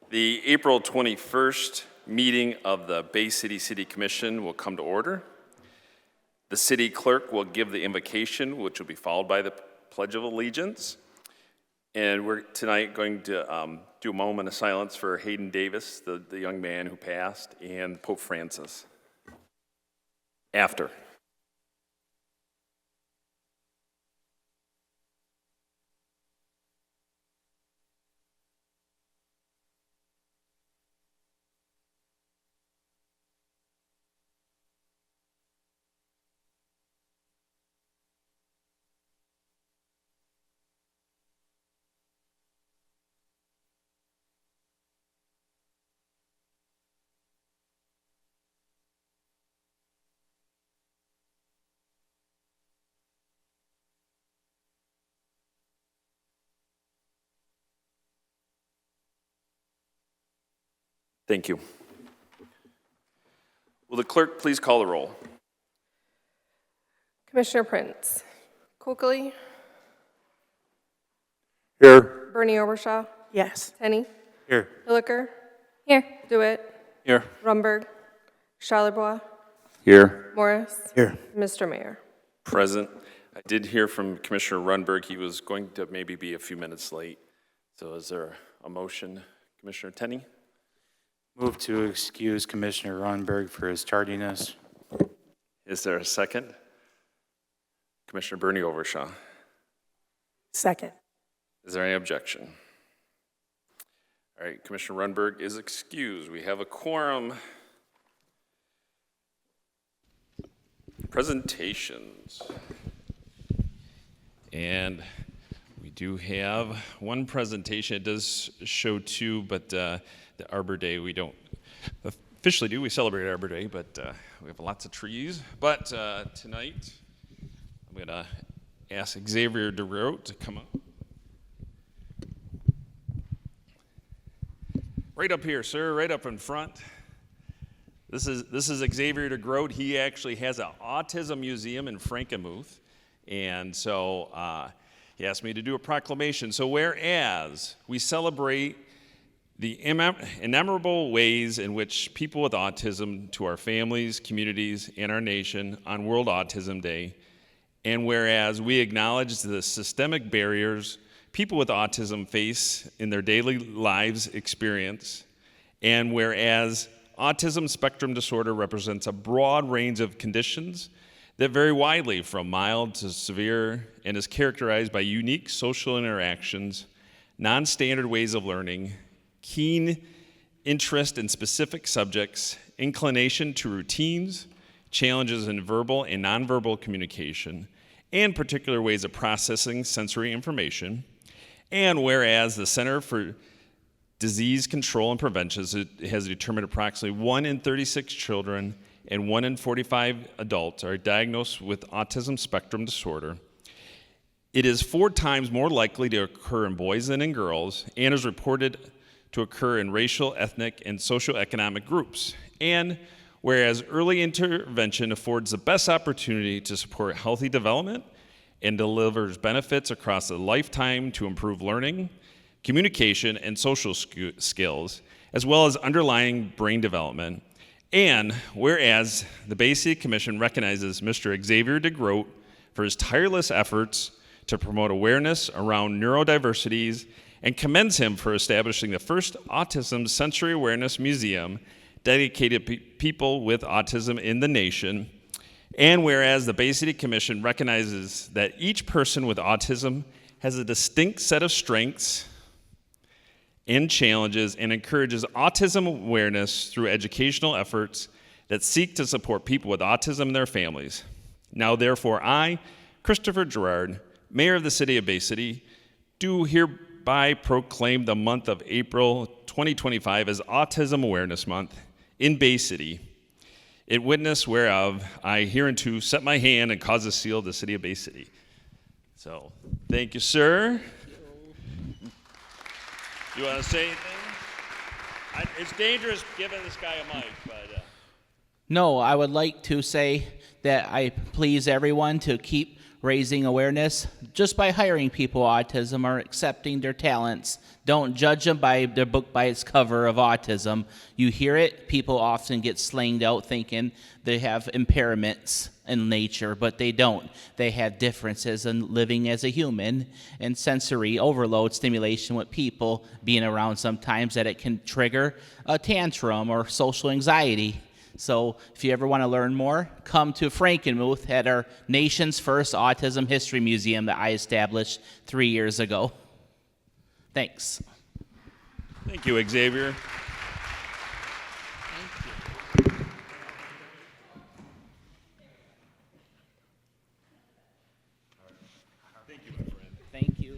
The April 21st meeting of the Bay City City Commission will come to order. The city clerk will give the invocation, which will be followed by the Pledge of Allegiance. And we're tonight going to do a moment of silence for Hayden Davis, the young man who passed, and Pope Francis. After. Thank you. Will the clerk please call the roll? Commissioner Prince, Coakley, Here. Bernie Overshaw, Yes. Tenney, Here. Hilliker, Here. Dewitt, Here. Rumberg, Charlebois, Here. Morris, Here. Mr. Mayor. Present. I did hear from Commissioner Runberg. He was going to maybe be a few minutes late. So is there a motion? Commissioner Tenney? Move to excuse Commissioner Ronberg for his tardiness. Is there a second? Commissioner Bernie Overshaw. Second. Is there any objection? All right, Commissioner Runberg is excused. We have a quorum. Presentations. And we do have one presentation. It does show two, but the Arbor Day, we don't officially do. We celebrate Arbor Day, but we have lots of trees. But tonight, I'm going to ask Xavier DeGroat to come up. Right up here, sir, right up in front. This is Xavier DeGroat. He actually has an autism museum in Frankenmuth. And so he asked me to do a proclamation. So whereas we celebrate the innumerable ways in which people with autism to our families, communities, and our nation on World Autism Day, and whereas we acknowledge the systemic barriers people with autism face in their daily lives experience, and whereas autism spectrum disorder represents a broad range of conditions that vary widely from mild to severe and is characterized by unique social interactions, non-standard ways of learning, keen interest in specific subjects, inclination to routines, challenges in verbal and nonverbal communication, and particular ways of processing sensory information. And whereas the Center for Disease Control and Prevention has determined approximately 1 in 36 children and 1 in 45 adults are diagnosed with autism spectrum disorder, it is 4 times more likely to occur in boys than in girls, and is reported to occur in racial, ethnic, and socioeconomic groups. And whereas early intervention affords the best opportunity to support healthy development and delivers benefits across a lifetime to improve learning, communication, and social skills, as well as underlying brain development. And whereas the Bay City Commission recognizes Mr. Xavier DeGroat for his tireless efforts to promote awareness around neurodiversities and commends him for establishing the first Autism Sensory Awareness Museum dedicated to people with autism in the nation. And whereas the Bay City Commission recognizes that each person with autism has a distinct set of strengths and challenges and encourages autism awareness through educational efforts that seek to support people with autism and their families. Now, therefore, I, Christopher Gerard, Mayor of the City of Bay City, do hereby proclaim the month of April 2025 as Autism Awareness Month in Bay City. In witness whereof, I hereunto set my hand and cause a seal of the City of Bay City. So, thank you, sir. You want to say anything? It's dangerous giving this guy a mic, but... No, I would like to say that I please everyone to keep raising awareness just by hiring people with autism or accepting their talents. Don't judge them by their book by its cover of autism. You hear it, people often get slanged out thinking they have impairments in nature, but they don't. They have differences in living as a human and sensory overload stimulation with people being around sometimes that it can trigger a tantrum or social anxiety. So if you ever want to learn more, come to Frankenmuth at our nation's first Autism History Museum that I established 3 years ago. Thanks. Thank you, Xavier. Thank you.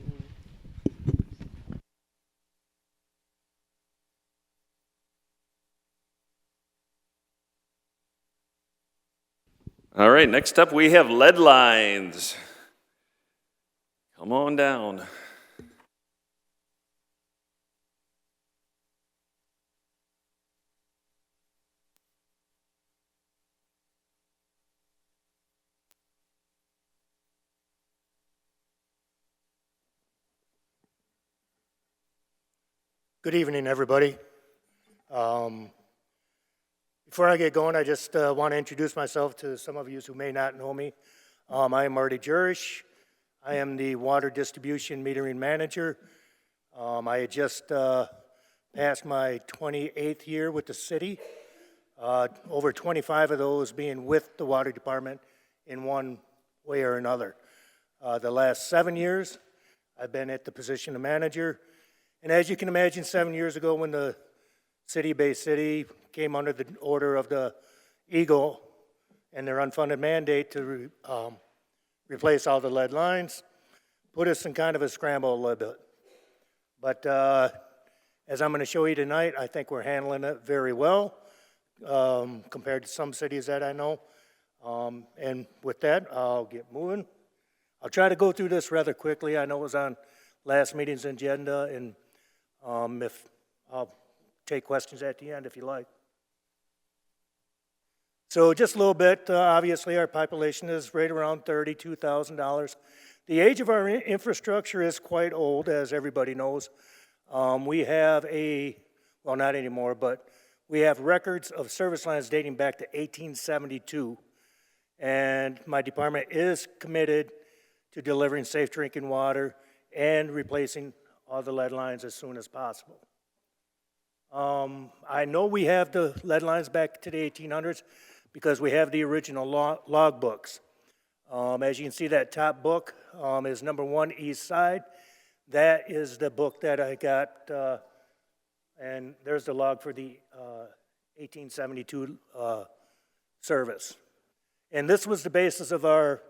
All right, next up we have lead lines. Come on down. Good evening, everybody. Before I get going, I just want to introduce myself to some of you who may not know me. I am Marty Jurish. I am the Water Distribution Metering Manager. I had just passed my 28th year with the city, over 25 of those being with the Water Department in one way or another. The last 7 years, I've been at the position of manager. And as you can imagine, 7 years ago when the city, Bay City, came under the order of the Eagle and their unfunded mandate to replace all the lead lines, put us in kind of a scramble a little bit. But as I'm going to show you tonight, I think we're handling it very well compared to some cities that I know. And with that, I'll get moving. I'll try to go through this rather quickly. I know it was on last meeting's agenda, and if I'll take questions at the end if you like. So just a little bit, obviously our population is right around $32,000. The age of our infrastructure is quite old, as everybody knows. We have well, not anymore, but we have records of service lines dating back to 1872. And my department is committed to delivering safe drinking water and replacing all the lead lines as soon as possible. I know we have the lead lines back to the 1800s because we have the original log books. As you can see, that top book is number 1 East Side. That is the book that I got, and there's the log for the 1872 service. And this was the basis of our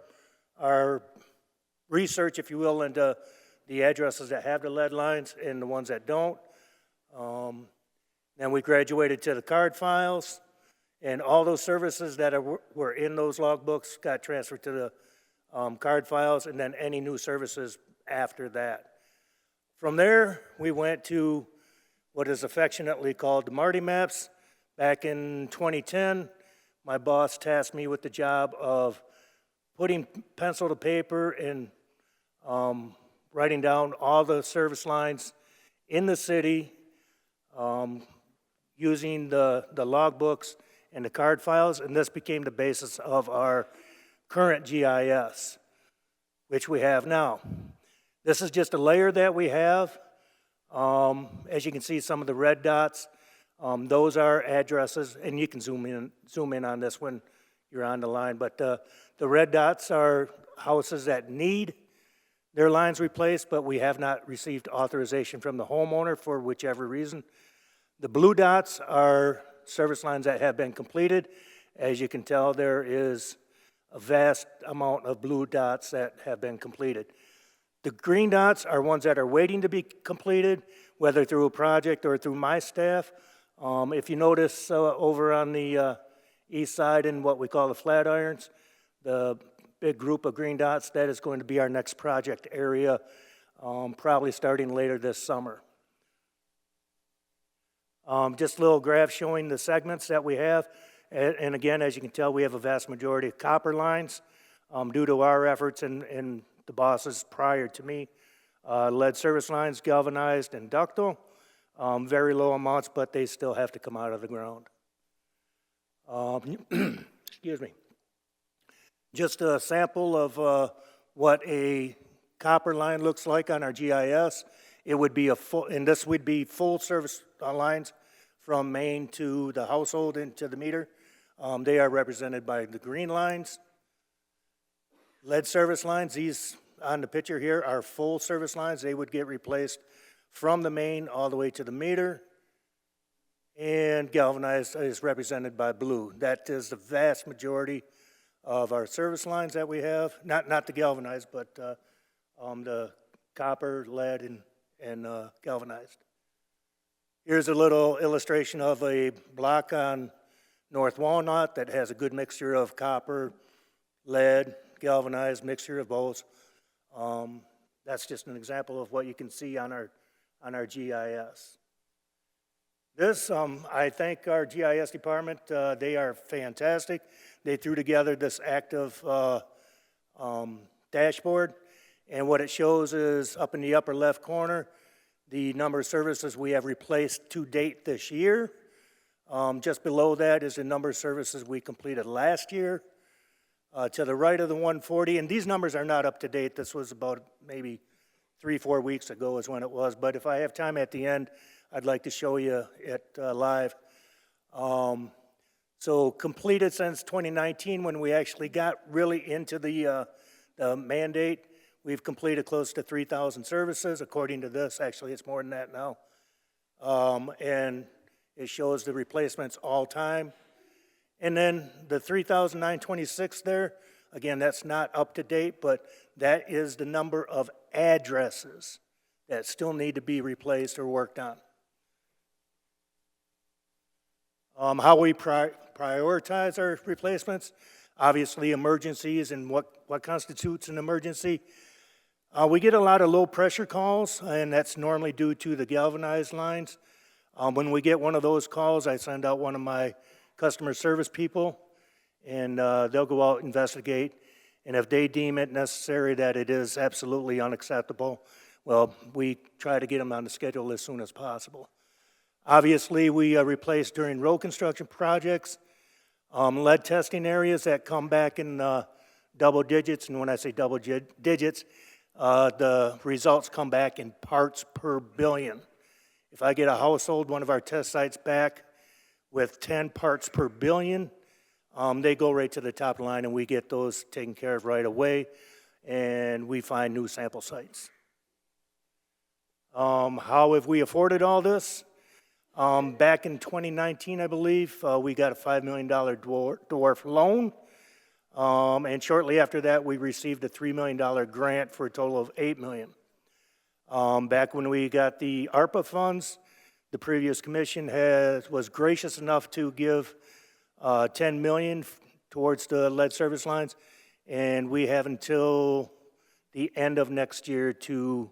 research, if you will, into the addresses that have the lead lines and the ones that don't. Then we graduated to the card files, and all those services that were in those log books got transferred to the card files, and then any new services after that. From there, we went to what is affectionately called the Marty Maps. Back in 2010, my boss tasked me with the job of putting pencil to paper and writing down all the service lines in the city, using the log books and the card files, and this became the basis of our current GIS, which we have now. This is just a layer that we have. As you can see, some of the red dots, those are addresses, and you can zoom in on this when you're on the line, but the red dots are houses that need their lines replaced, but we have not received authorization from the homeowner for whichever reason. The blue dots are service lines that have been completed. As you can tell, there is a vast amount of blue dots that have been completed. The green dots are ones that are waiting to be completed, whether through a project or through my staff. If you notice over on the east side in what we call the Flatirons, the big group of green dots, that is going to be our next project area, probably starting later this summer. Just a little graph showing the segments that we have. And again, as you can tell, we have a vast majority of copper lines. Due to our efforts and the bosses prior to me, lead service lines, galvanized and ductile, very low amounts, but they still have to come out of the ground. Excuse me. Just a sample of what a copper line looks like on our GIS. It would be a full, and this would be full service lines from main to the household and to the meter. They are represented by the green lines. Lead service lines, these on the picture here are full service lines. They would get replaced from the main all the way to the meter. And galvanized is represented by blue. That is the vast majority of our service lines that we have. Not the galvanized, but the copper, lead, and galvanized. Here's a little illustration of a block on North Walnut that has a good mixture of copper, lead, galvanized, mixture of both. That's just an example of what you can see on our GIS. This, I thank our GIS department. They are fantastic. They threw together this active dashboard, and what it shows is up in the upper left corner, the number of services we have replaced to date this year. Just below that is the number of services we completed last year. To the right of the 140, and these numbers are not up to date. This was about maybe 3-4 weeks ago is when it was, but if I have time at the end, I'd like to show you it live. So completed since 2019 when we actually got really into the mandate, we've completed close to 3,000 services. According to this, actually it's more than that now. And it shows the replacements all time. And then the 3,926 there, again, that's not up to date, but that is the number of addresses that still need to be replaced or worked on. How we prioritize our replacements, obviously emergencies and what constitutes an emergency. We get a lot of low pressure calls, and that's normally due to the galvanized lines. When we get one of those calls, I send out one of my customer service people, and they'll go out and investigate. And if they deem it necessary that it is absolutely unacceptable, well, we try to get them on the schedule as soon as possible. Obviously, we replace during road construction projects, lead testing areas that come back in double digits, and when I say double digits, the results come back in parts per billion. If I get a household, one of our test sites back with 10 parts per billion, they go right to the top line and we get those taken care of right away, and we find new sample sites. How have we afforded all this? Back in 2019, I believe, we got a $5 million dwarf loan, and shortly after that, we received a $3 million grant for a total of $8 million. Back when we got the ARPA funds, the previous commission was gracious enough to give $10 million towards the lead service lines, and we have until the end of next year to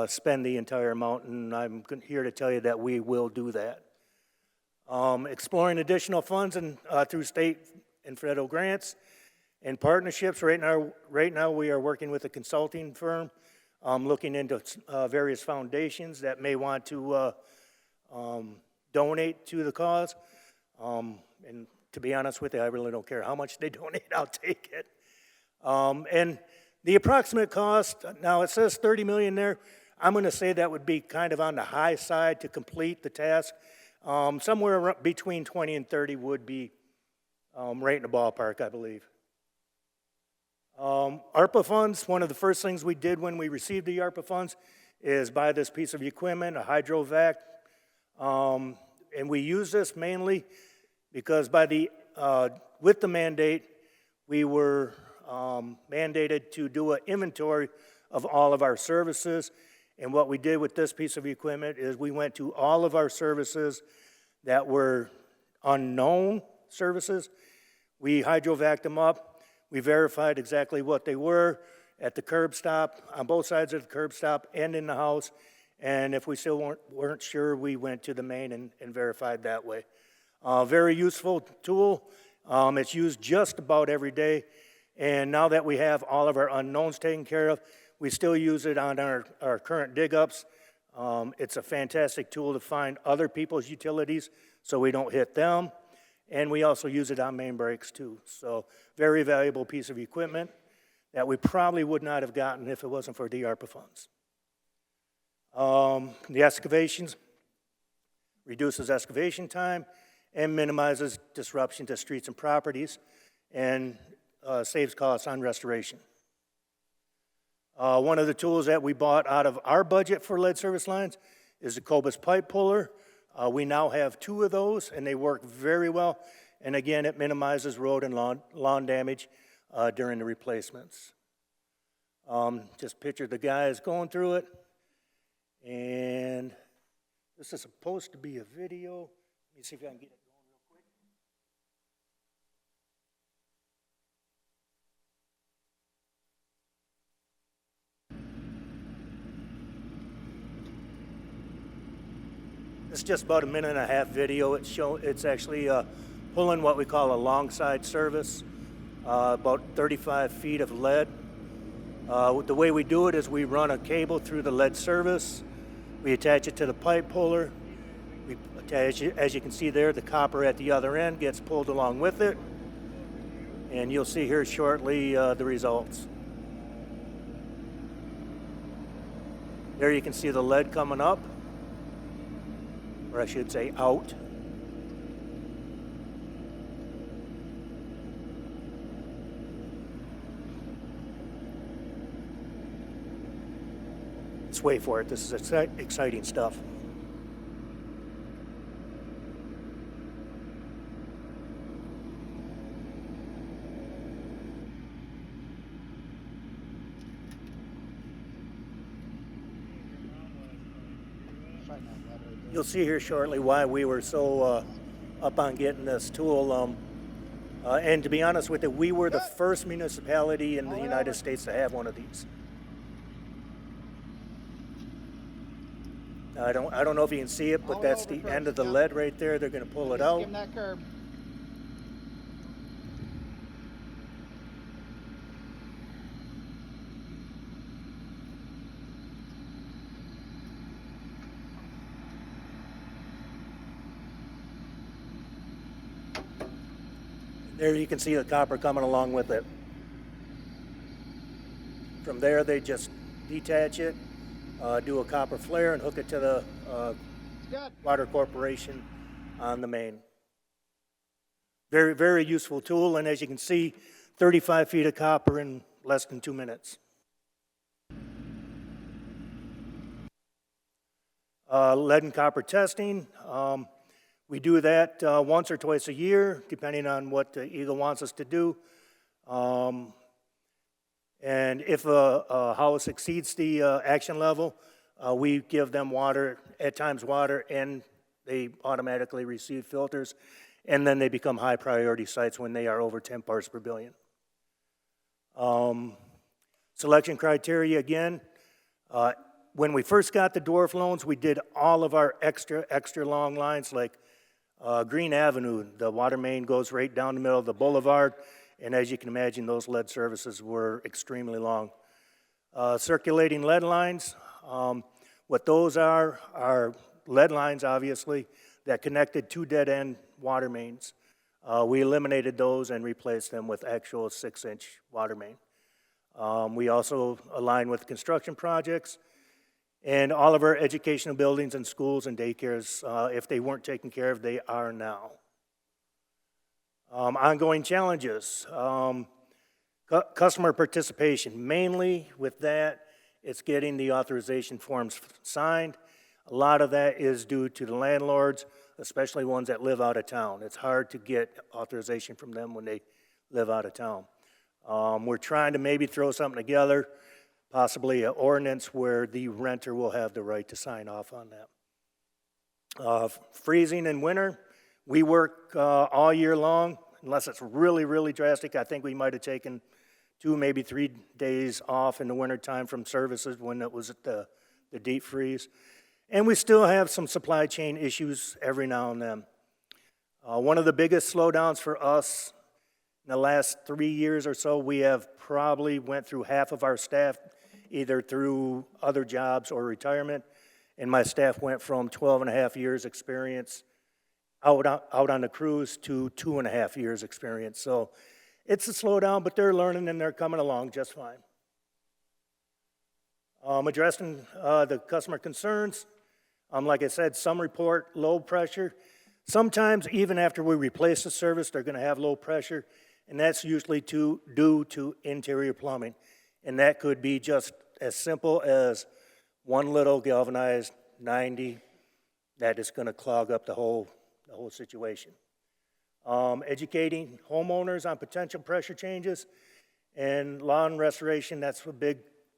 spend the entire amount, and I'm here to tell you that we will do that. Exploring additional funds and through state and federal grants and partnerships. Right now we are working with a consulting firm, looking into various foundations that may want to donate to the cause. And to be honest with you, I really don't care how much they donate, I'll take it. And the approximate cost, now it says 30 million there. I'm going to say that would be kind of on the high side to complete the task. Somewhere between 20 and 30 would be right in the ballpark, I believe. ARPA funds, one of the first things we did when we received the ARPA funds is buy this piece of equipment, a hydrovac. And we use this mainly because with the mandate, we were mandated to do an inventory of all of our services. And what we did with this piece of equipment is we went to all of our services that were unknown services. We hydrovac'd them up. We verified exactly what they were at the curb stop, on both sides of the curb stop and in the house. And if we still weren't sure, we went to the main and verified that way. Very useful tool. It's used just about every day. And now that we have all of our unknowns taken care of, we still use it on our current dig-ups. It's a fantastic tool to find other people's utilities so we don't hit them. And we also use it on main breaks too. So very valuable piece of equipment that we probably would not have gotten if it wasn't for the ARPA funds. The excavations reduces excavation time and minimizes disruption to streets and properties and saves costs on restoration. One of the tools that we bought out of our budget for lead service lines is the Cobus pipe puller. We now have 2 of those, and they work very well. And again, it minimizes road and lawn damage during the replacements. Just picture the guys going through it. And this is supposed to be a video. Let me see if I can get it going real quick. It's just about a 1.5-minute video. It's actually pulling what we call a longside service, about 35 feet of lead. The way we do it is we run a cable through the lead service. We attach it to the pipe puller. We attach it, as you can see there, the copper at the other end gets pulled along with it. And you'll see here shortly the results. There you can see the lead coming up, or I should say out. Let's wait for it. This is exciting stuff. You'll see here shortly why we were so up on getting this tool. And to be honest with you, we were the first municipality in the United States to have one of these. I don't know if you can see it, but that's the end of the lead right there. They're going to pull it out. That curb. There you can see the copper coming along with it. From there, they just detach it, do a copper flare, and hook it to the Water Corporation on the main. Very, very useful tool, and as you can see, 35 feet of copper in less than 2 minutes. Lead and copper testing. We do that once or twice a year, depending on what Eagle wants us to do. And if a house exceeds the action level, we give them water, at times water, and they automatically receive filters, and then they become high priority sites when they are over 10 parts per billion. Selection criteria again. When we first got the dwarf loans, we did all of our extra long lines, like Green Avenue. The water main goes right down the middle of the boulevard, and as you can imagine, those lead services were extremely long. Circulating lead lines, what those are lead lines, obviously, that connected 2 dead-end water mains. We eliminated those and replaced them with actual 6-inch water main. We also align with construction projects, and all of our educational buildings and schools and daycares, if they weren't taken care of, they are now. Ongoing challenges. Customer participation. Mainly with that, it's getting the authorization forms signed. A lot of that is due to the landlords, especially ones that live out of town. It's hard to get authorization from them when they live out of town. We're trying to maybe throw something together, possibly an ordinance where the renter will have the right to sign off on that. Freezing in winter, we work all year long, unless it's really, really drastic. I think we might have taken 2, maybe 3 days off in the wintertime from services when it was at the deep freeze. And we still have some supply chain issues every now and then. One of the biggest slowdowns for us In the last 3 years or so, we have probably went through half of our staff, either through other jobs or retirement. And my staff went from 12 and a half years experience out on the crews to 2.5 years experience. So it's a slowdown, but they're learning and they're coming along just fine. Addressing the customer concerns, like I said, some report low pressure. Sometimes even after we replace the service, they're going to have low pressure, and that's usually due to interior plumbing. And that could be just as simple as one little galvanized 90 that is going to clog up the whole situation. Educating homeowners on potential pressure changes and lawn restoration, that's a big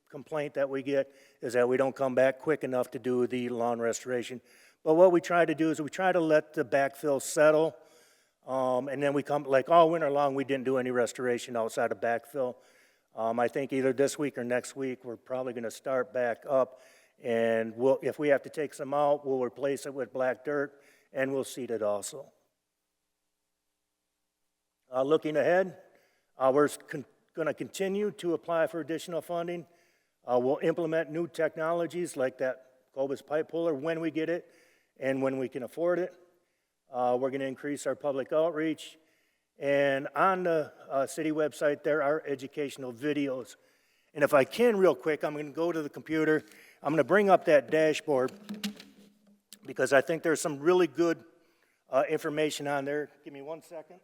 complaint that we get, is that we don't come back quick enough to do the lawn restoration. But what we try to do is we try to let the backfill settle, and then we come, like all winter long, we didn't do any restoration outside of backfill. I think either this week or next week, we're probably going to start back up, and if we have to take some out, we'll replace it with black dirt, and we'll seed it also. Looking ahead, we're going to continue to apply for additional funding. We'll implement new technologies like that Cobus pipe puller when we get it and when we can afford it. We're going to increase our public outreach. And on the city website, there are educational videos. And if I can real quick, I'm going to go to the computer. I'm going to bring up that dashboard because I think there's some really good information on there. Give me 1 second.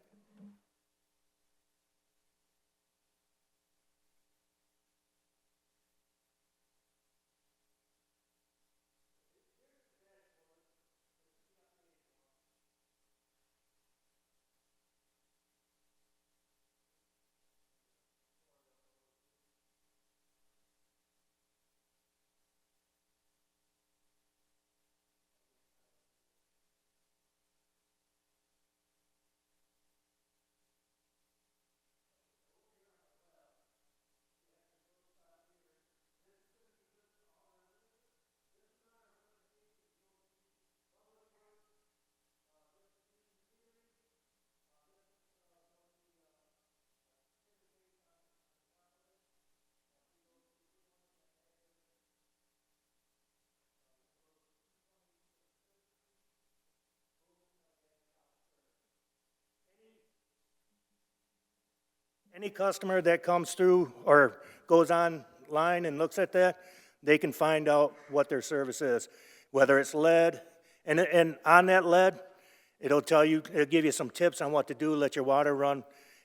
Any customer that comes through or goes online and looks at that, they can find out what their service is, whether it's lead. And on that lead, it'll give you some tips on what to do, let your water run.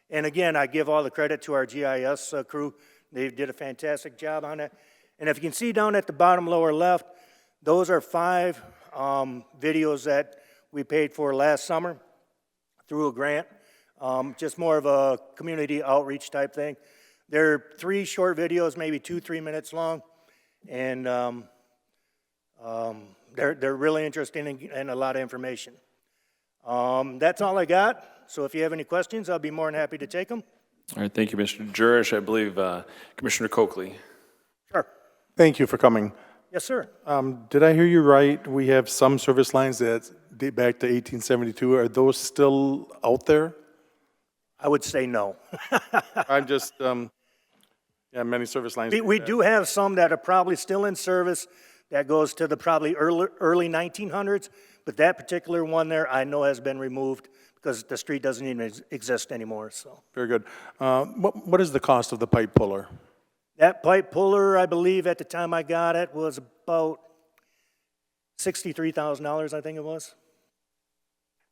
And again, I give all the credit to our GIS crew. They did a fantastic job on it. And if you can see down at the bottom lower left, those are 5 videos that we paid for last summer through a grant. Just more of a community outreach type thing. They're 3 short videos, maybe 2-3 minutes long, and they're really interesting and a lot of information. That's all I got. So if you have any questions, I'll be more than happy to take them. All right, thank you, Mr. Jurish. I believe Commissioner Coakley. Sure. Thank you for coming. Yes, sir. Did I hear you right? We have some service lines that date back to 1872. Are those still out there? I would say no. I'm just, many service lines. We do have some that are probably still in service. That goes to the probably early 1900s, but that particular one there I know has been removed because the street doesn't even exist anymore. So Very good. What is the cost of the pipe puller? that pipe puller, I believe at the time I got it, was about $63,000, I think it was.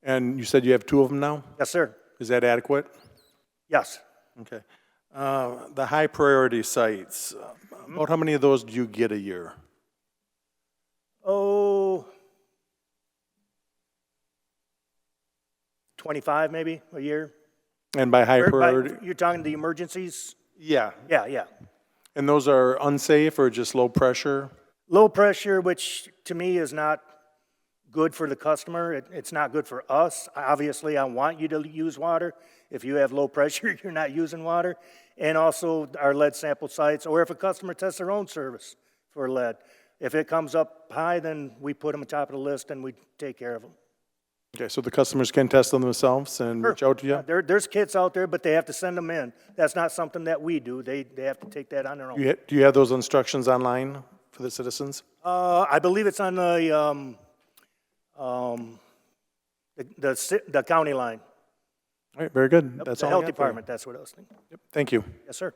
And you said you have 2 of them now? Yes, sir. Is that adequate? Yes. Okay. The high priority sites, about how many of those do you get a year? Oh, 25 maybe a year. And by high priority? You're talking the emergencies? Yeah. Yeah. And those are unsafe or just low pressure? Low pressure, which to me is not good for the customer. It's not good for us. Obviously, I want you to use water. If you have low pressure, you're not using water. And also our lead sample sites, or if a customer tests their own service for lead. If it comes up high, then we put them on top of the list and we take care of them. Okay, so the customers can test them themselves and reach out to you? There's kits out there, but they have to send them in. That's not something that we do. They have to take that on their own. Do you have those instructions online for the citizens? I believe it's on the county line, All right, very good. That's the all I health got for you. department, that's what I was thinking. Thank you. Yes, sir.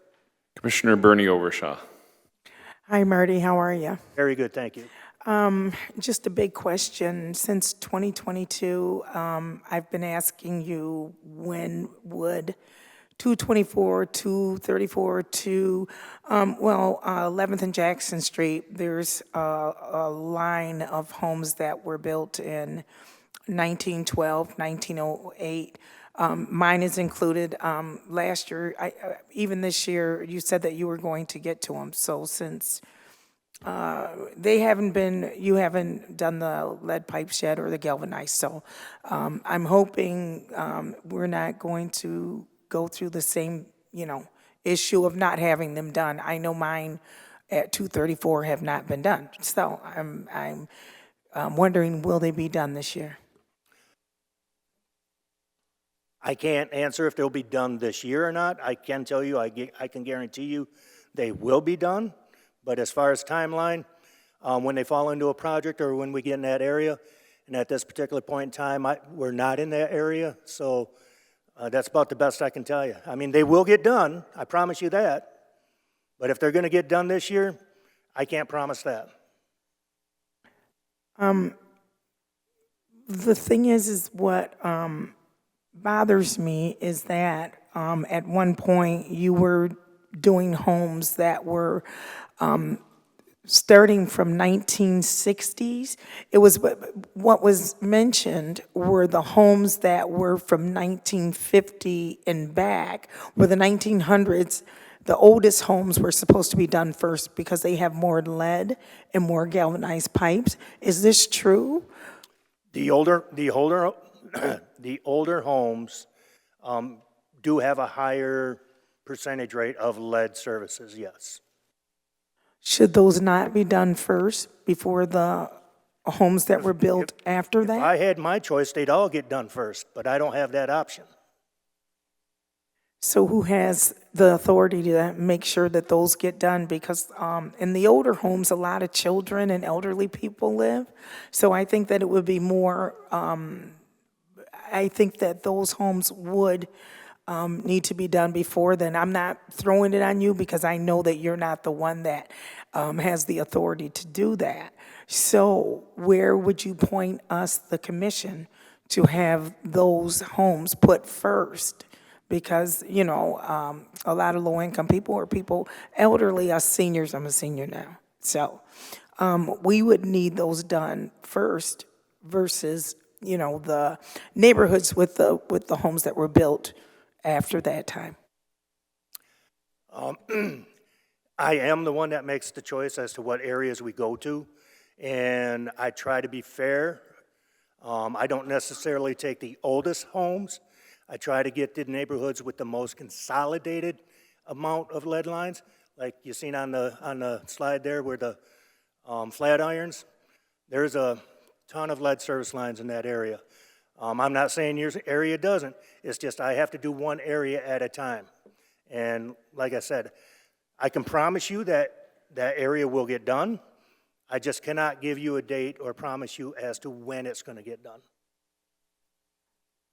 Commissioner Bernie Overshaw. Hi, Marty, how are you? Very good, thank you. Just a big question. Since 2022, I've been asking you when would 224, 234, 11th and Jackson Street, there's a line of homes that were built in 1912, 1908. Mine is included. Last year, even this year, you said that you were going to get to them. So since they haven't been, you haven't done the lead pipes yet or the galvanized. So I'm hoping we're not going to go through the same, issue of not having them done. I know mine at 234 have not been done. So I'm wondering, will they be done this year? I can't answer if they'll be done this year or not. I can tell you, I can guarantee you they will be done. But as far as timeline, when they fall into a project or when we get in that area, and at this particular point in time, we're not in that area, so that's about the best I can tell you. I mean, they will get done, I promise you that. But if they're going to get done this year, I can't promise that. The thing is what bothers me is that at one point you were doing homes that were starting from 1960s. It was what was mentioned were the homes that were from 1950 and back, where the 1900s. The oldest homes were supposed to be done first because they have more lead and more galvanized pipes. Is this true? The older homes do have a higher percentage rate of lead services, yes. Should those not be done first before the homes that were built after If that? I had my choice, they'd all get done first, but I don't have that option. So who has the authority to make sure that those get done? Because in the older homes, a lot of children and elderly people live. So I think that it would be more, I think that those homes would need to be done before then. I'm not throwing it on you because I know that you're not the one that has the authority to do that. So where would you point us, the commission, to have those homes put first? Because, a lot of low-income people or people, elderly, us seniors, I'm a senior now. So we would need those done first versus, the neighborhoods with the homes that were built after that time. I am the one that makes the choice as to what areas we go to, and I try to be fair. I don't necessarily take the oldest homes. I try to get the neighborhoods with the most consolidated amount of lead lines, like you seen on the slide there where the flat irons. There's a ton of lead service lines in that area. I'm not saying your area doesn't. It's just I have to do one area at a time. And like I said, I can promise you that that area will get done. I just cannot give you a date or promise you as to when it's going to get done.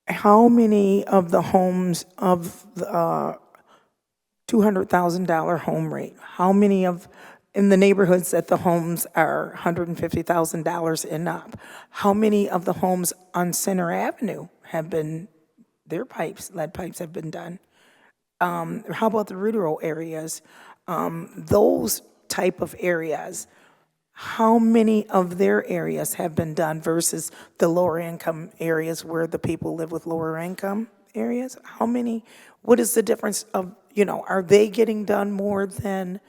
How many of the homes of the $200,000 home rate, how many of, in the neighborhoods that the homes are $150,000 and up, how many of the homes on Center Avenue have been, their pipes, lead pipes have been done? How about the rural areas? Those type of areas, how many of their areas have been done versus the lower income areas where the people live with lower income areas? How many, what is the difference of, are they getting done more than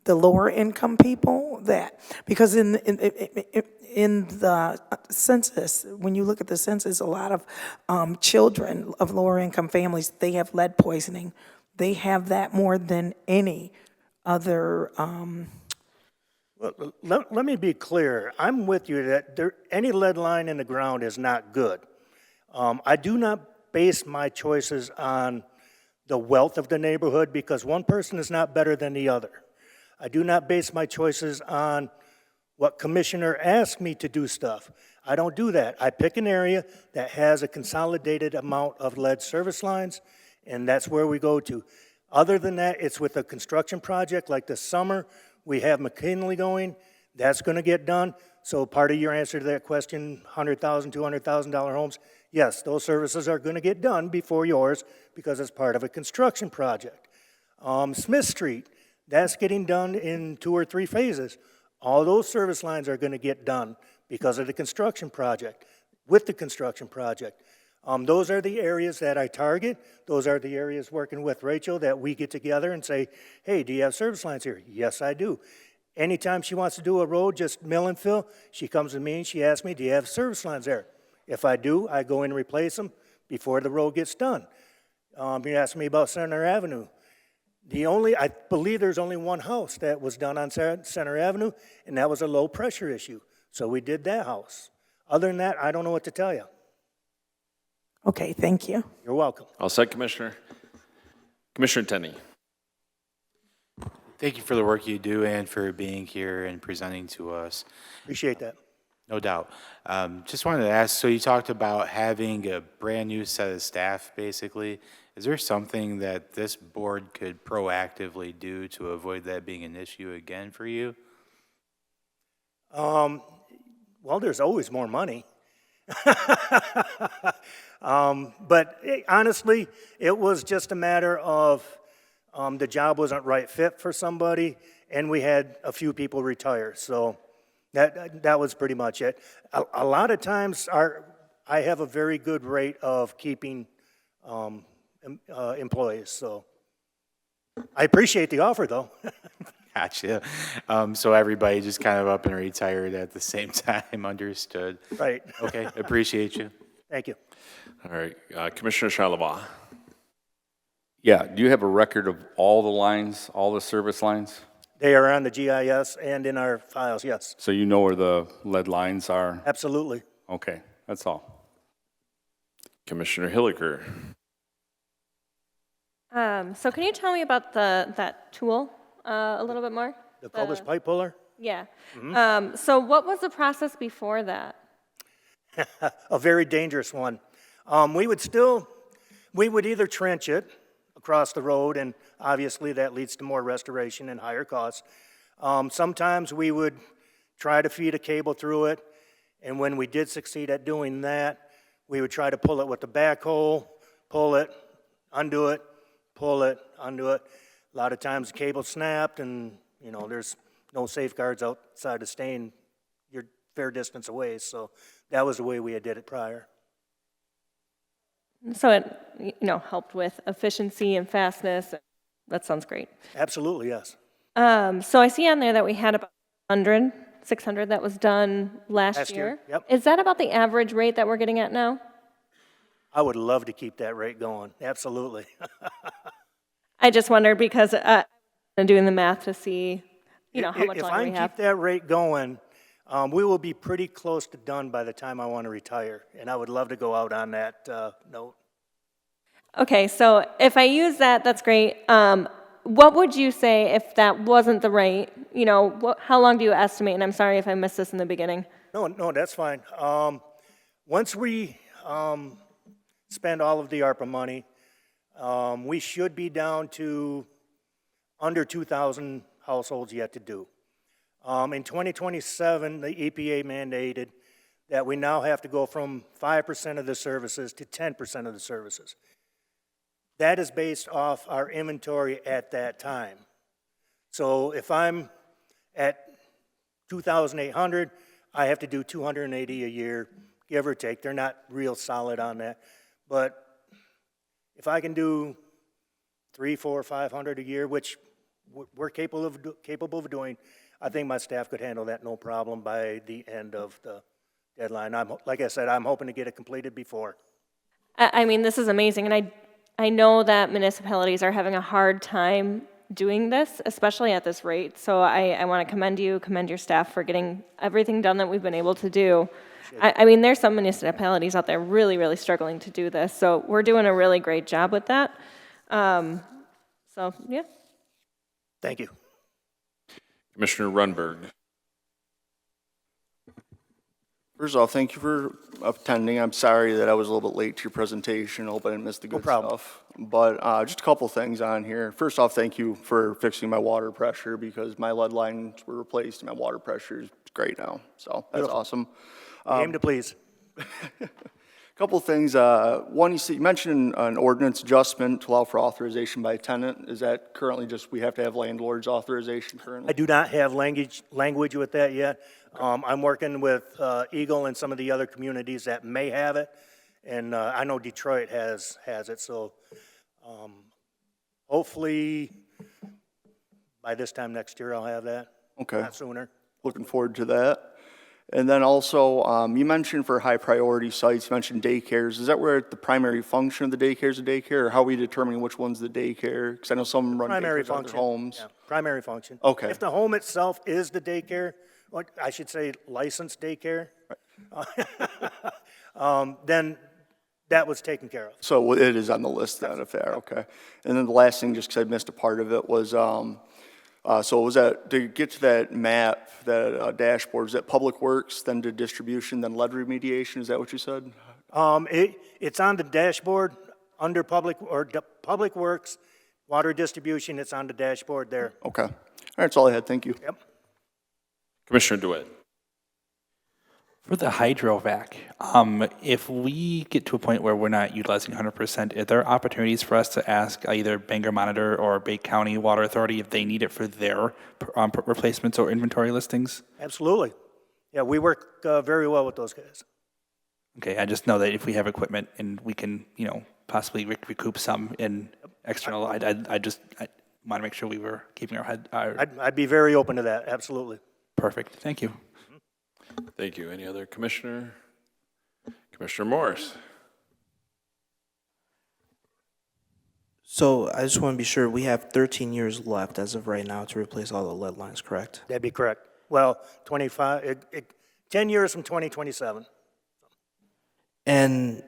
the lower income people? That, because in the census, when you look at the census, a lot of children of lower income families, they have lead poisoning. They have that more than any other. Well, let me be clear. I'm with you that any lead line in the ground is not good. I do not base my choices on the wealth of the neighborhood because one person is not better than the other. I do not base my choices on what commissioner asked me to do stuff. I don't do that. I pick an area that has a consolidated amount of lead service lines, and that's where we go to. Other than that, it's with a construction project like this summer. We have McKinley going. That's going to get done. So part of your answer to that question, $100,000, $200,000 homes, yes, those services are going to get done before yours because it's part of a construction project. Smith Street, that's getting done in 2 or 3 phases. All those service lines are going to get done because of the construction project, with the construction project. Those are the areas that I target. Those are the areas working with Rachel that we get together and say, hey, do you have service lines here? Yes, I do. Anytime she wants to do a road, just mill and fill, she comes to me and she asks me, do you have service lines there? If I do, I go in and replace them before the road gets done. You asked me about Center Avenue. I believe there's only one house that was done on Center Avenue, and that was a low pressure issue. So we did that house. Other than that, I don't know what to tell you. Okay, thank you. You're welcome. All set, Commissioner. Commissioner Tenney. Thank you for the work you do and for being here and presenting to us. Appreciate that. No doubt. Just wanted to ask, so you talked about having a brand-new set of staff, basically. Is there something that this board could proactively do to avoid that being an issue again for you? Well, there's always more money. But honestly, it was just a matter of the job wasn't right fit for somebody, and we had a few people retire. So that was pretty much it. A lot of times, I have a very good rate of keeping employees. So I appreciate the offer, though. Gotcha. So everybody just kind of up and retired at the same time, understood. Right. Okay, appreciate you. Thank you. All right, Commissioner Charlebois. Yeah, do you have a record of all the lines, all the service lines? They are on the GIS and in our files, yes. So you know where the lead lines are? Absolutely. Okay, that's all. Commissioner Hilliker. So can you tell me about that tool a little bit more? The Cobus pipe puller? Yeah. So what was the process before that? A very dangerous one. We would either trench it across the road, and obviously that leads to more restoration and higher costs. Sometimes we would try to feed a cable through it, and when we did succeed at doing that, we would try to pull it with the backhoe, pull it, undo it, pull it, undo it. A lot of times the cable snapped, and there's no safeguards outside of staying your fair distance away, so that was the way we had did it prior. So it, helped with efficiency and fastness. That sounds great. Absolutely, yes. So I see on there that we had about 600 that was done last year. Yep. Is that about the average rate that we're getting at now? I would love to keep that rate going, absolutely. I just wondered because I'm doing the math to see, how much If longer I we can have. keep that rate going, we will be pretty close to done by the time I want to retire, and I would love to go out on that note. Okay, so if I use that, that's great. What would you say if that wasn't the rate? How long do you estimate? And I'm sorry if I missed this in the beginning. No, that's fine. Once we spend all of the ARPA money, we should be down to under 2,000 households yet to do. In 2027, the EPA mandated that we now have to go from 5% of the services to 10% of the services. That is based off our inventory at that time. So if I'm at 2,800, I have to do 280 a year, give or take. They're not real solid on that. But if I can do 300, 400, 500 a year, which we're capable of doing, I think my staff could handle that no problem by the end of the deadline. Like I said, I'm hoping to get it completed before. I mean, this is amazing, and I know that municipalities are having a hard time doing this, especially at this rate. So I want to commend you, commend your staff for getting everything done that we've been able to do. I mean, there's some municipalities out there really, really struggling to do this, so we're doing a really great job with that. So, yeah. Thank you. Commissioner Runberg. First off, thank you for attending. I'm sorry that I was a little bit late to your presentation. I hope I didn't miss the good problem. stuff. But just a couple things on here. First off, thank you for fixing my water pressure because my lead lines were replaced and my water pressure is great now. So that's awesome. Aim to please. Couple things. One, you mentioned an ordinance adjustment to allow for authorization by a tenant. Is that currently just we have to have landlord's authorization currently? I do not have language with that yet. I'm working with Eagle and some of the other communities that may have it, and I know Detroit has it, so hopefully by this time next year I'll have that. Okay. Not sooner. Looking forward to that. And then also, you mentioned for high priority sites, you mentioned daycares. Is that where the primary function of the daycare is a daycare, or how are we determining which one's the daycare? Because I know some run Primary daycares out of function. their homes. Yeah, primary function. Okay. If the home itself is the daycare, or I should say licensed daycare, then that was taken care of. So it is on the list then, if they're, okay. And then the last thing, just because I missed a part of it, was, so was that, to get to that map, that dashboard, is that Public Works, then to distribution, then lead remediation? Is that what you said? It's on the dashboard under Public Works, water distribution, it's on the dashboard there. Okay. All right, that's all I had. Thank you. Yep. Commissioner DeWitt. For the hydrovac, if we get to a point where we're not utilizing 100%, are there opportunities for us to ask either Bangor Monitor or Bay County Water Authority if they need it for their replacements or inventory listings? Absolutely. Yeah, we work very well with those guys. Okay, I just know that if we have equipment and we can, possibly recoup some in external, I want to make sure we were keeping our head. I'd be very open to that, absolutely. Perfect. Thank you. Thank you. Any other commissioner? Commissioner Morris. So I just want to be sure, we have 13 years left as of right now to replace all the lead lines, correct? That'd be correct. Well, 10 years from 2027. And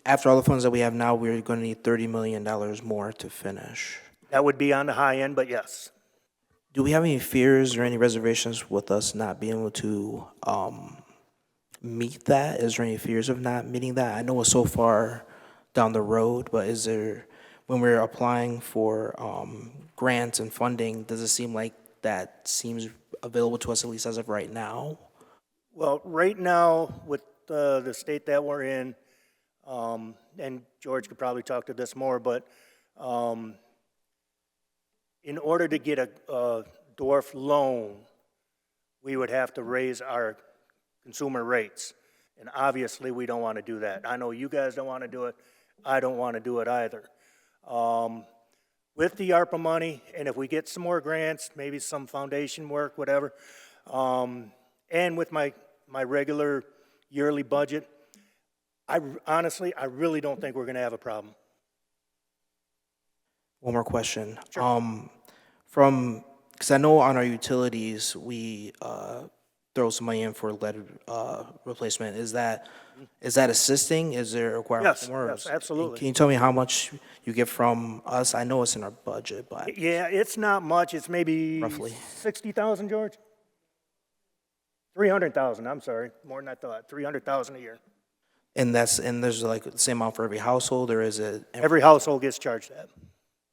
after all the funds that we have now, we're going to need $30 million more to finish. That would be on the high end, but yes. Do we have any fears or any reservations with us not being able to meet that? Is there any fears of not meeting that? I know it's so far down the road, but is there, when we're applying for grants and funding, does it seem like that seems available to us, at least as of right now? Well, right now, with the state that we're in, and George could probably talk to this more, but in order to get a dwarf loan, we would have to raise our consumer rates. And obviously, we don't want to do that. I know you guys don't want to do it. I don't want to do it either. With the ARPA money, and if we get some more grants, maybe some foundation work, whatever, and with my regular yearly budget, honestly, I really don't think we're going to have a problem. One more question. Sure. Because I know on our utilities, we throw some money in for lead replacement. Is that assisting? Is there a requirement Yes, for more? yes, absolutely. Can you tell me how much you get from us? I know it's in our budget, but Yeah, it's not much. It's maybe Roughly. 60,000, George? 300,000, I'm sorry. More than I thought. 300,000 a year. and there's like the same amount for every household, or is it? Every household gets charged that.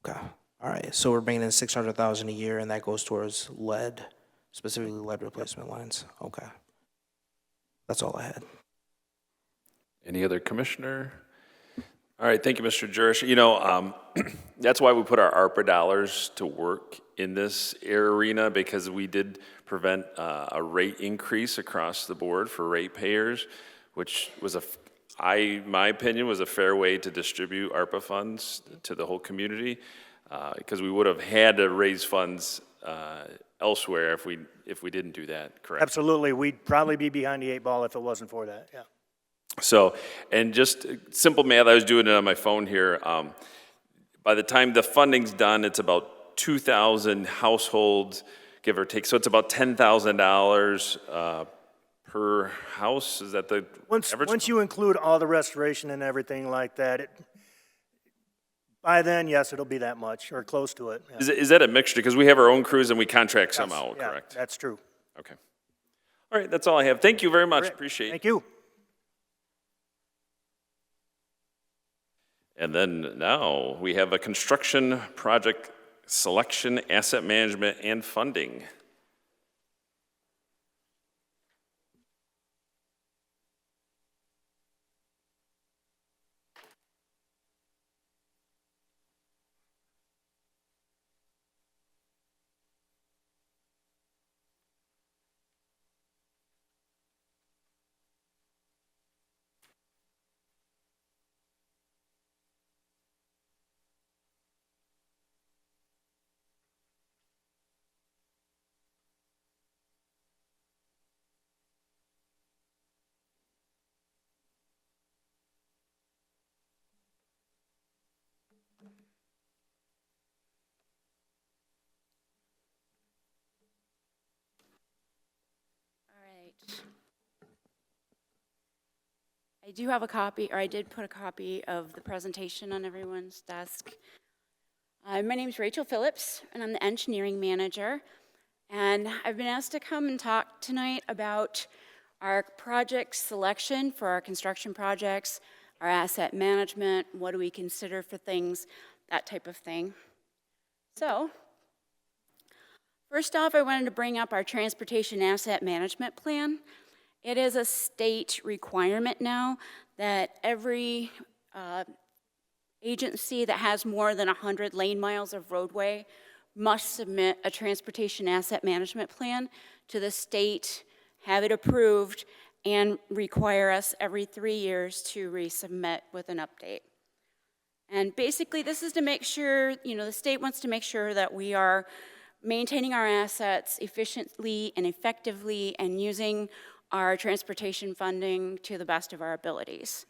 Okay. All right. So we're bringing in 600,000 a year, and that goes towards lead, specifically lead replacement lines. Okay. That's all I had. Any other commissioner? All right, thank you, Mr. Jurish. That's why we put our ARPA dollars to work in this arena, because we did prevent a rate increase across the board for ratepayers, which was my opinion, was a fair way to distribute ARPA funds to the whole community, because we would have had to raise funds elsewhere if we didn't do that, correct? Absolutely. We'd probably be behind the eight ball if it wasn't for that, yeah. So, and just simple math, I was doing it on my phone here. By the time the funding's done, it's about 2,000 households, give or take. So it's about $10,000 per house? Is that the average? Once you include all the restoration and everything like that, by then, yes, it'll be that much, or close to it. Yeah. Is that a mixture? Because we have our own crews and we contract some Yes, out, yeah, correct? that's true. Okay. All right, that's all I have. Thank you very much. Great. Appreciate it. Thank you. And then now we have a construction project selection, asset management, and funding. I do have a copy, or I did put a copy of the presentation on everyone's desk. My name is Rachel Phillips, and I'm the engineering manager. And I've been asked to come and talk tonight about our project selection for our construction projects, our asset management, what do we consider for things, that type of thing. So, first off, I wanted to bring up our transportation asset management plan. It is a state requirement now that every agency that has more than 100 lane miles of roadway must submit a transportation asset management plan to the state, have it approved, and require us every 3 years to resubmit with an update. And basically, this is to make sure, the state wants to make sure that we are maintaining our assets efficiently and effectively and using our transportation funding to the best of our abilities.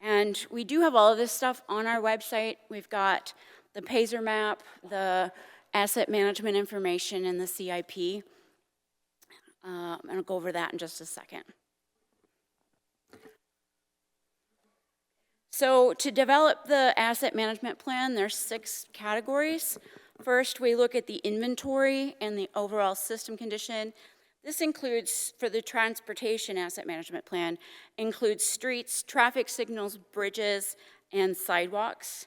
And we do have all of this stuff on our website. We've got the Payzer map, the asset management information, and the CIP. I'll go over that in just a second. So to develop the asset management plan, there's 6 categories. First, we look at the inventory and the overall system condition. This includes, for the transportation asset management plan, includes streets, traffic signals, bridges, and sidewalks.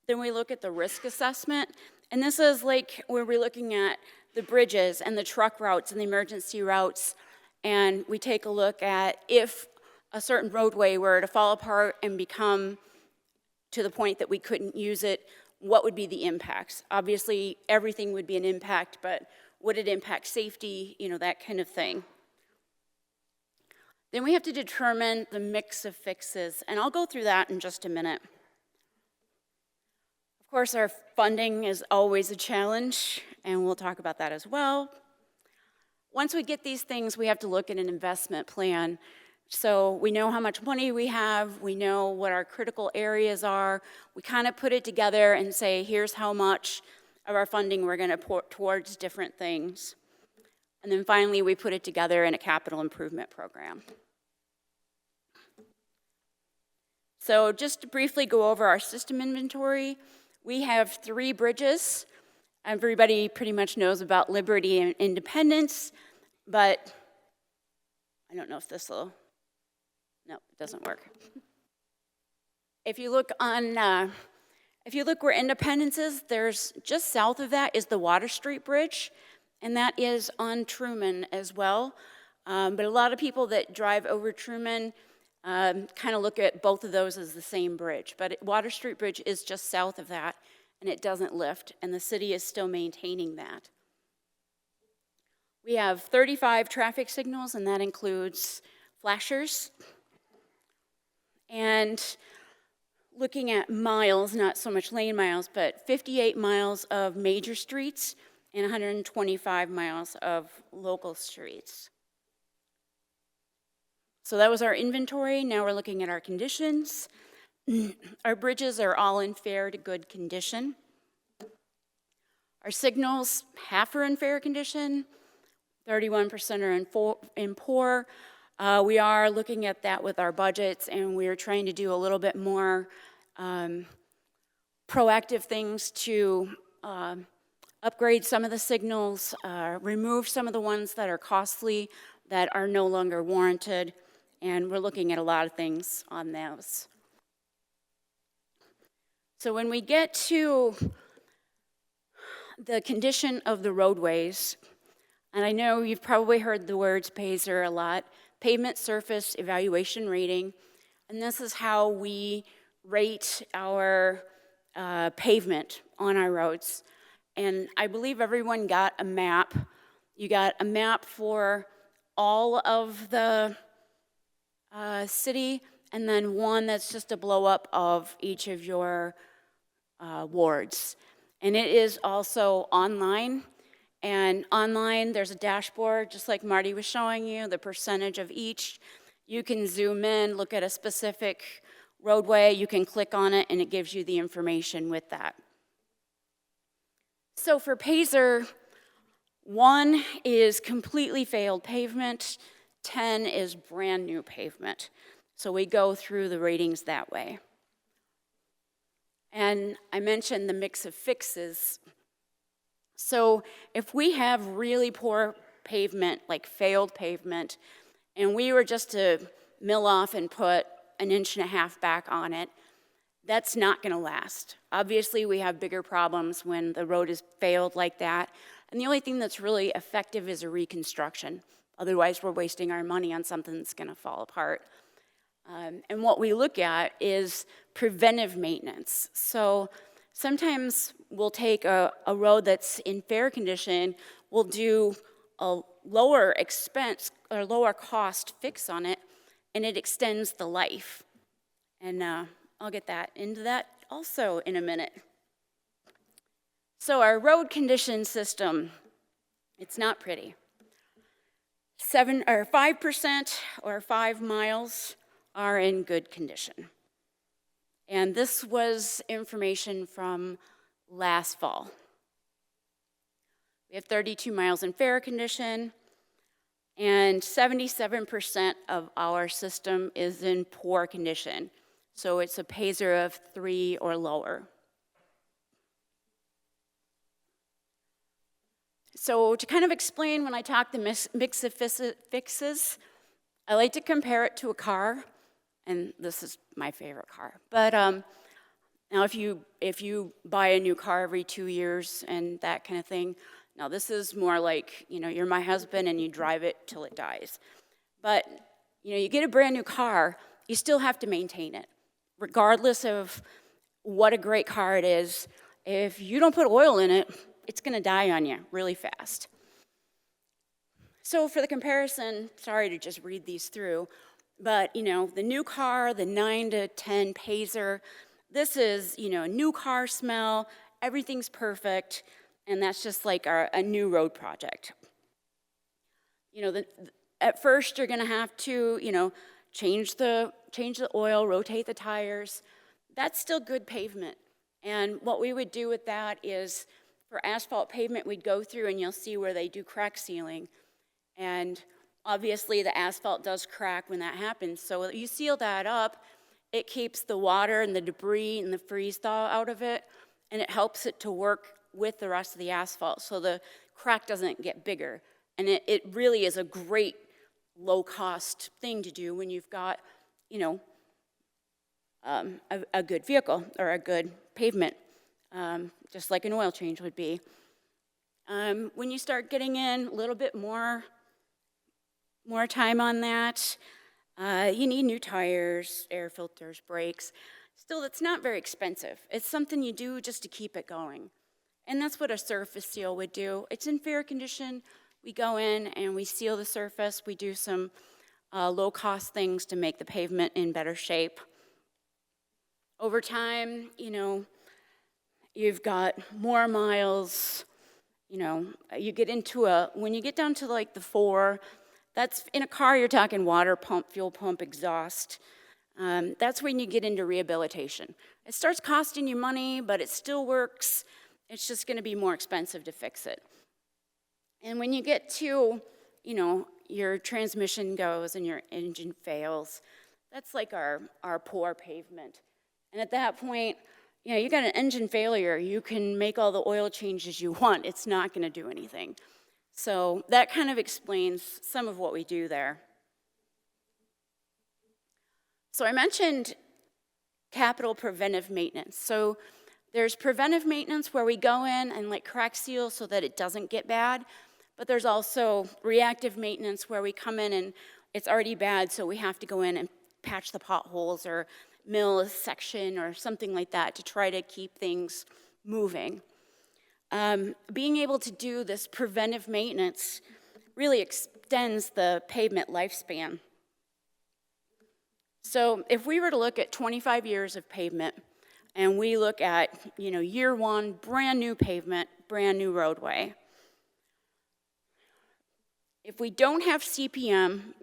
Then we look at the risk assessment, and this is like where we're looking at the bridges and the truck routes and the emergency routes, and we take a look at if a certain roadway were to fall apart and become to the point that we couldn't use it, what would be the impacts? Obviously, everything would be an impact, but would it impact safety, that kind of thing. Then we have to determine the mix of fixes, and I'll go through that in just a minute. Of course, our funding is always a challenge, and we'll talk about that as well. Once we get these things, we have to look at an investment plan. So we know how much money we have, we know what our critical areas are, we kind of put it together and say, here's how much of our funding we're going to put towards different things. And then finally, we put it together in a capital improvement program. So just to briefly go over our system inventory, we have 3 bridges. Everybody pretty much knows about Liberty and Independence, but I don't know if this will, no, it doesn't work. If you look where Independence is, there's just south of that is the Water Street Bridge, and that is on Truman as well. But a lot of people that drive over Truman kind of look at both of those as the same bridge. But Water Street Bridge is just south of that, and it doesn't lift, and the city is still maintaining that. We have 35 traffic signals, and that includes flashers. And looking at miles, not so much lane miles, but 58 miles of major streets and 125 miles of local streets. So that was our inventory. Now we're looking at our conditions. Our bridges are all in fair to good condition. Our signals, half are in fair condition. 31% are in poor. We are looking at that with our budgets, and we're trying to do a little bit more proactive things to upgrade some of the signals, remove some of the ones that are costly, that are no longer warranted, and we're looking at a lot of things on those. So when we get to the condition of the roadways, and I know you've probably heard the words PASER a lot, Pavement Surface Evaluation Rating, and this is how we rate our pavement on our roads. And I believe everyone got a map. You got a map for all of the city, and then one that's just a blow up of each of your wards. And it is also online. And online, there's a dashboard, just like Marty was showing you, the percentage of each. You can zoom in, look at a specific roadway, you can click on it, and it gives you the information with that. So for PASER, 1 is completely failed pavement, 10 is brand new pavement. So we go through the ratings that way. And I mentioned the mix of fixes. So if we have really poor pavement, like failed pavement, and we were just to mill off and put 1.5 inches back on it, that's not going to last. Obviously, we have bigger problems when the road is failed like that. And the only thing that's really effective is a reconstruction. Otherwise, we're wasting our money on something that's going to fall apart. And what we look at is preventive maintenance. So sometimes we'll take a road that's in fair condition, we'll do a lower expense or lower cost fix on it, and it extends the life. And I'll get into that also in a minute. So our road condition system, it's not pretty. 5% or 5 miles are in good condition. And this was information from last fall. We have 32 miles in fair condition, and 77% of our system is in poor condition. So it's a PASER of 3 or lower. So to kind of explain when I talk the mix of fixes, I like to compare it to a car, and this is my favorite car. But now if you buy a new car every 2 years and that kind of thing, now this is more like, you're my husband and you drive it till it dies. But, you get a brand new car, you still have to maintain it. Regardless of what a great car it is, if you don't put oil in it, it's gonna die on you really fast. So for the comparison, sorry to just read these through, but the new car, the 9 to 10 PASER, this is, a new car smell, everything's perfect, and that's just like a new road project. At first you're gonna have to, change the oil, rotate the tires. That's still good pavement. And what we would do with that is, for asphalt pavement, we'd go through and you'll see where they do crack sealing. And obviously the asphalt does crack when that happens. So you seal that up, it keeps the water and the debris and the freeze thaw out of it, and it helps it to work with the rest of the asphalt so the crack doesn't get bigger. And it really is a great low-cost thing to do when you've got, a good vehicle or a good pavement, just like an oil change would be. When you start getting in a little bit more time on that, you need new tires, air filters, brakes. Still, it's not very expensive. It's something you do just to keep it going. And that's what a surface seal would do. It's in fair condition. We go in and we seal the surface. We do some low-cost things to make the pavement in better shape. Over time, you've got more miles. You get into when you get down to like the 4, that's in a car, you're talking water pump, fuel pump, exhaust. That's when you get into rehabilitation. It starts costing you money, but it still works. It's just going to be more expensive to fix it. And when you get to, you know, your transmission goes and your engine fails, that's like our poor pavement. And at that point, you know, you got an engine failure, you can make all the oil changes you want, it's not gonna do anything. So that kind of explains some of what we do there. So I mentioned capital preventive maintenance. So there's preventive maintenance where we go in and like crack seal so that it doesn't get bad, but there's also reactive maintenance where we come in and it's already bad, so we have to go in and patch the potholes or mill a section or something like that to try to keep things moving. Being able to do this preventive maintenance really extends the pavement lifespan. So if we were to look at 25 years of pavement and we look at, you know, year one, brand new pavement, brand new roadway. If we don't have CPM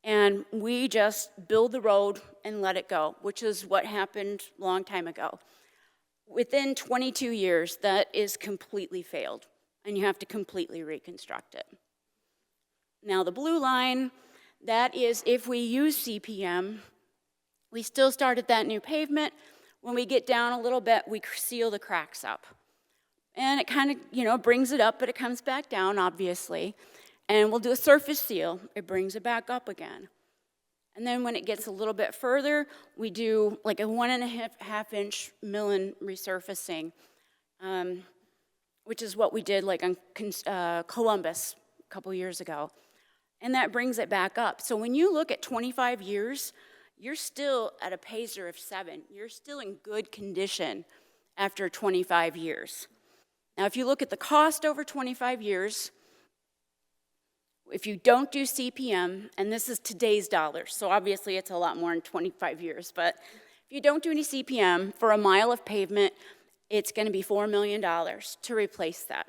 and we just build the road and let it go, which is what happened a long time ago, within 22 years, that is completely failed, and you have to completely reconstruct it. Now, the blue line, that is if we use CPM, we still start at that new pavement. When we get down a little bit, we seal the cracks up. And it kind of, you know, brings it up, but it comes back down, obviously. And we'll do a surface seal. It brings it back up again. And then when it gets a little bit further, we do like a 1.5 inch milling resurfacing, which is what we did like on Columbus a couple years ago. And that brings it back up. So when you look at 25 years, you're still at a Payzer of 7. You're still in good condition after 25 years. Now, if you look at the cost over 25 years, if you don't do CPM, and this is today's dollars, so obviously it's a lot more in 25 years, but if you don't do any CPM for a mile of pavement, it's going to be $4 million to replace that.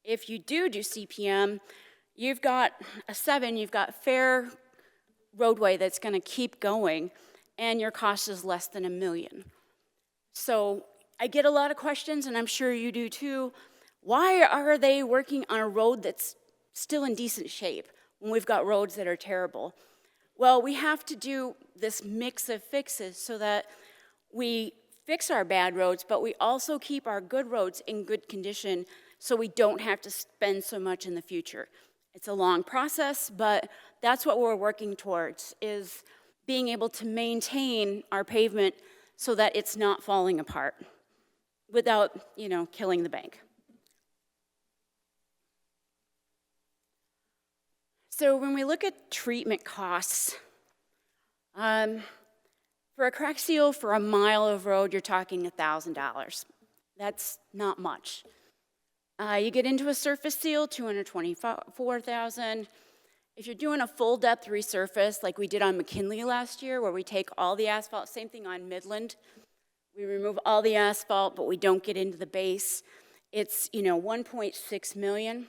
If you do CPM, you've got a 7, you've got fair roadway that's going to keep going, and your cost is less than $1 million. So I get a lot of questions, and I'm sure you do too. Why are they working on a road that's still in decent shape when we've got roads that are terrible? Well, we have to do this mix of fixes so that we fix our bad roads, but we also keep our good roads in good condition so we don't have to spend so much in the future. It's a long process, but that's what we're working towards, is being able to maintain our pavement so that it's not falling apart without, you know, killing the bank. So when we look at treatment costs, for a crack seal for a mile of road, you're talking $1,000. That's not much. You get into a surface seal, $224,000. If you're doing a full depth resurface like we did on McKinley last year, where we take all the asphalt, same thing on Midland, we remove all the asphalt, but we don't get into the base, it's, you know, $1.6 million.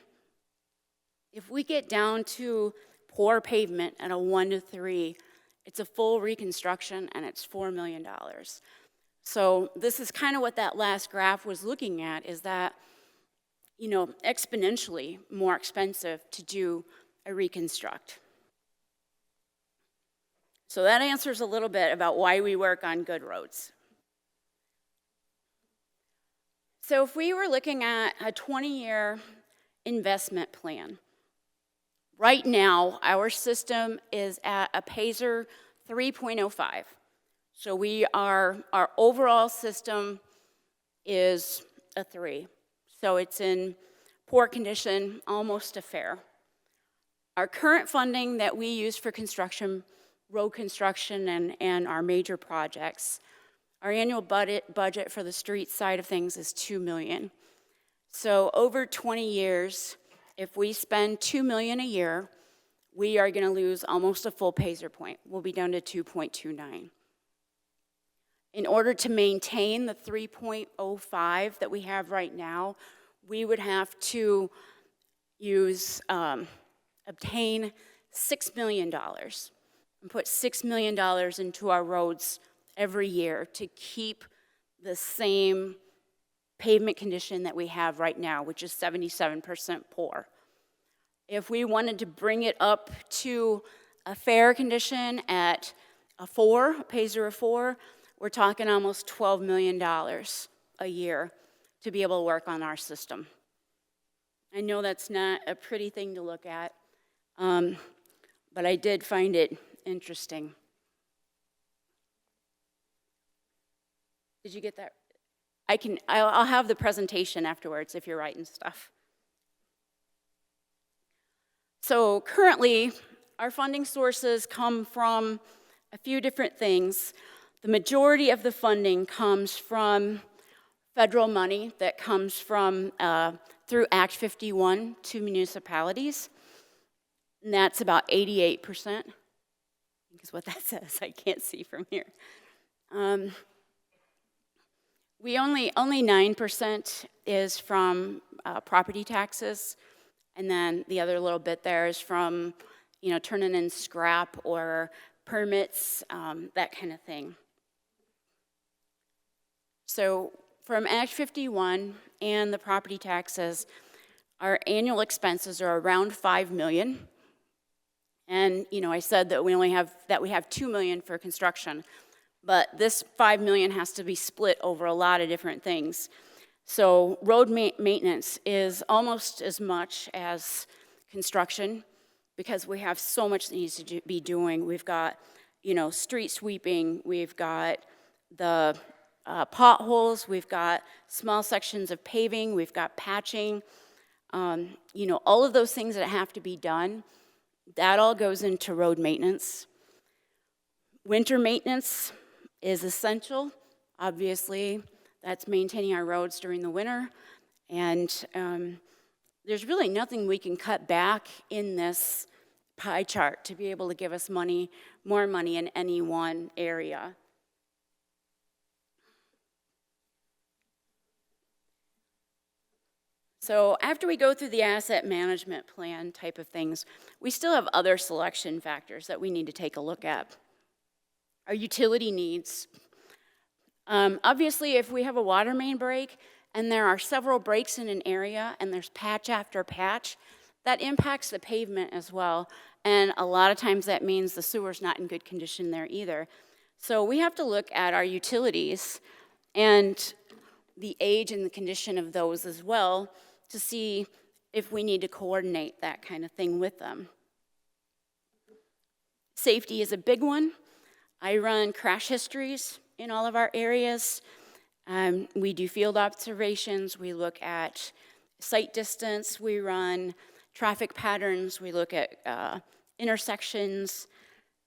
If we get down to poor pavement at a 1 to 3, it's a full reconstruction and it's $4 million. So this is kind of what that last graph was looking at, is that, you know, exponentially more expensive to do a reconstruct. So that answers a little bit about why we work on good roads. So if we were looking at a 20-year investment plan, right now, our system is at a Payzer 3.05. So our overall system is a 3. So it's in poor condition, almost a fair. Our current funding that we use for construction, road construction and our major projects, our annual budget for the street side of things is $2 million. So over 20 years, if we spend $2 million a year, we are going to lose almost a full Payzer point. We'll be down to 2.29. In order to maintain the 3.05 that we have right now, we would have to obtain $6 million and put $6 million into our roads every year to keep the same pavement condition that we have right now, which is 77% poor. If we wanted to bring it up to a fair condition at a 4, a Payzer of 4, we're talking almost $12 million a year to be able to work on our system. I know that's not a pretty thing to look at, but I did find it interesting. Did you get that? I'll have the presentation afterwards if you're writing stuff. So currently, our funding sources come from a few different things. The majority of the funding comes from federal money that comes from through Act 51 to municipalities. And that's about 88%, is what that says. I can't see from here. We only 9% is from property taxes, and then the other little bit there is from, turning in scrap or permits, that kind of thing. So from Act 51 and the property taxes, our annual expenses are around $5 million. And, I said that we have $2 million for construction. But this $5 million has to be split over a lot of different things. So road maintenance is almost as much as construction because we have so much that needs to be doing. We've got, street sweeping, we've got the potholes, we've got small sections of paving, we've got patching, all of those things that have to be done, that all goes into road maintenance. Winter maintenance is essential. Obviously, that's maintaining our roads during the winter. And there's really nothing we can cut back in this pie chart to be able to give us more money in any one area. So after we go through the asset management plan type of things, we still have other selection factors that we need to take a look at. Our utility needs. Obviously, if we have a water main break and there are several breaks in an area and there's patch after patch, that impacts the pavement as well. And a lot of times that means the sewer's not in good condition there either. So we have to look at our utilities and the age and the condition of those as well to see if we need to coordinate that kind of thing with them. Safety is a big one. I run crash histories in all of our areas. We do field observations. We look at sight distance. We run traffic patterns. We look at intersections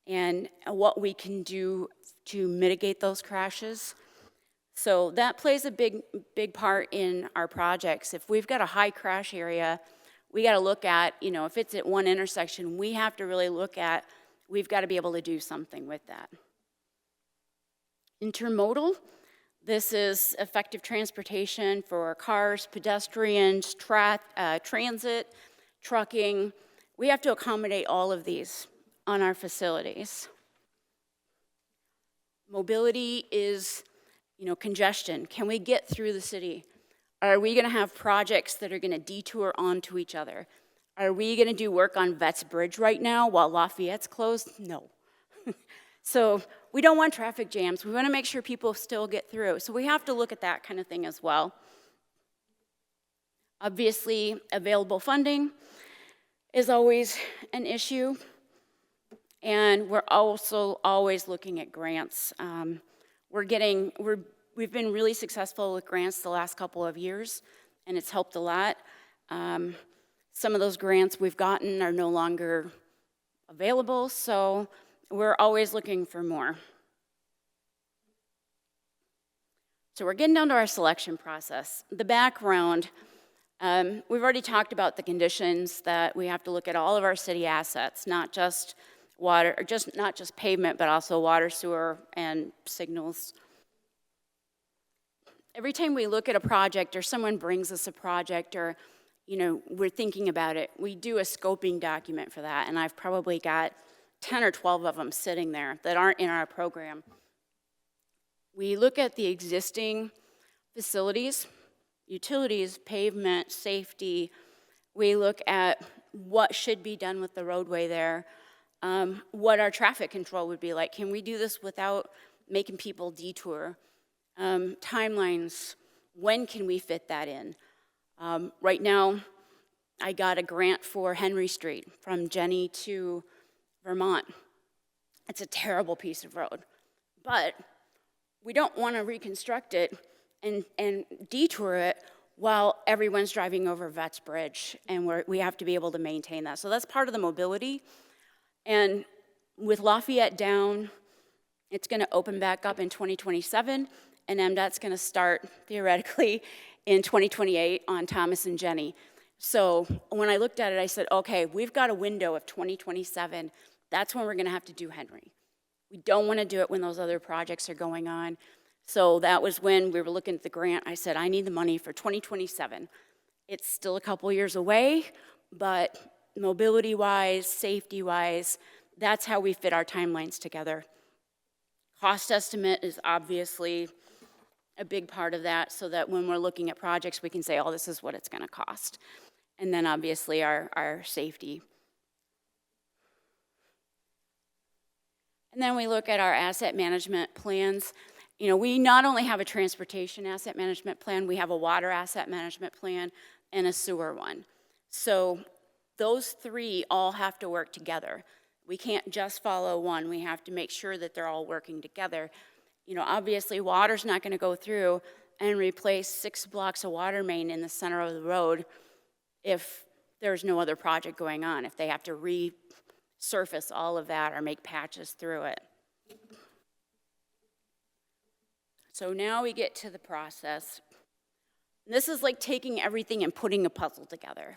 and what we can do to mitigate those crashes. So that plays a big part in our projects. If we've got a high crash area, we got to look at, if it's at one intersection, we have to really look at, we've got to be able to do something with that. Intermodal, this is effective transportation for cars, pedestrians, transit, trucking. We have to accommodate all of these on our facilities. Mobility is, congestion. Can we get through the city? Are we going to have projects that are going to detour onto each other? Are we going to do work on Vets Bridge right now while Lafayette's closed? No. So we don't want traffic jams. We want to make sure people still get through. So we have to look at that kind of thing as well. Obviously, available funding is always an issue. And we're also always looking at grants. We've been really successful with grants the last couple of years, and it's helped a lot. Some of those grants we've gotten are no longer available, so we're always looking for more. So we're getting down to our selection process. The background, we've already talked about the conditions that we have to look at all of our city assets, not just water, or not just pavement, but also water, sewer, and signals. Every time we look at a project or someone brings us a project or, we're thinking about it, we do a scoping document for that, and I've probably got 10 or 12 of them sitting there that aren't in our program. We look at the existing facilities utilities, pavement, safety. We look at what should be done with the roadway there, what our traffic control would be like. Can we do this without making people detour? Timelines, when can we fit that in? Right now, I got a grant for Henry Street from Jenny to Vermont. It's a terrible piece of road, but we don't want to reconstruct it and detour it while everyone's driving over Vets Bridge, and we have to be able to maintain that. So that's part of the mobility. And with Lafayette down, it's going to open back up in 2027, and MDOT's going to start theoretically in 2028 on Thomas and Jenny. So when I looked at it, I said, okay, we've got a window of 2027. That's when we're going to have to do Henry. We don't want to do it when those other projects are going on. So that was when we were looking at the grant. I said, I need the money for 2027. It's still a couple years away, but mobility-wise, safety-wise, that's how we fit our timelines together. Cost estimate is obviously a big part of that, so that when we're looking at projects, we can say, oh, this is what it's going to cost. And then obviously our safety. And then we look at our asset management plans. You know, we not only have a transportation asset management plan, we have a water asset management plan and a sewer one. So those three all have to work together. We can't just follow one. We have to make sure that they're all working together. You know, obviously water's not going to go through and replace 6 blocks of water main in the center of the road if there's no other project going on, if they have to resurface all of that or make patches through it. So now we get to the process. This is like taking everything and putting a puzzle together.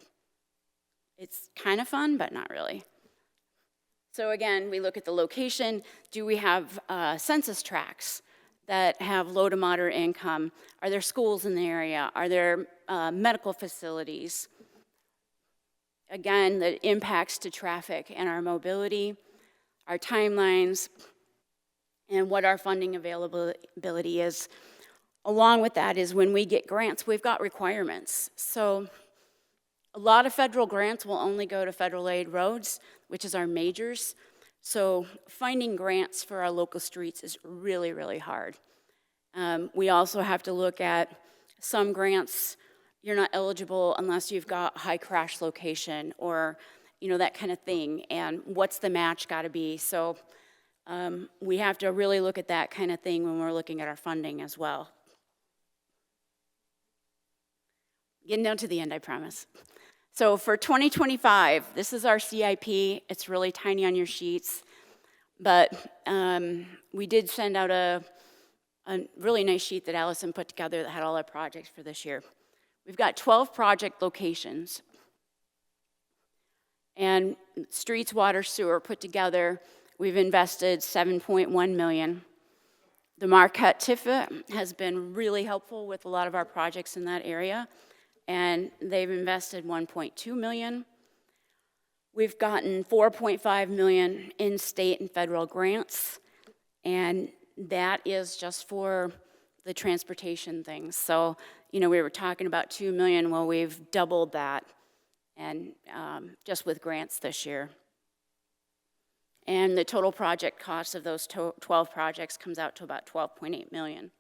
It's kind of fun, but not really. So again, we look at the location. Do we have census tracts that have low to moderate income? Are there schools in the area? Are there medical facilities? Again, the impacts to traffic and our mobility, our timelines, and what our funding availability is. Along with that is when we get grants, we've got requirements. So a lot of federal grants will only go to federal aid roads, which is our majors. So finding grants for our local streets is really, really hard. We also have to look at some grants. You're not eligible unless you've got high crash location or, you know, that kind of thing. And what's the match got to be? So we have to really look at that kind of thing when we're looking at our funding as well. Getting down to the end, I promise. So for 2025, this is our CIP. It's really tiny on your sheets, but we did send out a really nice sheet that Allison put together that had all our projects for this year. We've got 12 project locations, and streets, water, sewer put together. We've invested $7.1 million. The Marquette TIFA has been really helpful with a lot of our projects in that area, and they've invested $1.2 million. We've gotten $4.5 million in state and federal grants, and that is just for the transportation things. So, you know, we were talking about $2 million, well, we've doubled that, and just with grants this year. And the total project cost of those 12 projects comes out to about $12.8 million.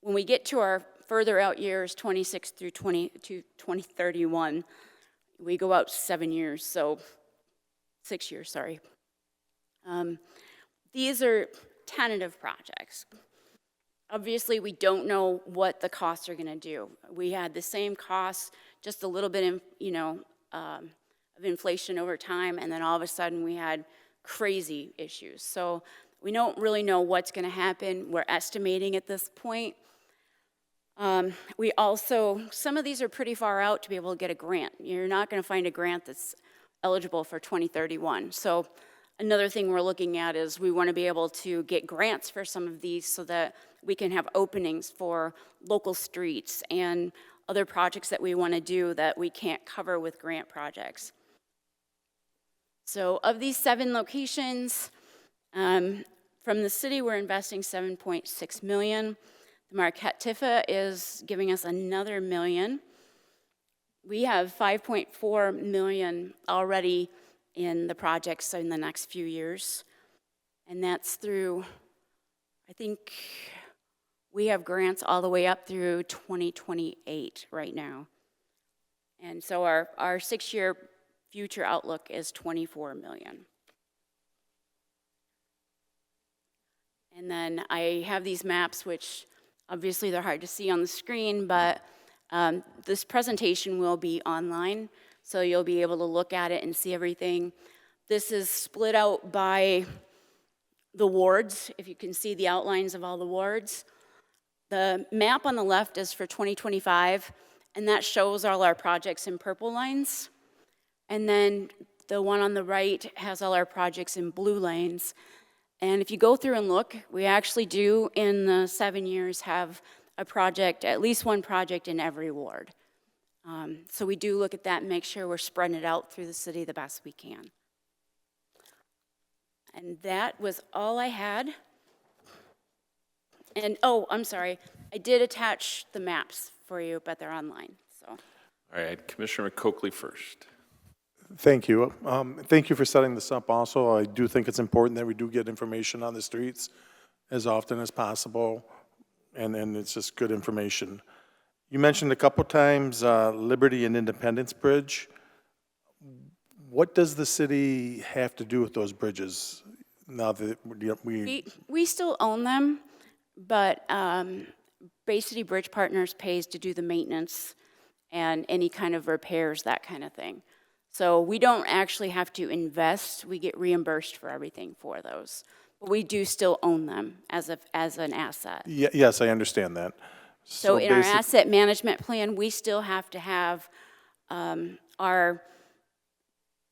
When we get to our further out years, 26 through 2031, we go out 7 years, so 6 years, sorry. These are tentative projects. Obviously, we don't know what the costs are gonna do. We had the same costs, just a little bit in, you know, of inflation over time, and then all of a sudden we had crazy issues. So we don't really know what's gonna happen. We're estimating at this point. We also, some of these are pretty far out to be able to get a grant. You're not gonna find a grant that's eligible for 2031. So another thing we're looking at is we wanna be able to get grants for some of these so that we can have openings for local streets and other projects that we wanna do that we can't cover with grant projects. So of these 7 locations, from the city, we're investing $7.6 million. The Marquette Tifa is giving us another $1 million. We have $5.4 million already in the projects in the next few years. And that's through, I think, we have grants all the way up through 2028 right now. And so our 6-year future outlook is $24 million. And then I have these maps, which obviously they're hard to see on the screen, but this presentation will be online, so you'll be able to look at it and see everything. This is split out by the wards, if you can see the outlines of all the wards. The map on the left is for 2025, and that shows all our projects in purple lines. And then the one on the right has all our projects in blue lines. And if you go through and look, we actually do, in the 7 years, have a project, at least one project in every ward. So we do look at that and make sure we're spreading it out through the city the best we can. And that was all I had. And, oh, I'm sorry, I did attach the maps for you, but they're online, so. All right, Commissioner Coakley first. Thank you. Thank you for setting this up also. I do think it's important that we do get information on the streets as often as possible, and it's just good information. You mentioned a couple times Liberty and Independence Bridge. What does the city have to do with those bridges now that We still own them, but Bay City Bridge Partners pays to do the maintenance and any kind of repairs, that kind of thing. So we don't actually have to invest, we get reimbursed for everything for those. But we do still own them as an asset. Yes, I understand that. So in our asset management plan, we still have to have our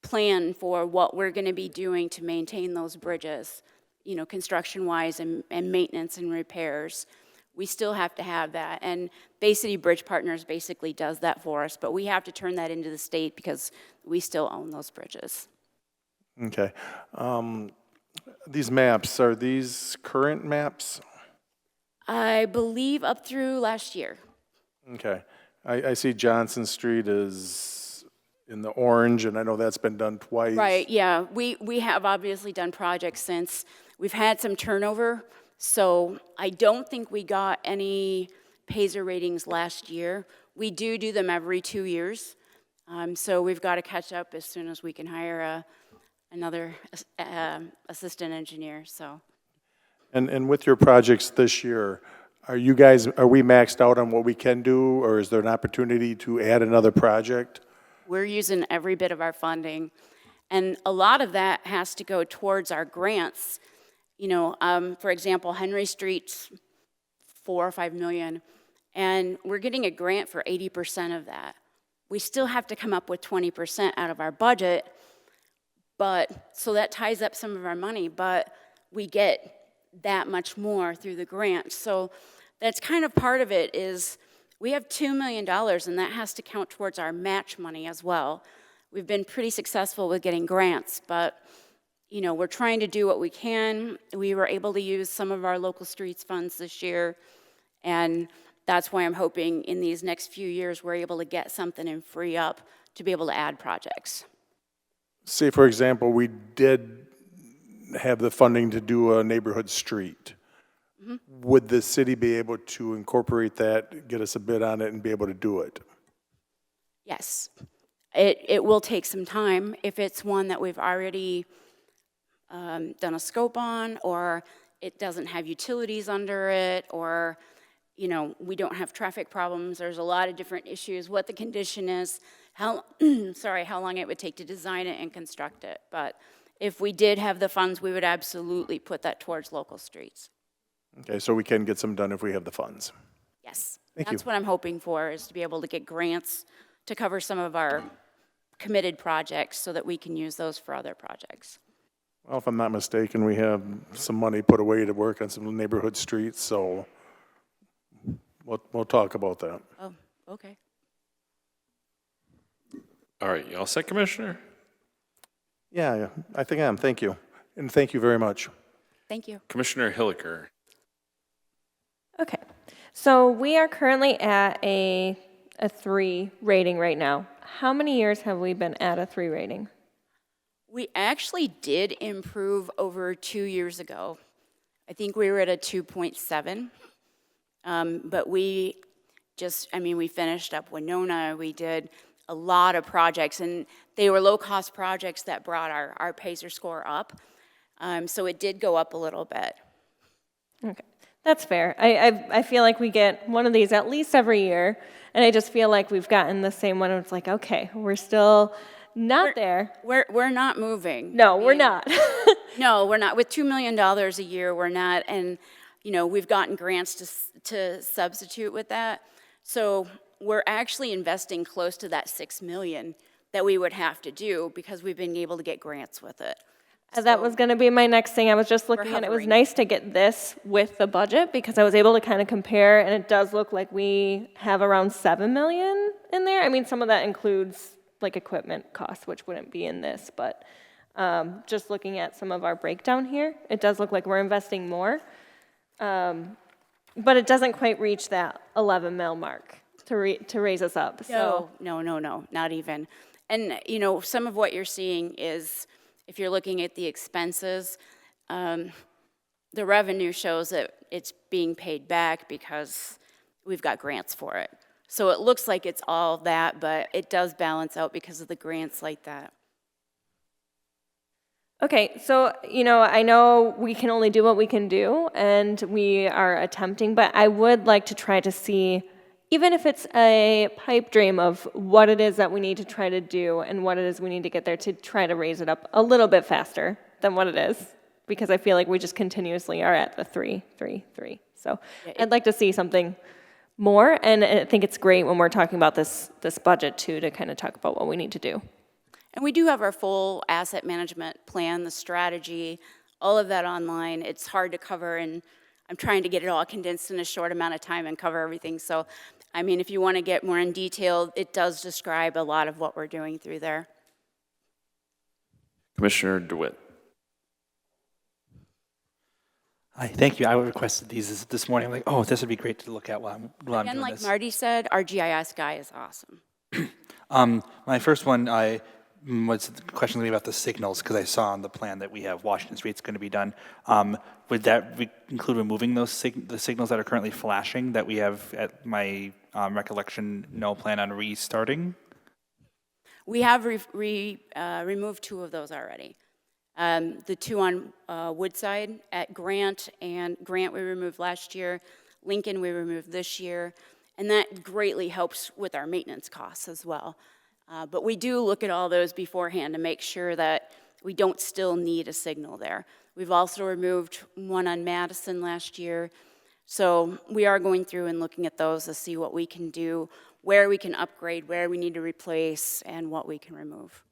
plan for what we're gonna be doing to maintain those bridges, you know, construction-wise and maintenance and repairs. We still have to have that, and Bay City Bridge Partners basically does that for us, but we have to turn that into the state because we still own those bridges. Okay. These maps, are these current maps? I believe up through last year. Okay. I see Johnson Street is in the orange, and I know that's been done twice. Right, yeah, we have obviously done projects since. We've had some turnover, so I don't think we got any Payzer ratings last year. We do them every 2 years, so we've got to catch up as soon as we can hire another assistant engineer, so. And with your projects this year, are we maxed out on what we can do, or is there an opportunity to add another project? We're using every bit of our funding, and a lot of that has to go towards our grants. You know, for example, Henry Street's $4 or $5 million, and we're getting a grant for 80% of that. We still have to come up with 20% out of our budget, so that ties up some of our money, but we get that much more through the grant. So that's kind of part of it is we have $2 million, and that has to count towards our match money as well. We've been pretty successful with getting grants, but you know, we're trying to do what we can. We were able to use some of our local streets funds this year, and that's why I'm hoping in these next few years we're able to get something and free up to be able to add projects. Say, for example, we did have the funding to do a neighborhood street. Mm-hmm. Would the city be able to incorporate that, get us a bid on it, and be able to do it? Yes. It will take some time. If it's one that we've already done a scope on, or it doesn't have utilities under it, or you know, we don't have traffic problems. There's a lot of different issues, what the condition is, how long it would take to design it and construct it. But if we did have the funds, we would absolutely put that towards local streets. Okay, so we can get some done if we have the funds. Yes. Thank you. That's what I'm hoping for, is to be able to get grants to cover some of our committed projects so that we can use those for other projects. Well, if I'm not mistaken, we have some money put away to work on some neighborhood streets, so we'll talk about that. Oh, okay. All right, you all set, Commissioner? Yeah, I think I am. Thank you. And thank you very much. Thank you. Commissioner Hilliker. Okay, So we are currently at a 3 rating right now. How many years have we been at a 3 rating? We actually did improve over 2 years ago. I think we were at a 2.7. But we we finished up Winona. We did a lot of projects, and they were low-cost projects that brought our PACER score up. So it did go up a little bit. Okay, that's fair. I feel like we get one of these at least every year, and I just feel like we've gotten the same one. It's like, okay, we're still not there. We're not moving. No, we're not. No, we're not. With $2 million a year, we're not. And, we've gotten grants to substitute with that. So we're actually investing close to that $6 million that we would have to do because we've been able to get grants with it. That was going to be my next thing. I was just looking at it. It was nice to get this with the budget because I was able to kind of compare, and it does look like we have around $7 million in there. I mean, some of that includes like equipment costs, which wouldn't be in this, but just looking at some of our breakdown here, it does look like we're investing more, but it doesn't quite reach that 11 mil mark to raise us up. So No, not even. And, some of what you're seeing is, if you're looking at the expenses, the revenue shows that it's being paid back because we've got grants for it. So it looks like it's all that, but it does balance out because of the grants like that. Okay, so, I know we can only do what we can do, and we are attempting, but I would like to try to see, even if it's a pipe dream of what it is that we need to try to do and what it is we need to get there to try to raise it up a little bit faster than what it is, because I feel like we just continuously are at the 3. So I'd like to see something more, and I think it's great when we're talking about this budget too, to kind of talk about what we need to do. And we do have our full asset management plan, the strategy, all of that online. It's hard to cover, and I'm trying to get it all condensed in a short amount of time and cover everything. So, if you want to get more in detail, it does describe a lot of what we're doing through there. Commissioner DeWitt. Hi, thank you. I requested these this morning. I'm like, oh, this would be great to look at while I'm Again, doing like this. Marty said, our GIS guy is awesome. My first one, was the question to me about the signals, because I saw on the plan that we have Washington Street's going to be done. Would that include removing those the signals that are currently flashing that we have, at my recollection, no plan on restarting? We have removed 2 of those already. The 2 on Woodside at Grant we removed last year. Lincoln we removed this year. And that greatly helps with our maintenance costs as well. But we do look at all those beforehand to make sure that we don't still need a signal there. We've also removed 1 on Madison last year. So we are going through and looking at those to see what we can do, where we can upgrade, where we need to replace, and what we can remove.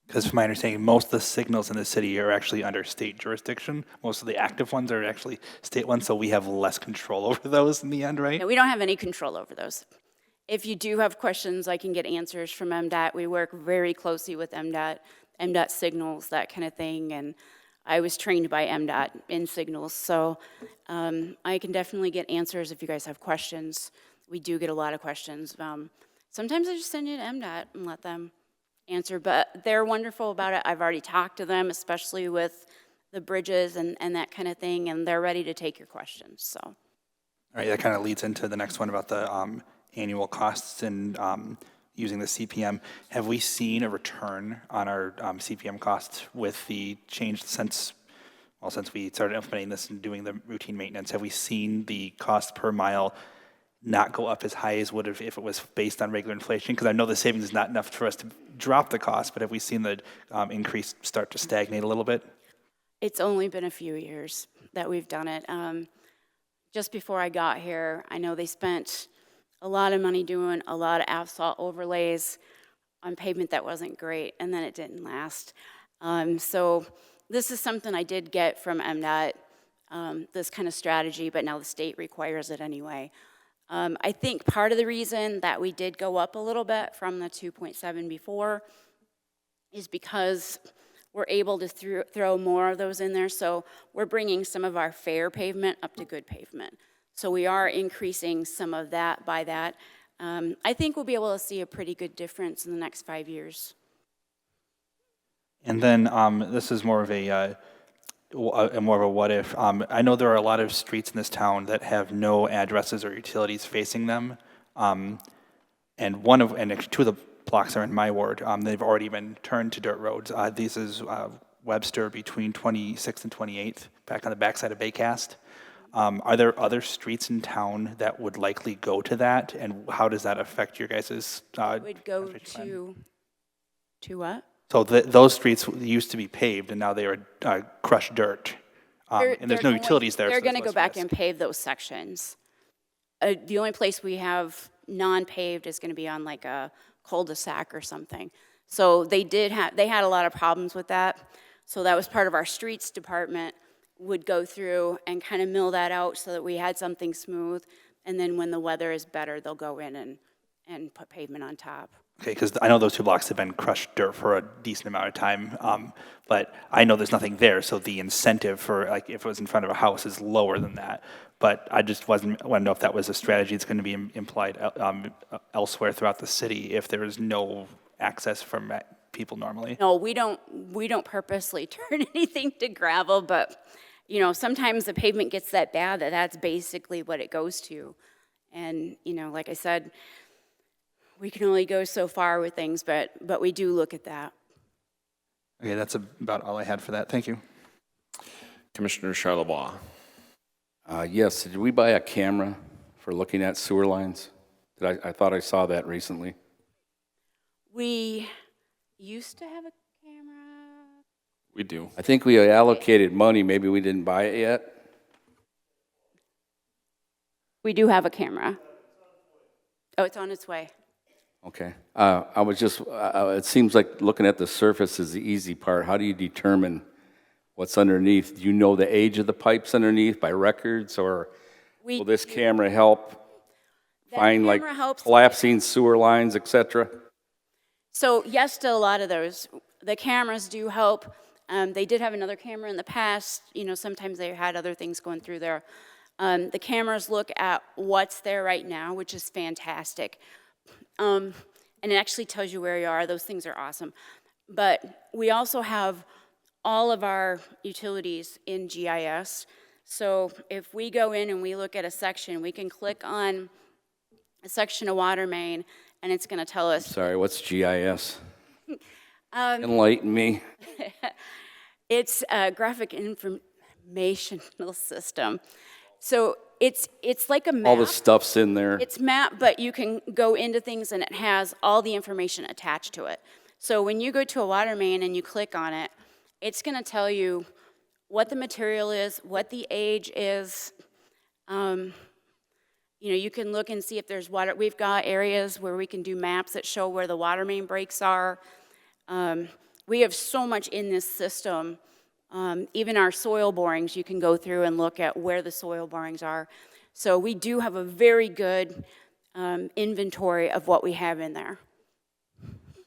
Because from my understanding, most of the signals in the city are actually under state jurisdiction. Most of the active ones are actually state ones, so we have less control over those in the end, right? No, we don't have any control over those. If you do have questions, I can get answers from MDOT. We work very closely with MDOT signals, that kind of thing, and I was trained by MDOT in signals, so I can definitely get answers if you guys have questions. We do get a lot of questions. Sometimes I just send you to MDOT and let them answer, but they're wonderful about it. I've already talked to them, especially with the bridges and that kind of thing, and they're ready to take your questions, so. All right, that kind of leads into the next one about the annual costs and using the CPM. Have we seen a return on our CPM costs with the change since we started implementing this and doing the routine maintenance? Have we seen the cost per mile not go up as high as would have if it was based on regular inflation? Because I know the savings is not enough for us to drop the cost, but have we seen the increase start to stagnate a little bit? It's only been a few years that we've done it. Just before I got here, I know they spent a lot of money doing a lot of asphalt overlays on pavement that wasn't great, and then it didn't last. So this is something I did get from MDOT, this kind of strategy, but now the state requires it anyway. I think part of the reason that we did go up a little bit from the 2.7 before is because we're able to throw more of those in there. So we're bringing some of our fair pavement up to good pavement. So we are increasing some of that by that. I think we'll be able to see a pretty good difference in the next 5 years. And then this is more of a what if. I know there are a lot of streets in this town that have no addresses or utilities facing them, and actually two of the blocks are in my ward. They've already been turned to dirt roads. This is Webster between 26th and 28th, back on the backside of Baycast. Are there other streets in town that would likely go to that, and how does that affect your guys' Would go to what? So those streets used to be paved, and now they are crushed dirt, and there's no utilities there. They're so going to there's go less back risk. and pave those sections. The only place we have non-paved is going to be on like a cul-de-sac or something. So they had a lot of problems with that. So that was part of our streets department would go through and kind of mill that out so that we had something smooth. And then when the weather is better, they'll go in and put pavement on top. Okay, because I know those two blocks have been crushed dirt for a decent amount of time, but I know there's nothing there, so the incentive for, like, if it was in front of a house is lower than that. But I just want to know if that was a strategy that's going to be implied elsewhere throughout the city if there is no access from people normally. No, we don't purposely turn anything to gravel, but, you know, sometimes the pavement gets that bad that that's basically what it goes to. And, you know, like I said, we can only go so far with things, but we do look at that. Okay, that's about all I had for that. Thank you. Commissioner Charlebois. Yes, did we buy a camera for looking at sewer lines? I thought I saw that recently. We used to have a camera. We do. I think we allocated money, maybe we didn't buy it yet. We do have a camera. Oh, it's on its way. Okay. I was just, it seems like looking at the surface is the easy part. How do you determine what's underneath? Do you know the age of the pipes underneath by records, or will this camera help find like collapsing sewer lines, et cetera? So yes to a lot of those. The cameras do help. They did have another camera in the past. You know, sometimes they had other things going through there. The cameras look at what's there right now, which is fantastic. And it actually tells you where you are. Those things are awesome. But we also have all of our utilities in GIS. So if we go in and we look at a section, we can click on a section of water main, and it's going to tell us. Sorry, what's GIS? Enlighten me. It's a graphic informational system. So it's like a map. All the stuff's in there. It's map, but you can go into things and it has all the information attached to it. So when you go to a water main and you click on it, it's going to tell you what the material is, what the age is. You know, you can look and see if there's water. We've got areas where we can do maps that show where the water main breaks are. We have so much in this system. Even our soil borings, you can go through and look at where the soil borings are. So we do have a very good inventory of what we have in there.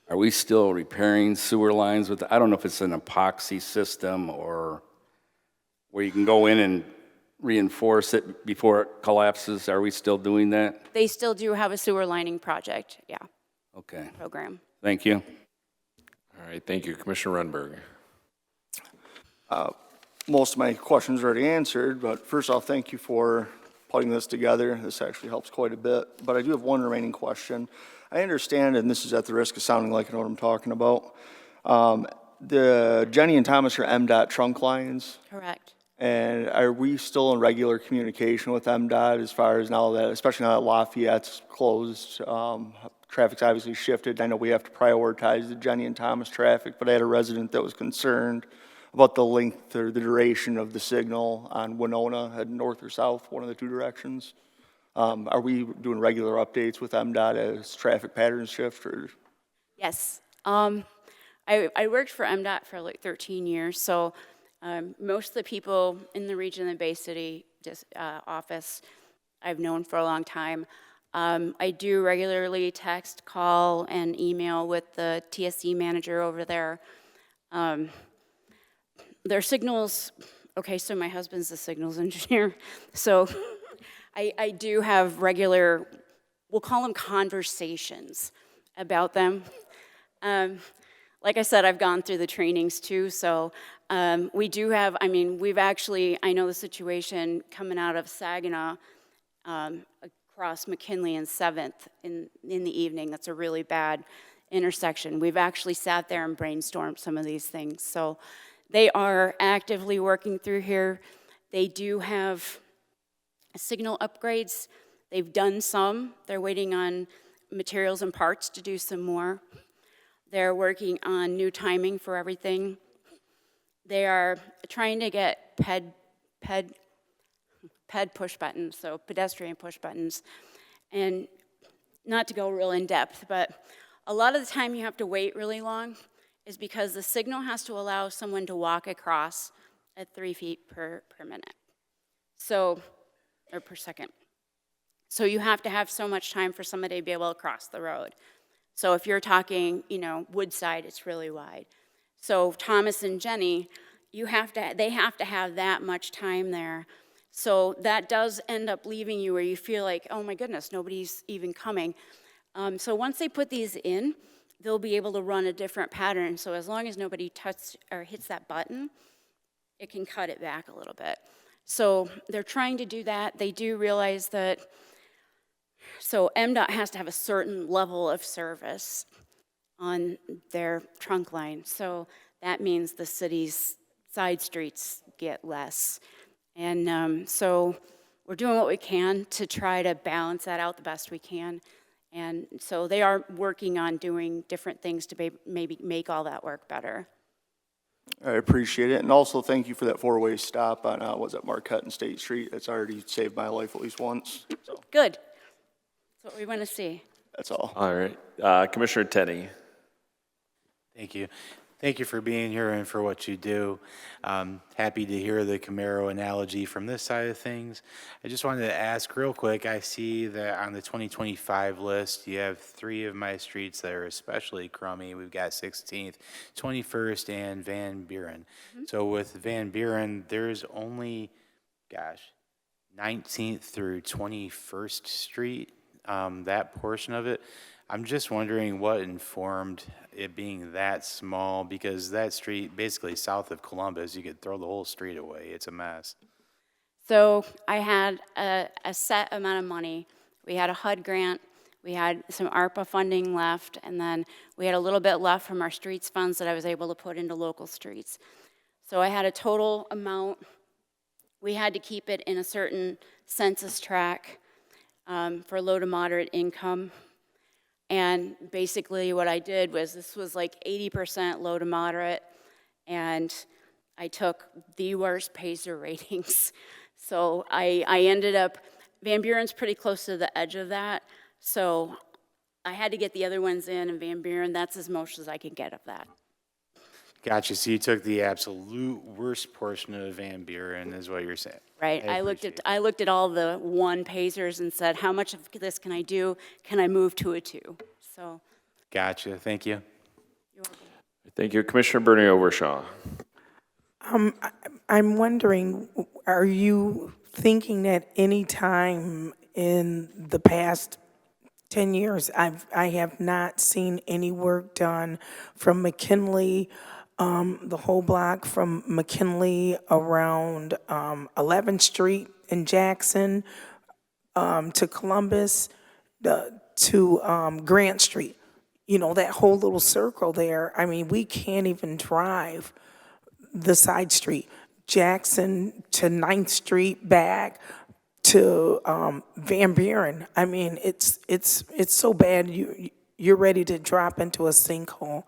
Are we still repairing sewer lines with, I don't know if it's an epoxy system or where you can go in and reinforce it before it collapses? Are we still doing that? They still do have a sewer lining project, yeah. Okay. Program. Thank you. All right, thank you. Commissioner Rundberg. Most of my questions are already answered, but first off, thank you for putting this together. This actually helps quite a bit. But I do have one remaining question. I understand, and this is at the risk of sounding like I know what I'm talking about, the Jenny and Thomas are MDOT trunk lines. Correct. And are we still in regular communication with MDOT as far as now that, especially now that Lafayette's closed, traffic's obviously shifted. I know we have to prioritize the Jenny and Thomas traffic, but I had a resident that was concerned about the length or the duration of the signal on Winona, heading north or south, one of the two directions. Are we doing regular updates with MDOT as traffic patterns shift? Or? Yes. I worked for MDOT for like 13 years, so most of the people in the region of the Bay City office I've known for a long time. I do regularly text, call, and email with the TSC manager over there. Their signals, okay, so my husband's a signals engineer, so I do have regular, we'll call them conversations about them. Like I said, I've gone through the trainings too, so we do have, I mean, we've actually, I know the situation coming out of Saginaw across McKinley and 7th in the evening. That's a really bad intersection. We've actually sat there and brainstormed some of these things. So they are actively working through here. They do have signal upgrades. They've done some. They're waiting on materials and parts to do some more. They're working on new timing for everything. They are trying to get PED push buttons, so pedestrian push buttons. And not to go real in depth, but a lot of the time you have to wait really long is because the signal has to allow someone to walk across at 3 feet per minute. So, or per second. So you have to have so much time for somebody to be able to cross the road. So if you're talking, you know, Woodside, it's really wide. So Thomas and Jenny, they have to have that much time there. So that does end up leaving you where you feel like, oh my goodness, nobody's even coming. So once they put these in, they'll be able to run a different pattern. So as long as nobody touches or hits that button, it can cut it back a little bit. So they're trying to do that. They do realize that, so MDOT has to have a certain level of service on their trunk line. So that means the city's side streets get less. And so we're doing what we can to try to balance that out the best we can. And so they are working on doing different things to maybe make all that work better. I appreciate it. And also thank you for that four-way stop on, was it Marquette and State Street? It's already saved my life at least once. So Good. That's what we want to see. that's all. All right. Commissioner Tenney. Thank you. Thank you for being here and for what you do. Happy to hear the Camaro analogy from this side of things. I just wanted to ask real quick, I see that on the 2025 list, you have 3 of my streets that are especially crummy. We've got 16th, 21st, and Van Buren. So with Van Buren, there's only, 19th through 21st Street, that portion of it. I'm just wondering what informed it being that small, because that street, basically south of Columbus, you could throw the whole street away. It's a mess. So I had a set amount of money. We had a HUD grant, we had some ARPA funding left, and then we had a little bit left from our streets funds that I was able to put into local streets. So I had a total amount. We had to keep it in a certain census tract for low to moderate income. And basically what I did was, this was like 80% low to moderate, and I took the worst PACER ratings. So I ended up, Van Buren's pretty close to the edge of that, so I had to get the other ones in, and Van Buren, that's as much as I could get of that. Gotcha. So you took the absolute worst portion of Van Buren, is what you're saying. Right, I looked at all the 1 PACERs and said, how much of this can I do? Can I move to a 2? So. Gotcha. Thank you. You're welcome. Thank you. Commissioner Bernie Overshaw. I'm wondering, are you thinking at any time in the past 10 years, I have not seen any work done from McKinley, the whole block from McKinley around 11th Street in Jackson to Columbus to Grant Street. You know, that whole little circle there. I mean, we can't even drive the side street. Jackson to 9th Street back to Van Buren. I mean, it's so bad you're ready to drop into a sinkhole.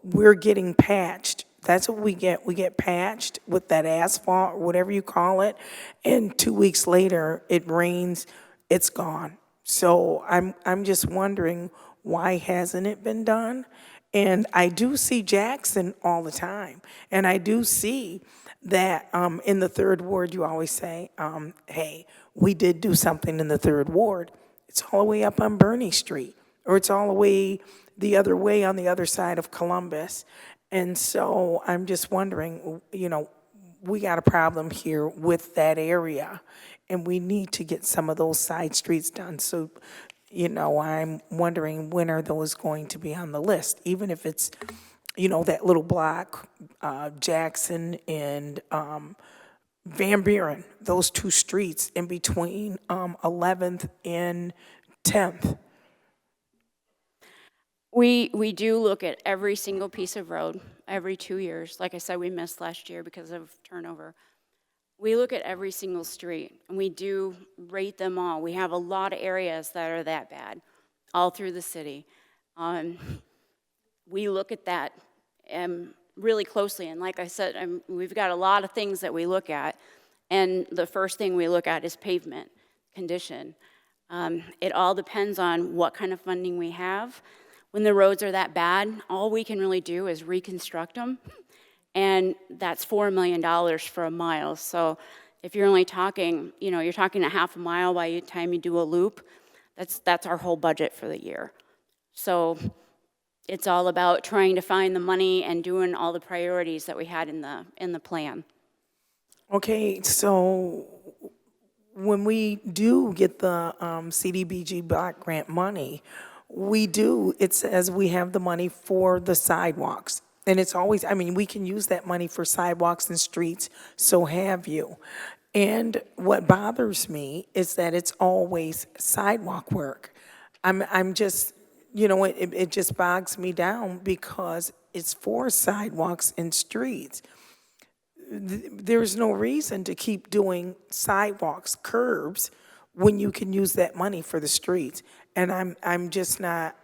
We're getting patched. That's what we get. We get patched with that asphalt, or whatever you call it, and 2 weeks later it rains, it's gone. So I'm just wondering, why hasn't it been done? And I do see Jackson all the time, and I do see that in the 3rd Ward you always say, hey, we did do something in the 3rd Ward. It's all the way up on Bernie Street, or it's all the way the other way on the other side of Columbus. And so I'm just wondering, you know, we got a problem here with that area, and we need to get some of those side streets done. So, you know, I'm wondering when are those going to be on the list, even if it's, you know, that little block, Jackson and Van Buren, those two streets in between 11th and 10th. We do look at every single piece of road every 2 years. Like I said, we missed last year because of turnover. We look at every single street, and we do rate them all. We have a lot of areas that are that bad, all through the city. We look at that really closely, and like I said, we've got a lot of things that we look at, and the first thing we look at is pavement condition. It all depends on what kind of funding we have. When the roads are that bad, all we can really do is reconstruct them, and that's $4 million for a mile. So if you're only talking, you know, you're talking a half a mile by the time you do a loop, that's our whole budget for the year. So it's all about trying to find the money and doing all the priorities that we had in the plan. Okay, so when we do get the CDBG block grant money, it says we have the money for the sidewalks. And it's always, I mean, we can use that money for sidewalks and streets, so have you. And what bothers me is that it's always sidewalk work. I'm just, you know, it just bogs me down because it's for sidewalks and streets. There's no reason to keep doing sidewalks, curbs, when you can use that money for the streets. And I'm just not,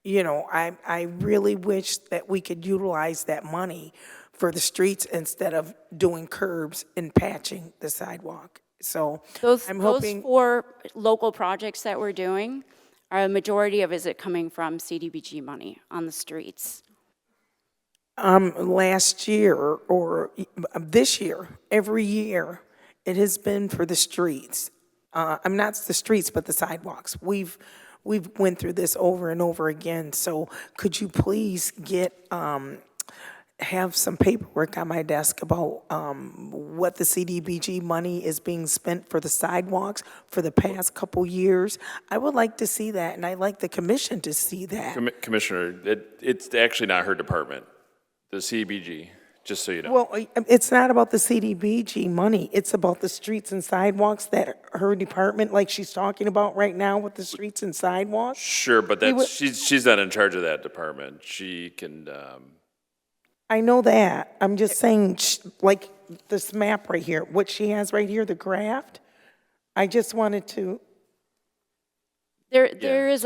you know, I really wish that we could utilize that money for the streets instead of doing curbs and patching the sidewalk. So I'm hoping. Those 4 local projects that we're doing, a majority of it coming from CDBG money on the streets. Last year or this year, every year, it has been for the streets. I'm not the streets, but the sidewalks. We've went through this over and over again. So could you please have some paperwork on my desk about what the CDBG money is being spent for the sidewalks for the past couple years? I would like to see that, and I'd like the commission to see that. Commissioner, it's actually not her department, the CDBG, just so you know. Well, it's not about the CDBG money. It's about the streets and sidewalks that her department, like she's talking about right now with the streets and sidewalks. Sure, but she's not in charge of that department. She can, I know that. I'm just saying, like this map right here, what she has right here, the graph. I just wanted to. There is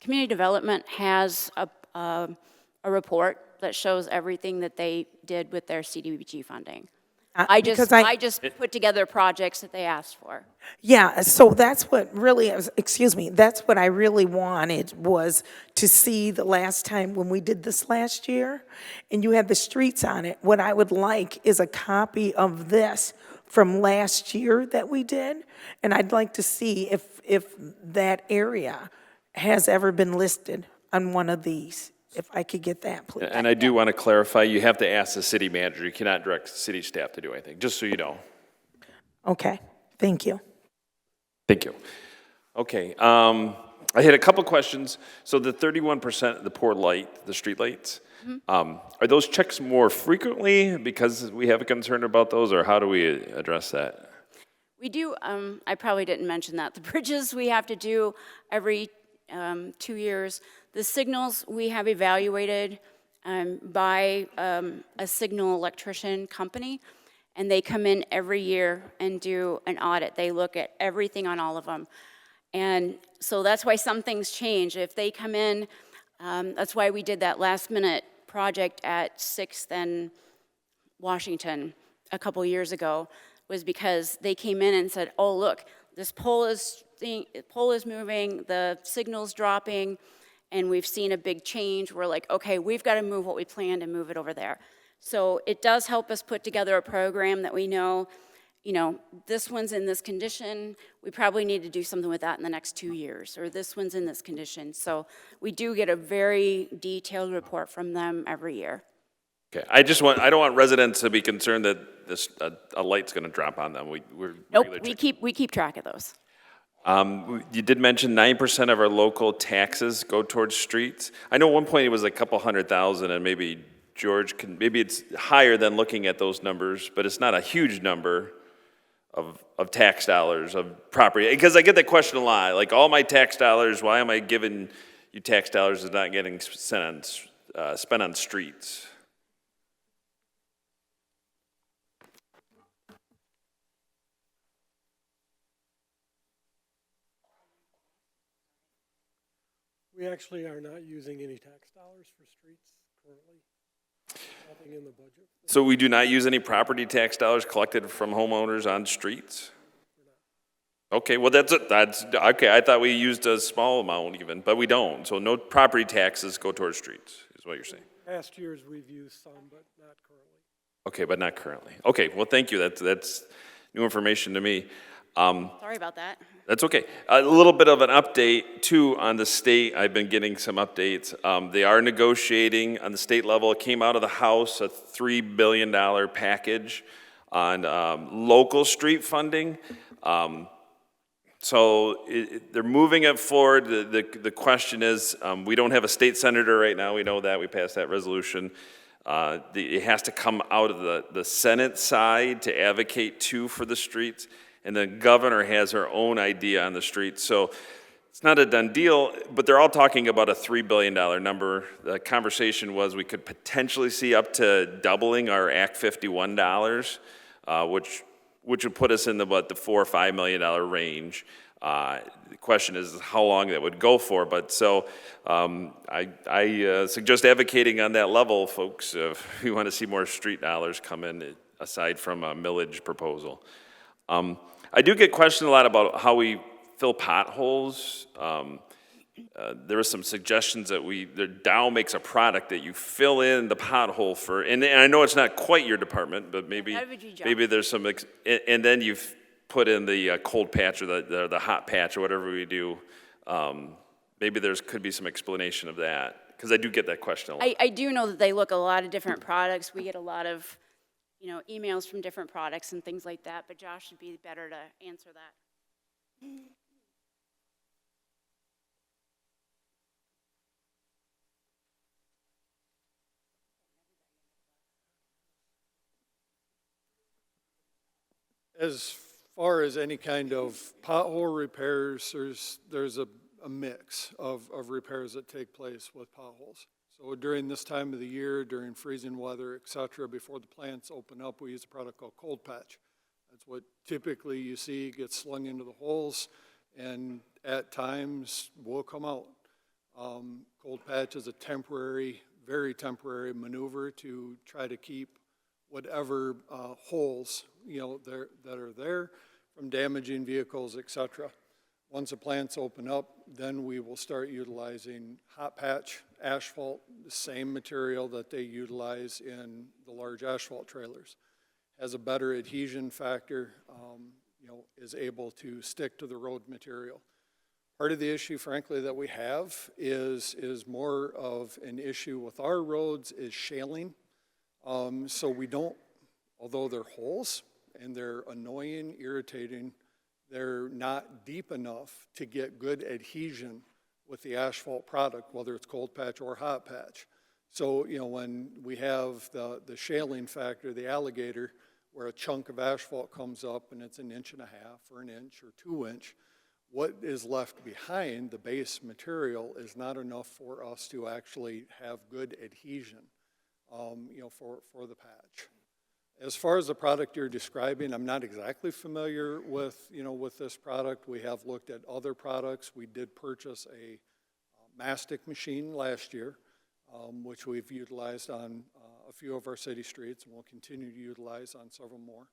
community development has a report that shows everything that they did with their CDBG funding. I just put together projects that they asked for. Yeah, so that's what really, that's what I really wanted, was to see the last time when we did this last year, and you had the streets on it. What I would like is a copy of this from last year that we did, and I'd like to see if that area has ever been listed on one of these. If I could get that, please. and I do want to clarify, you have to ask the city manager. You cannot direct city staff to do anything, just so you know. Okay, thank you. Thank you. Okay, I had a couple questions. So the 31% of the poor light, the street lights, are those checks more frequently because we have a concern about those, or how do we address that? We do, I probably didn't mention that. The bridges we have to do every 2 years. The signals we have evaluated by a signal electrician company, and they come in every year and do an audit. They look at everything on all of them. And so that's why some things change. If they come in, that's why we did that last minute project at 6th and Washington a couple years ago, was because they came in and said, oh, look, this pole is moving, the signal's dropping, and we've seen a big change. We're like, okay, we've got to move what we planned and move it over there. So it does help us put together a program that we know, this one's in this condition. We probably need to do something with that in the next 2 years, or this one's in this condition. So we do get a very detailed report from them every year. Okay, I don't want residents to be concerned that a light's gonna drop on them. We're Nope, regularly we keep track of those. You did mention 9% of our local taxes go towards streets. I know at one point it was a couple 100,000, and maybe George maybe it's higher than looking at those numbers, but it's not a huge number of tax dollars, of property. Because I get that question a lot, like all my tax dollars, why am I giving you tax dollars is not getting spent on streets? We actually are not using any tax dollars for streets currently. Nothing in the budget. So we do not use any property tax dollars collected from homeowners on streets? Okay, well, that's okay. I thought we used a small amount even, but we don't. So no property taxes go towards streets, is what you're saying? Past years, we've used some, but not currently. Okay, but not currently. Okay, well, thank you. That's new information to me. Sorry about that. That's okay. A little bit of an update, too, on the state. I've been getting some updates. They are negotiating on the state level. It came out of the House, a $3 billion package on local street funding. So they're moving it forward. The question is, we don't have a state senator right now. We know that. We passed that resolution. It has to come out of the Senate side to advocate, too, for the streets. And the governor has her own idea on the streets. So it's not a done deal, but they're all talking about a $3 billion number. The conversation was we could potentially see up to doubling our Act 51 dollars, which would put us in the $4 or $5 million range. The question is how long that would go for. But so I suggest advocating on that level, folks, if we want to see more street dollars come in, aside from a millage proposal. I do get questioned a lot about how we fill potholes. There were some suggestions that Dow makes a product that you fill in the pothole for, and I know it's not quite your department, but maybe there's some, and then you put in the cold patch or the hot patch or whatever we do. Maybe could be some explanation of that, because I do get that question a lot. I do know that they look at a lot of different products. We get a lot of emails from different products and things like that, but Josh would be better to answer that. As far as any kind of pothole repairs, there's a mix of repairs that take place with potholes. So during this time of the year, during freezing weather, et cetera, before the plants open up, we use a product called Cold Patch. That's what typically you see gets slung into the holes, and at times will come out. Cold Patch is a temporary, very temporary maneuver to try to keep whatever holes that are there from damaging vehicles, et cetera. Once the plants open up, then we will start utilizing hot patch asphalt, the same material that they utilize in the large asphalt trailers. Has a better adhesion factor, is able to stick to the road material. Part of the issue, frankly, that we have is more of an issue with our roads is shaling. So we don't, although they're holes and they're annoying, irritating, they're not deep enough to get good adhesion with the asphalt product, whether it's cold patch or hot patch. So, when we have the shaling factor, the alligator, where a chunk of asphalt comes up and it's 1.5 inches or 1 inch or 2 inch, what is left behind, the base material, is not enough for us to actually have good adhesion, for the patch. As far as the product you're describing, I'm not exactly familiar with this product. We have looked at other products. We did purchase a mastic machine last year, which we've utilized on a few of our city streets and will continue to utilize on several more.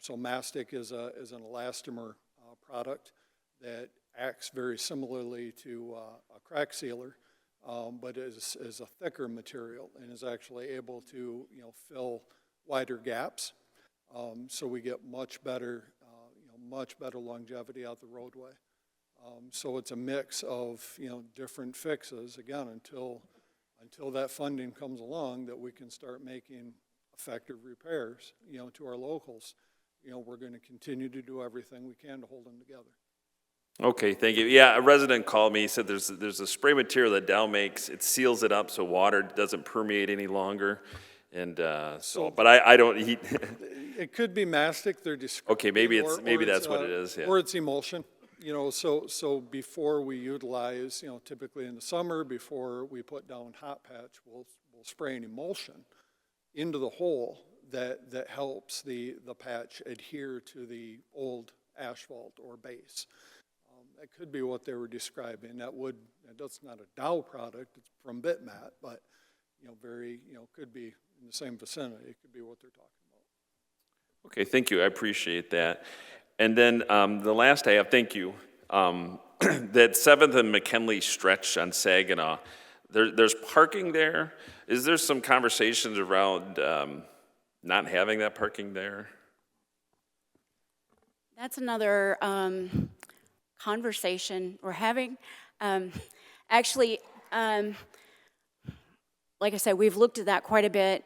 So mastic is an elastomer product that acts very similarly to a crack sealer, but is a thicker material and is actually able to fill wider gaps, so we get much better longevity out the roadway. So it's a mix of different fixes, again, until until that funding comes along, that we can start making effective repairs, to our locals. We're going to continue to do everything we can to hold them together. Okay, thank you. Yeah, a resident called me, he said there's a spray material that Dow makes, it seals it up so water doesn't permeate any longer. And but I don't, It could be mastic, they're describing. okay, maybe that's what it is, yeah. Or it's emulsion, so before we utilize, typically in the summer, before we put down hot patch, we'll spray an emulsion into the hole that helps the patch adhere to the old asphalt or base. That could be what they were describing. That's not a Dow product, it's from Bitmat, but, could be in the same vicinity. It could be what they're talking about. Okay, thank you, I appreciate that. And then the last I have, thank you, that 7th and McKinley stretch on Saginaw, there's parking there. Is there some conversations around not having that parking there? That's another conversation we're having. Actually, like I said, we've looked at that quite a bit.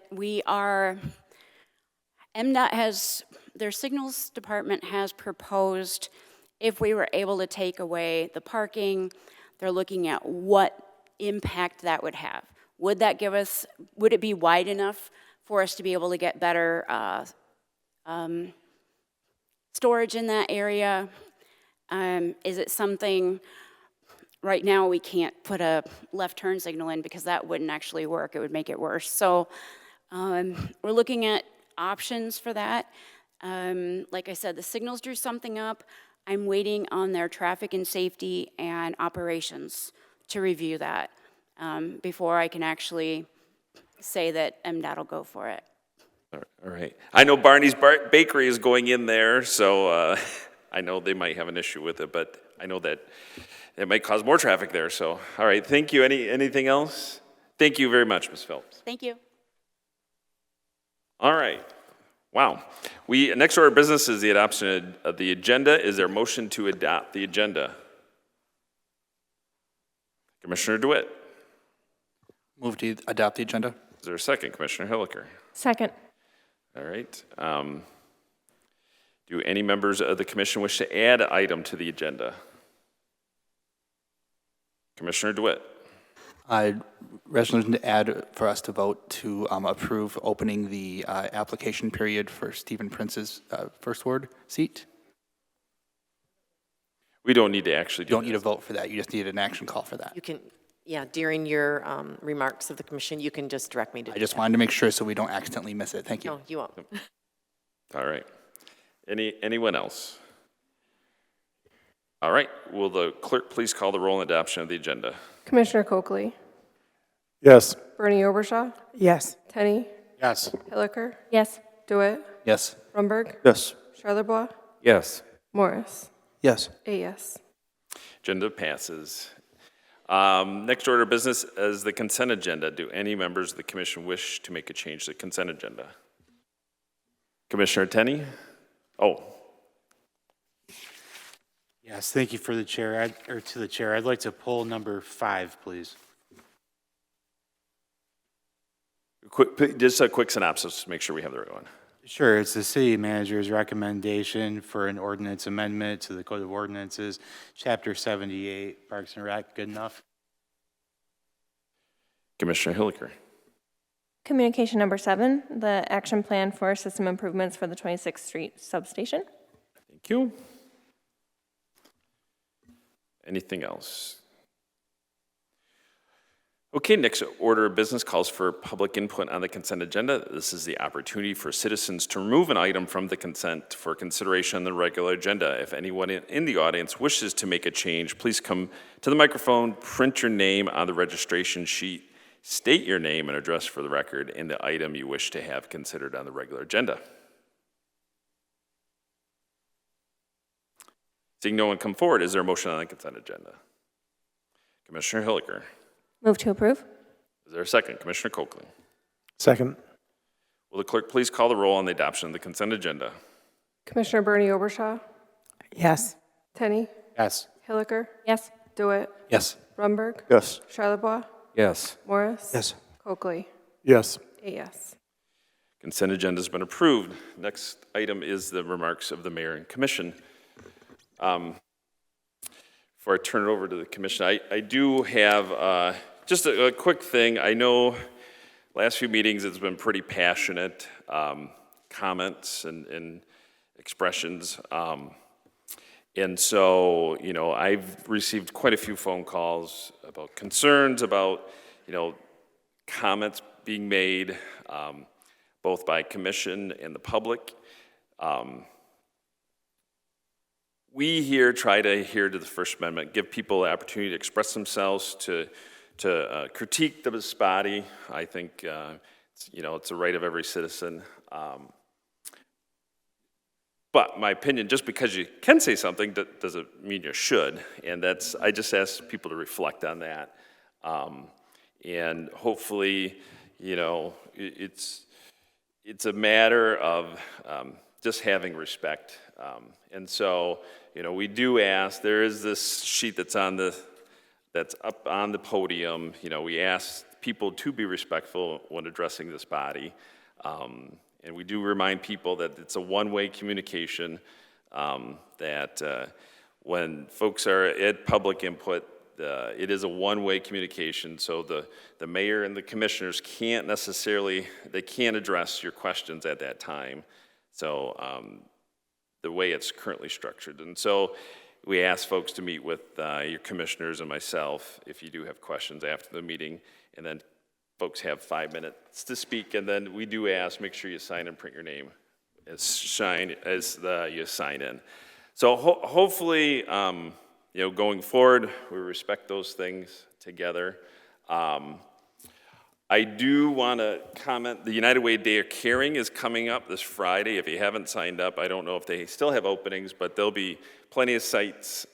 MDOT their signals department has proposed, if we were able to take away the parking, they're looking at what impact that would have. Would it be wide enough for us to be able to get better storage in that area? Is it something, right now we can't put a left turn signal in because that wouldn't actually work, it would make it worse. So we're looking at options for that. Like I said, the signals drew something up. I'm waiting on their traffic and safety and operations to review that before I can actually say that MDOT will go for it. All right. I know Barney's Bakery is going in there, so I know they might have an issue with it, but I know that it might cause more traffic there. So, all right. Thank you. Anything else? Thank you very much, Ms. Phelps. Thank you. All right. Wow. Next order of business is the adoption of the agenda. Is there a motion to adopt the agenda? Commissioner DeWitt. Move to adopt the agenda. Is there a second? Commissioner Hilliker. Second. All right. Do any members of the commission wish to add an item to the agenda? Commissioner DeWitt. Resolution to add for us to vote to approve opening the application period for Stephen Prince's first ward seat. We don't need to actually do You don't need a vote for that. You just need an action call for that. You can, during your remarks of the commission, you can just direct me to I just wanted to make sure so we don't accidentally miss it. Thank you. No, you won't. All right. Anyone else? All right. Will the clerk please call the roll on adoption of the agenda? Commissioner Coakley. Yes. Bernie Obershaw. Yes. Tenney. Yes. Hilliker. Yes. DeWitt. Yes. Rumberg. Yes. Charlebois. Yes. Morris. Yes. A yes. Agenda passes. Next order of business is the consent agenda. Do any members of the commission wish to make a change to the consent agenda? Commissioner Tenney? Oh. Yes, thank you for the chair, to the chair. I'd like to pull number 5, please. Just a quick synopsis to make sure we have the right one. Sure, it's the city manager's recommendation for an ordinance amendment to the Code of Ordinances, Chapter 78, Parks and Rec. Good enough? Commissioner Hilliker. Communication number 7, the action plan for system improvements for the 26th Street substation. Thank you. Anything else? Okay, next order of business calls for public input on the consent agenda. This is the opportunity for citizens to remove an item from the consent for consideration on the regular agenda. If anyone in the audience wishes to make a change, please come to the microphone, print your name on the registration sheet, state your name and address for the record, and the item you wish to have considered on the regular agenda. Seeing no one come forward, is there a motion on the consent agenda? Commissioner Hilliker. Move to approve. Is there a second? Commissioner Coakley. Second. Will the clerk please call the roll on the adoption of the consent agenda? Commissioner Bernie Obershaw. Yes. Tenney. Yes. Hilliker. Yes. DeWitt. Yes. Rumberg. Yes. Charlebois. Yes. Morris? Yes. Coakley? Yes. Yes. Consent agenda's been approved. Next item is the remarks of the mayor and commission. Before I turn it over to the commission, I do have just a quick thing. I know last few meetings it's been pretty passionate comments and expressions. And so, you know, I've received quite a few phone calls about concerns about, you know, comments being made both by commission and the public. We here try to adhere to the First Amendment, give people the opportunity to express themselves, to critique the body. I think, you know, it's a right of every citizen. But my opinion, just because you can say something doesn't mean you should. And that's, I just ask people to reflect on that. And hopefully, you know, it's a matter of just having respect. And so, you know, we do ask, there is this sheet that's up on the podium. You know, we ask people to be respectful when addressing this body. And we do remind people that it's a one-way communication, that when folks are at public input, it is a one-way communication, so the mayor and the commissioners can't necessarily, they can't address your questions at that time. So the way it's currently structured. And so we ask folks to meet with your commissioners and myself if you do have questions after the meeting, and then folks have 5 minutes to speak, and then we do ask, make sure you sign and print your name you sign in. So hopefully, you know, going forward, we respect those things together. I do want to comment, the United Way Day of Caring is coming up this Friday. If you haven't signed up, I don't know if they still have openings, but there'll be plenty of sites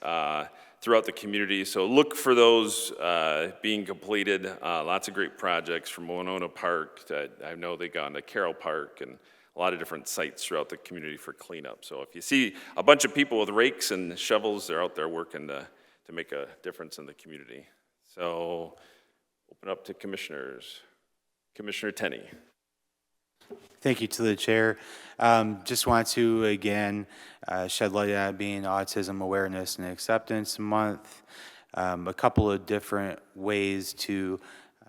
throughout the community. So look for those being completed. Lots of great projects from Winona Park to, I know they've gone to Carroll Park, and a lot of different sites throughout the community for cleanup. So if you see a bunch of people with rakes and shovels, they're out there working to make a difference in the community. So open up to commissioners. Commissioner Tenney. Thank you to the chair. Just want to, again, shed light on it being Autism Awareness and Acceptance Month. A couple of different ways to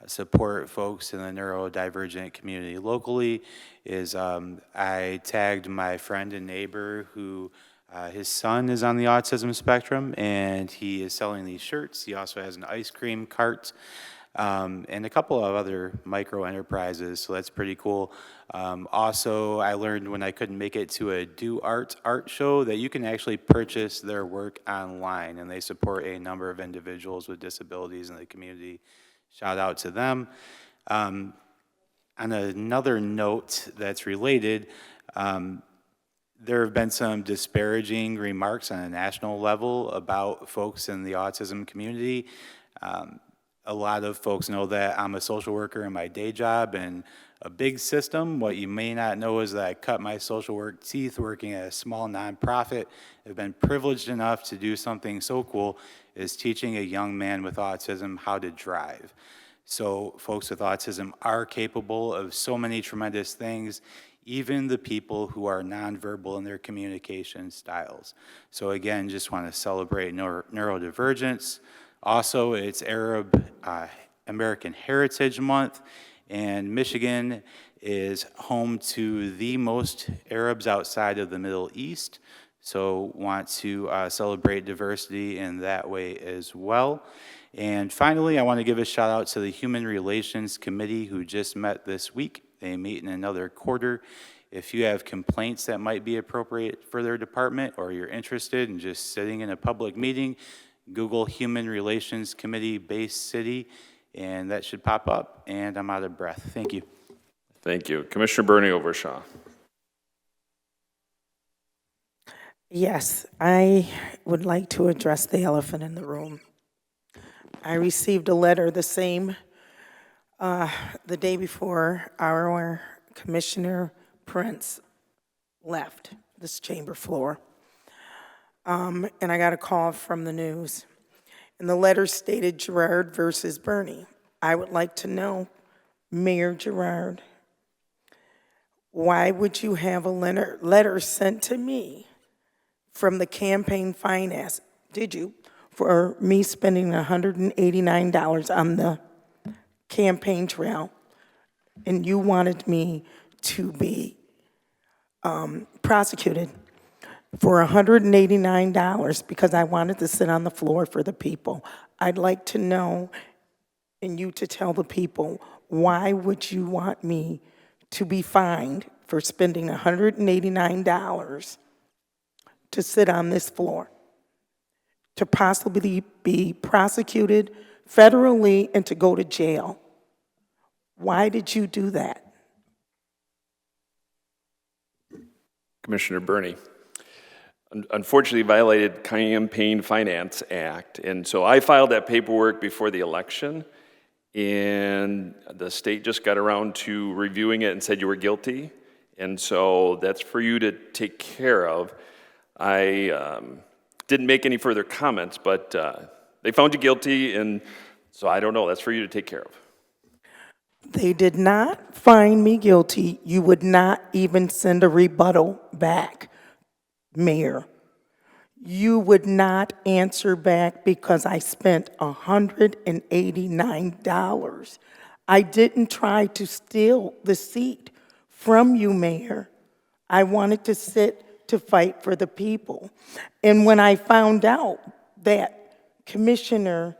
support folks in the neurodivergent community locally is I tagged my friend and neighbor who his son is on the autism spectrum, and he is selling these shirts. He also has an ice cream cart. And a couple of other micro enterprises, so that's pretty cool. Also, I learned when I couldn't make it to a Do Art show that you can actually purchase their work online, and they support a number of individuals with disabilities in the community. Shout out to them. On another note that's related, there have been some disparaging remarks on a national level about folks in the autism community. A lot of folks know that I'm a social worker in my day job in a big system. What you may not know is that I cut my social work teeth working at a small nonprofit. I've been privileged enough to do something so cool as teaching a young man with autism how to drive. So folks with autism are capable of so many tremendous things, even the people who are nonverbal in their communication styles. So again, just want to celebrate neurodivergence. Also, it's Arab American Heritage Month, and Michigan is home to the most Arabs outside of the Middle East, so want to celebrate diversity in that way as well. And finally, I want to give a shout out to the Human Relations Committee who just met this week. They meet in another quarter. If you have complaints that might be appropriate for their department, or you're interested in just sitting in a public meeting, Google Human Relations Committee Bay City, and that should pop up, and I'm out of breath. Thank you. Thank you. Commissioner Bernie Overshaw. Yes, I would like to address the elephant in the room. I received a letter the day before our Commissioner Prince left this chamber floor. And I got a call from the news. And the letter stated Gerard versus Bernie. I would like to know, Mayor Gerard, why would you have a letter sent to me from the campaign finance, did you, for me spending $189 on the campaign trail, and you wanted me to be prosecuted for $189 because I wanted to sit on the floor for the people? I'd like to know, and you to tell the people, why would you want me to be fined for spending $189 to sit on this floor, to possibly be prosecuted federally and to go to jail? Why did you do that? Commissioner Burney. Unfortunately violated Campaign Finance Act, and so I filed that paperwork before the election, and the state just got around to reviewing it and said you were guilty, and so that's for you to take care of. I didn't make any further comments, but they found you guilty, and so I don't know, that's for you to take care of. They did not find me guilty. You would not even send a rebuttal back, Mayor. You would not answer back because I spent $189. I didn't try to steal the seat from you, Mayor. I wanted to sit to fight for the people. And when I found out that Commissioner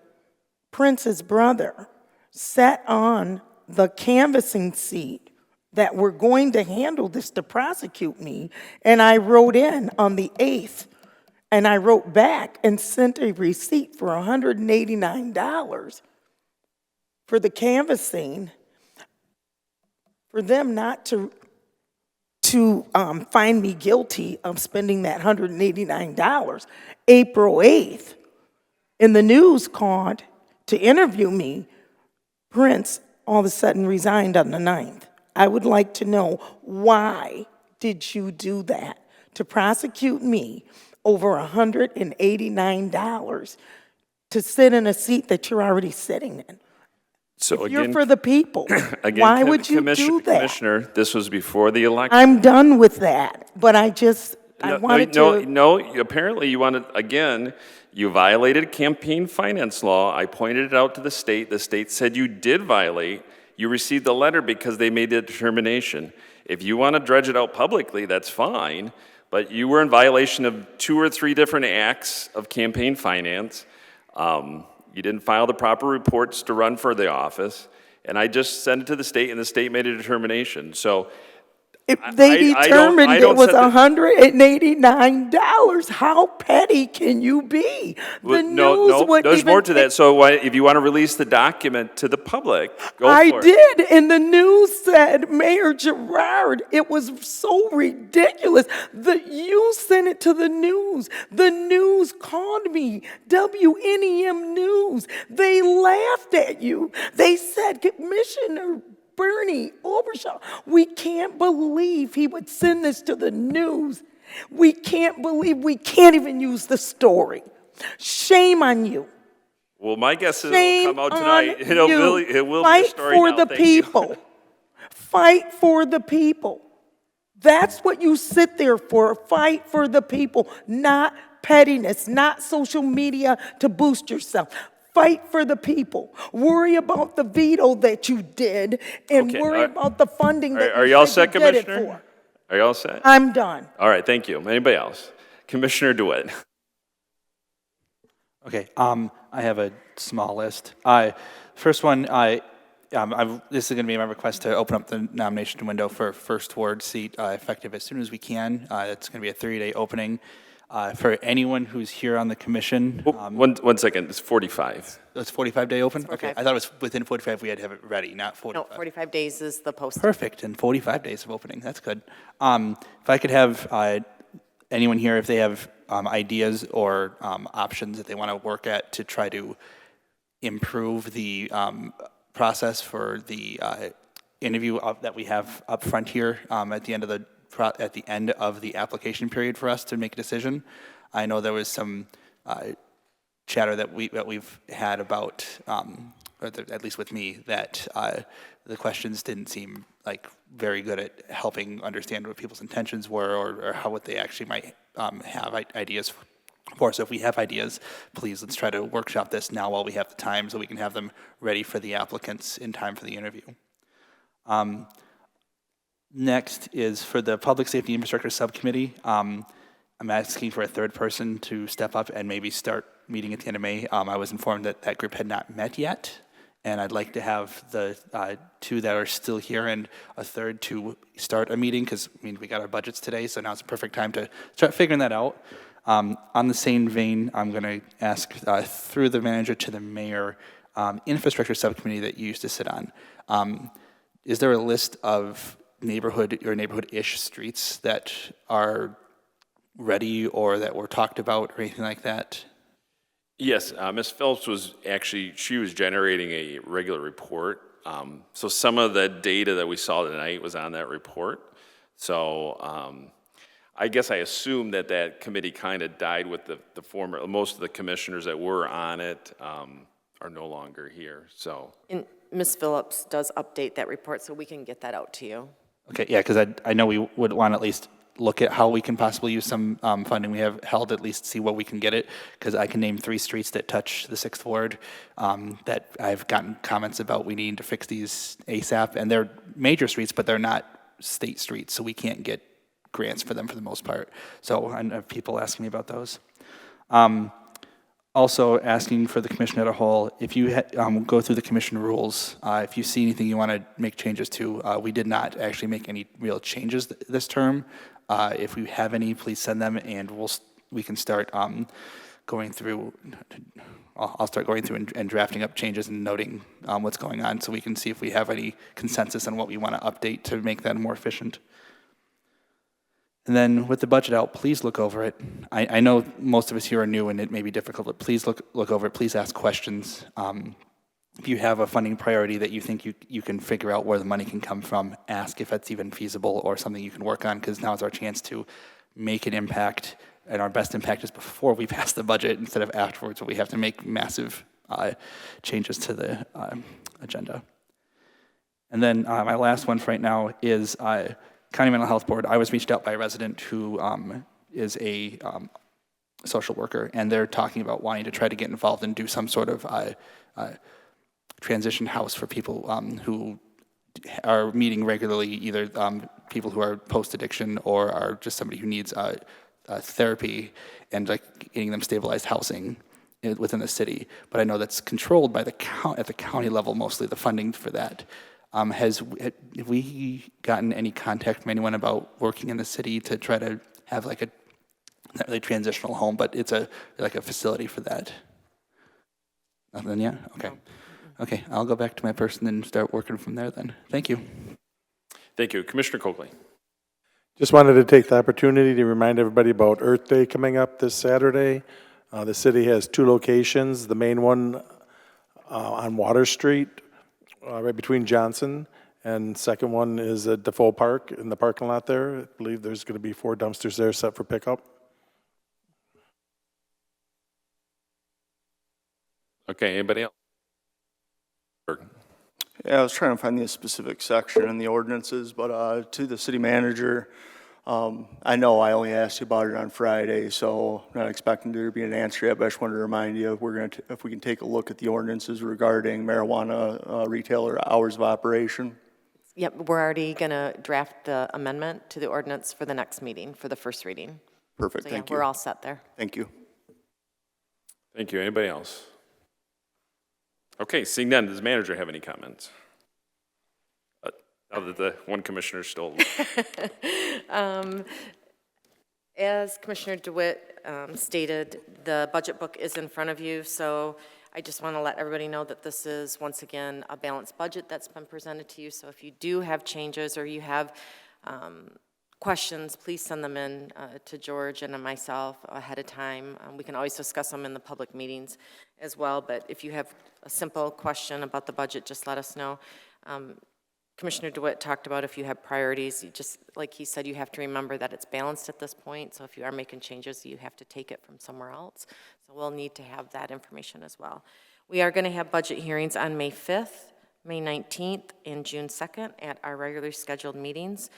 Prince's brother sat on the canvassing seat that were going to handle this to prosecute me, and I wrote in on the 8th, and I wrote back and sent a receipt for $189 for the canvassing, for them not to find me guilty of spending that $189. April 8th, and the news called to interview me. Prince all of a sudden resigned on the 9th. I would like to know, why did you do that? To prosecute me over $189 to sit in a seat that you're already sitting in? So If you're for the people, why would you do that? Commissioner, this was before the election. I'm done with that, but I wanted to. No, apparently you wanted, again, you violated campaign finance law. I pointed it out to the state. The state said you did violate. You received the letter because they made the determination. If you want to dredge it out publicly, that's fine, but you were in violation of 2 or 3 different acts of campaign finance. You didn't file the proper reports to run for the office, and I just sent it to the state, and the state made a determination. So They determined it was $189. How petty can you be? The news wouldn't there's even more to that. So if you want to release the document to the public, go I for it. did, and the news said, Mayor Gerard, it was so ridiculous that you sent it to the news. The news called me, WNEM News. They laughed at you. They said, Commissioner Bernie Obershaw, we can't believe he would send this to the news. We can't believe we can't even use the story. Shame on you. Well, my guess is Shame it'll come out tonight. on It will be a Fight story for now. the Thank you. people. Fight for the people. That's what you sit there for. Fight for the people, not pettiness, not social media to boost yourself. Fight for the people. Worry about the veto that you did, and Okay, worry about the funding that Are you you all said set, you did it Commissioner? for. Are you all set? I'm done. All right, thank you. Anybody else? Commissioner DeWitt. Okay, I have a small list. First one, this is going to be my request to open up the nomination window for first ward seat effective as soon as we can. It's going to be a 30-day opening. For anyone who's here on the commission. One second, it's 45. It's 45-day open? It's Okay, 45. I thought it was within 45 we had to have it ready, not 45. No, 45 days is the posting. Perfect, and 45 days of opening, that's good. If I could have anyone here, if they have ideas or options that they want to work at to try to improve the process for the interview that we have up front here at the end of the application period for us to make a decision. I know there was some chatter that we've had about at least with me, that the questions didn't seem like very good at helping understand what people's intentions were or how what they actually might have ideas for. So if we have ideas, please let's try to workshop this now while we have the time so we can have them ready for the applicants in time for the interview. Next is for the Public Safety Infrastructure Subcommittee. I'm asking for a third person to step up and maybe start meeting at the end of May. I was informed that that group had not met yet, and I'd like to have the two that are still here and a third to start a meeting, because I mean, we got our budgets today, so now's the perfect time to start figuring that out. On the same vein, I'm going to ask through the manager to the mayor, infrastructure subcommittee that you used to sit on. Is there a list of neighborhood or neighborhood-ish streets that are ready or that were talked about or anything like that? Yes, Ms. Phillips was she was generating a regular report. So some of the data that we saw tonight was on that report. So I guess I assume that committee kind of died with the former, most of the commissioners that were on it are no longer here, so. And Ms. Phillips does update that report, so we can get that out to you. Okay, yeah, because I know we would want to at least look at how we can possibly use some funding we have held, at least see what we can get it, because I can name 3 streets that touch the 6th Ward that I've gotten comments about we need to fix these ASAP, and they're major streets, but they're not state streets, so we can't get grants for them for the most part. So I have people asking me about those. Also asking for the commission as a whole, if you go through the commission rules, if you see anything you want to make changes to, we did not actually make any real changes this term. If we have any, please send them, and we can start going through. I'll start going through and drafting up changes and noting what's going on, so we can see if we have any consensus on what we want to update to make that more efficient. And then with the budget out, please look over it. I know most of us here are new and it may be difficult, but please look over it. Please ask questions. If you have a funding priority that you think you can figure out where the money can come from, ask if that's even feasible or something you can work on, because now is our chance to make an impact, and our best impact is before we pass the budget instead of afterwards, where we have to make massive changes to the agenda. And then my last one for right now is County Mental Health Board. I was reached out by a resident who is a social worker, and they're talking about wanting to try to get involved and do some sort of transition house for people who are meeting regularly, either people who are post-addiction or are just somebody who needs therapy, and like getting them stabilized housing within the city. But I know that's controlled by at the county level, mostly the funding for that. Have we gotten any contact from anyone about working in the city to try to have like a, not really transitional home, but it's like a facility for that? Nothing yet? Okay. Okay, I'll go back to my person and start working from there then. Thank you. Thank you. Commissioner Coakley. Just wanted to take the opportunity to remind everybody about Earth Day coming up this Saturday. The city has 2 locations. The main one on Water Street, right between Johnson, and second one is at Defoe Park in the parking lot there. I believe there's going to be 4 dumpsters there set for pickup. Okay, anybody else? Yeah, I was trying to find the specific section in the ordinances, but to the city manager, I know I only asked you about it on Friday, so I'm not expecting there to be an answer yet, but I just wanted to remind you, if we can take a look at the ordinances regarding marijuana retailer hours of operation. Yep, we're already going to draft the amendment to the ordinance for the next meeting, for the first reading. Perfect, So, thank you. we're all set there. Thank you. Thank you. Anybody else? Okay, seeing none, does the manager have any comments? Now that the one commissioner is still. As Commissioner DeWitt stated, the budget book is in front of you, so I just want to let everybody know that this is, once again, a balanced budget that's been presented to you. So if you do have changes or you have questions, please send them in to George and myself ahead of time. We can always discuss them in the public meetings as well, but if you have a simple question about the budget, just let us know. Commissioner DeWitt talked about if you have priorities, you just, like he said, you have to remember that it's balanced at this point, so if you are making changes, you have to take it from somewhere else. So we'll need to have that information as well. We are going to have budget hearings on May 5th, May 19th, and June 2nd at our regularly scheduled meetings.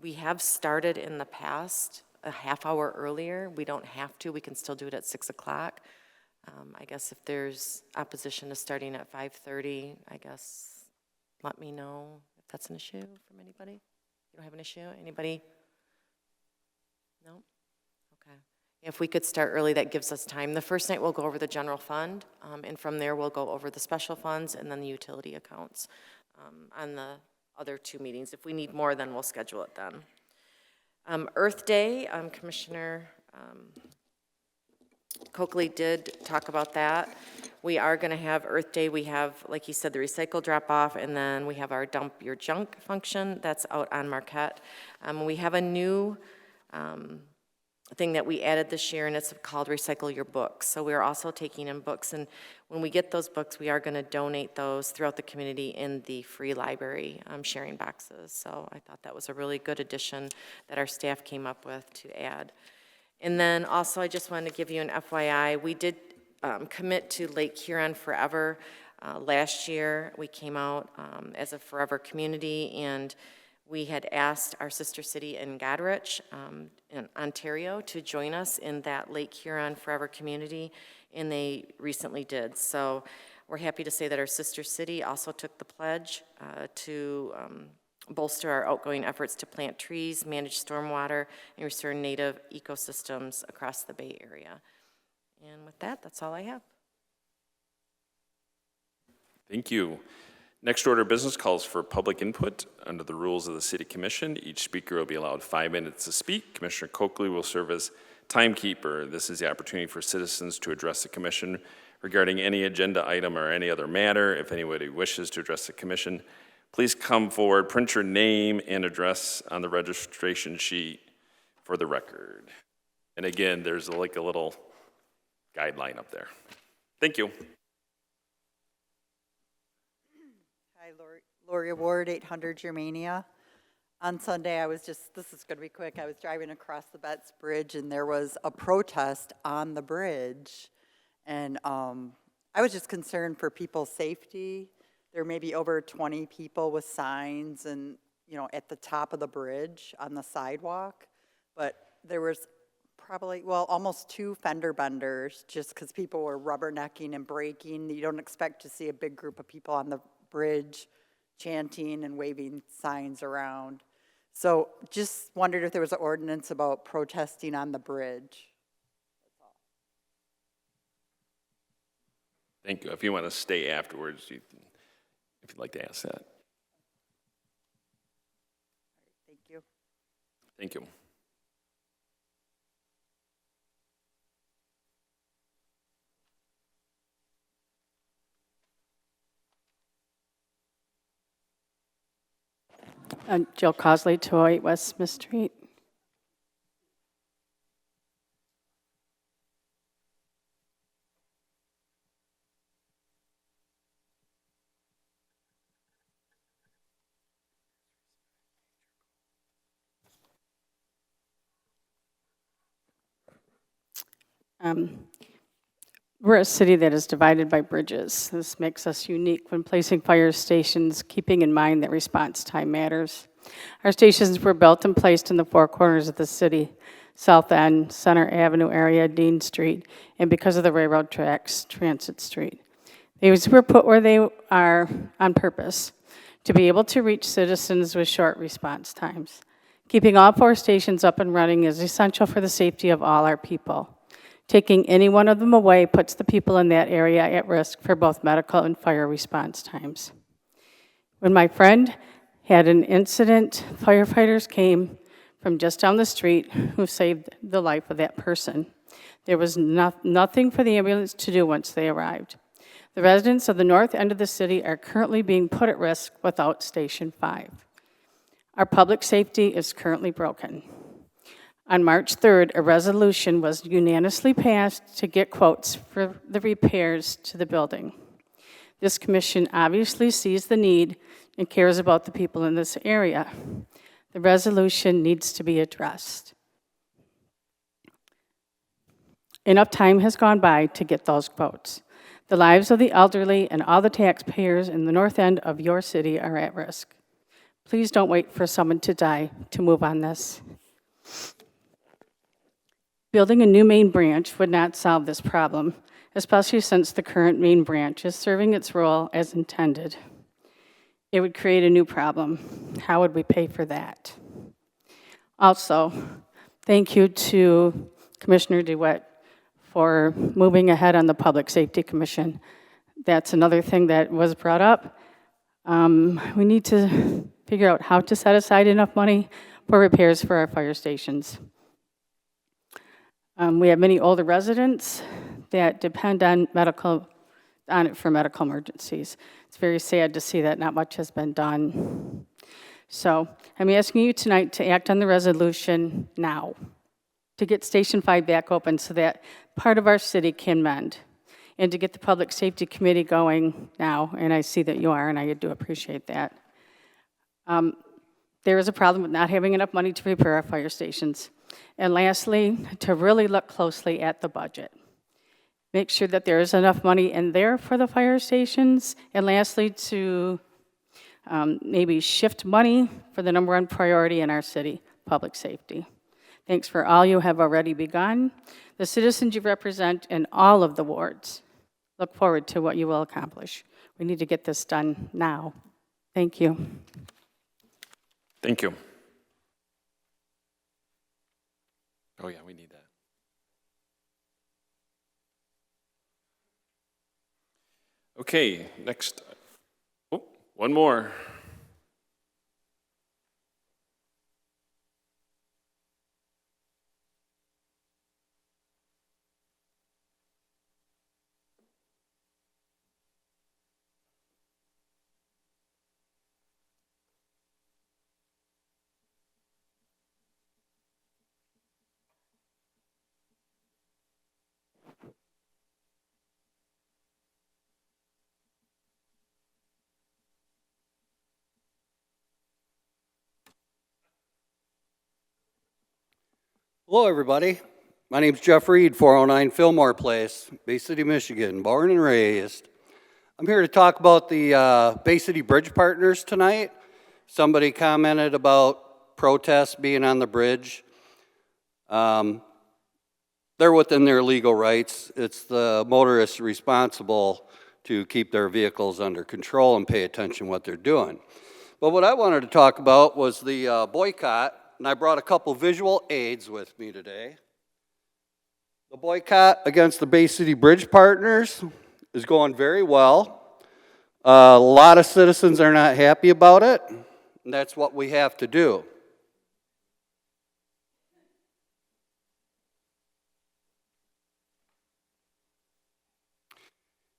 We have started in the past a half hour earlier. We don't have to. We can still do it at 6 o'clock. I guess if there's opposition to starting at 5:30, I guess let me know if that's an issue from anybody. You don't have an issue? Anybody? No? Okay. If we could start early, that gives us time. The first night we'll go over the general fund, and from there we'll go over the special funds and then the utility accounts on the other two meetings. If we need more, then we'll schedule it then. Earth Day, Commissioner Coakley did talk about that. We are going to have Earth Day. We have, like he said, the recycle drop-off, and then we have our dump your junk function. That's out on Marquette. We have a new thing that we added this year, and it's called Recycle Your Books. So we're also taking in books, and when we get those books, we are going to donate those throughout the community in the free library sharing boxes. So I thought that was a really good addition that our staff came up with to add. And then also, I just wanted to give you an FYI. We did commit to Lake Huron Forever. Last year, we came out as a forever community, and we had asked our sister city in Goderich, in Ontario, to join us in that Lake Huron Forever community, and they recently did. So we're happy to say that our sister city also took the pledge to bolster our outgoing efforts to plant trees, manage stormwater, and restore native ecosystems across the Bay Area. And with that, that's all I have. Thank you. Next order of business calls for public input under the rules of the City Commission. Each speaker will be allowed 5 minutes to speak. Commissioner Coakley will serve as timekeeper. This is the opportunity for citizens to address the commission regarding any agenda item or any other matter. If anybody wishes to address the commission, please come forward, print your name and address on the registration sheet for the record. And again, there's like a little guideline up there. Thank you. Hi, Lori Ward, 800 Germania. On Sunday, this is going to be quick, I was driving across the Betts Bridge, and there was a protest on the bridge. And I was just concerned for people's safety. There may be over 20 people with signs and, at the top of the bridge on the sidewalk. But there was probably, almost 2 fender benders just because people were rubbernecking and braking. You don't expect to see a big group of people on the bridge chanting and waving signs around. So just wondered if there was an ordinance about protesting on the bridge. Thank you. If you want to stay afterwards, if you'd like to ask that. Thank you. Thank you. Jill Cosley, 208 West Smith Street. We're a city that is divided by bridges. This makes us unique when placing fire stations, keeping in mind that response time matters. Our stations were built and placed in the 4 corners of the city, South End, Center Avenue area, Dean Street, and because of the railroad tracks, Transit Street. These were put where they are on purpose, to be able to reach citizens with short response times. Keeping all 4 stations up and running is essential for the safety of all our people. Taking any one of them away puts the people in that area at risk for both medical and fire response times. When my friend had an incident, firefighters came from just down the street who saved the life of that person. There was nothing for the ambulance to do once they arrived. The residents of the north end of the city are currently being put at risk without Station 5. Our public safety is currently broken. On March 3rd, a resolution was unanimously passed to get quotes for the repairs to the building. This commission obviously sees the need and cares about the people in this area. The resolution needs to be addressed. Enough time has gone by to get those quotes. The lives of the elderly and all the taxpayers in the north end of your city are at risk. Please don't wait for someone to die to move on this. Building a new main branch would not solve this problem, especially since the current main branch is serving its role as intended. It would create a new problem. How would we pay for that? Also, thank you to Commissioner DeWitt for moving ahead on the Public Safety Commission. That's another thing that was brought up. We need to figure out how to set aside enough money for repairs for our fire stations. We have many older residents that depend on it for medical emergencies. It's very sad to see that not much has been done. So I'm asking you tonight to act on the resolution now, to get Station 5 back open so that part of our city can mend, and to get the Public Safety Committee going now, and I see that you are, and I do appreciate that. There is a problem with not having enough money to repair our fire stations. And lastly, to really look closely at the budget. Make sure that there is enough money in there for the fire stations. And lastly, to maybe shift money for the number one priority in our city, public safety. Thanks for all you have already begun. The citizens you represent in all of the wards look forward to what you will accomplish. We need to get this done now. Thank you. Thank you. Oh, yeah, we need that. Okay, next. Oh, one more. Hello, everybody. My name's Jeff Reed, 409 Fillmore Place, Bay City, Michigan, born and raised. I'm here to talk about the Bay City Bridge Partners tonight. Somebody commented about protests being on the bridge. They're within their legal rights. It's the motorists responsible to keep their vehicles under control and pay attention to what they're doing. But what I wanted to talk about was the boycott. And I brought a couple visual aids with me today. The boycott against the Bay City Bridge Partners is going very well. A lot of citizens are not happy about it, and that's what we have to do.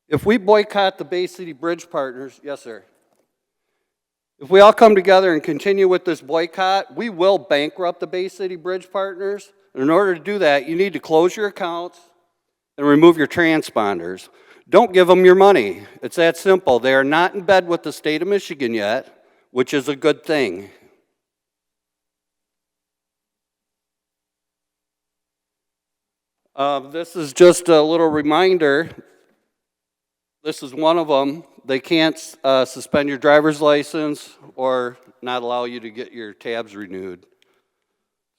If we boycott the Bay City Bridge Partners, yes, sir. If we all come together and continue with this boycott, we will bankrupt the Bay City Bridge Partners. And in order to do that, you need to close your accounts and remove your transponders. Don't give them your money. It's that simple. They are not in bed with the state of Michigan yet, which is a good thing. This is just a little reminder. This is one of them. They can't suspend your driver's license or not allow you to get your tabs renewed.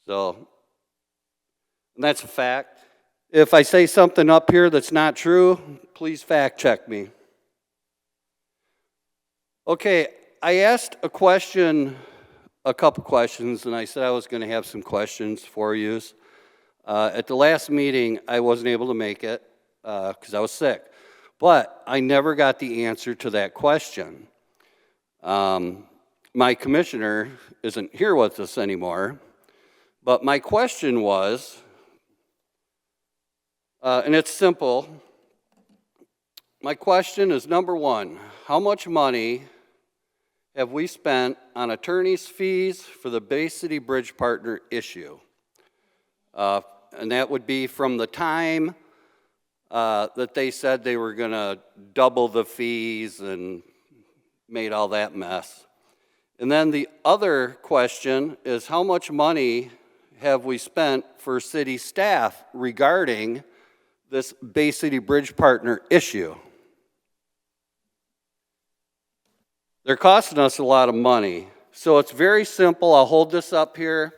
So, and that's a fact. If I say something up here that's not true, please fact check me. Okay, I asked a question, a couple questions, and I said I was going to have some questions for you. At the last meeting, I wasn't able to make it because I was sick. But I never got the answer to that question. My commissioner isn't here with us anymore, but my question was, and it's simple. My question is, number one, how much money have we spent on attorney's fees for the Bay City Bridge Partner issue? And that would be from the time that they said they were going to double the fees and made all that mess. And then the other question is, how much money have we spent for city staff regarding this Bay City Bridge Partner issue? They're costing us a lot of money. So it's very simple. I'll hold this up here.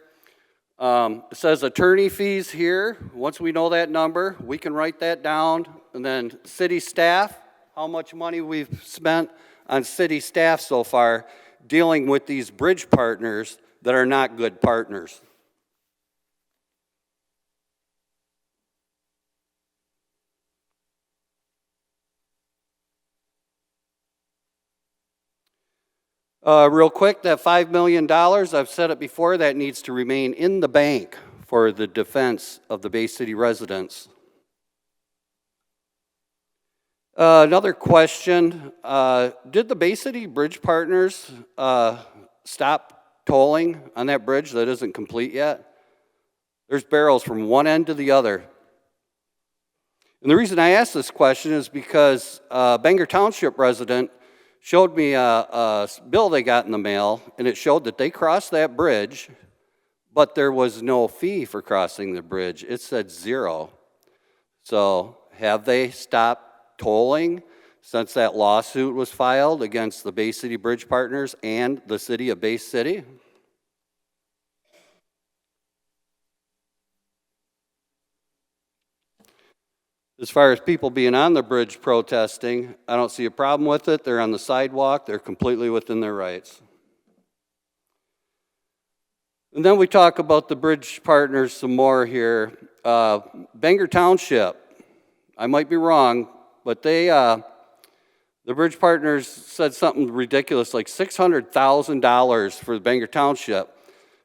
It says attorney fees here. Once we know that number, we can write that down. And then city staff, how much money we've spent on city staff so far dealing with these bridge partners that are not good partners. Real quick, that $5 million, I've said it before, that needs to remain in the bank for the defense of the Bay City residents. Another question, did the Bay City Bridge Partners stop tolling on that bridge that isn't complete yet? There's barrels from one end to the other. And the reason I ask this question is because a Bangor Township resident showed me a bill they got in the mail, and it showed that they crossed that bridge, but there was no fee for crossing the bridge. It said $0. So have they stopped tolling since that lawsuit was filed against the Bay City Bridge Partners and the city of Bay City? As far as people being on the bridge protesting, I don't see a problem with it. They're on the sidewalk. They're completely within their rights. And then we talk about the bridge partners some more here. Bangor Township, I might be wrong, but the bridge partners said something ridiculous, like $600,000 for the Bangor Township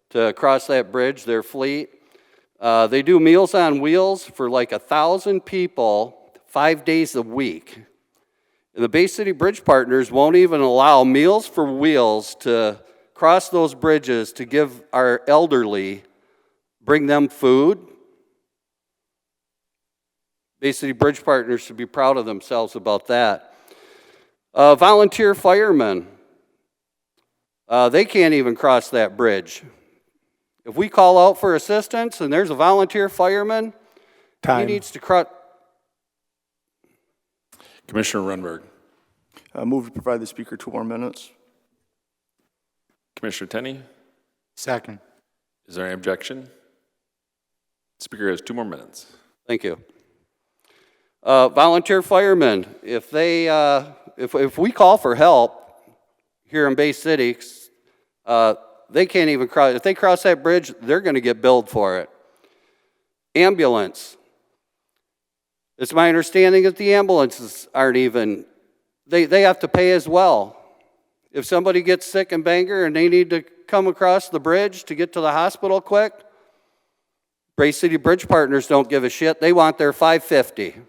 to cross that bridge, their fleet. They do Meals on Wheels for like 1,000 people, 5 days a week. And the Bay City Bridge Partners won't even allow Meals for Wheels to cross those bridges to give our elderly, bring them food. Bay City Bridge Partners should be proud of themselves about that. Volunteer firemen, they can't even cross that bridge. If we call out for assistance and there's a volunteer fireman, he needs to cross. Commissioner Rundberg. Move to provide the speaker 2 more minutes. Commissioner Tenney. Second. Is there any objection? Speaker has 2 more minutes. Thank you. Volunteer firemen, if they, if we call for help here in Bay City, they can't even cross. If they cross that bridge, they're going to get billed for it. Ambulance. It's my understanding that the ambulances aren't even, they have to pay as well. If somebody gets sick in Bangor and they need to come across the bridge to get to the hospital quick, Bay City Bridge Partners don't give a shit. They want their $5.50.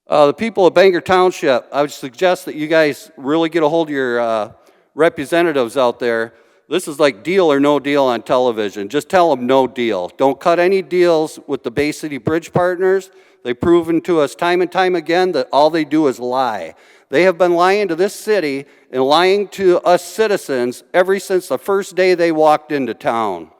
The people of Bangor Township, I would suggest that you guys really get a hold of your representatives out there. This is like deal or no deal on television. Just tell them no deal. Don't cut any deals with the Bay City Bridge Partners. They've proven to us time and time again that all they do is lie. They have been lying to this city and lying to us citizens ever since the first day they walked into town.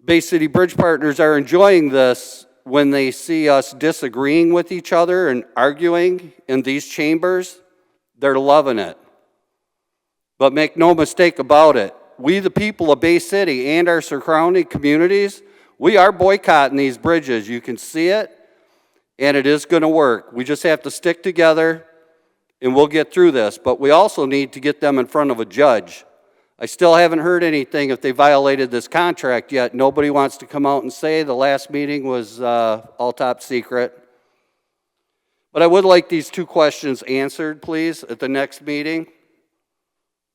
Bay City Bridge Partners are enjoying this when they see us disagreeing with each other and arguing in these chambers. They're loving it. But make no mistake about it, we the people of Bay City and our surrounding communities, we are boycotting these bridges. You can see it, and it is going to work. We just have to stick together, and we'll get through this. But we also need to get them in front of a judge. I still haven't heard anything if they violated this contract yet. Nobody wants to come out and say the last meeting was all top secret. But I would like these 2 questions answered, please, at the next meeting.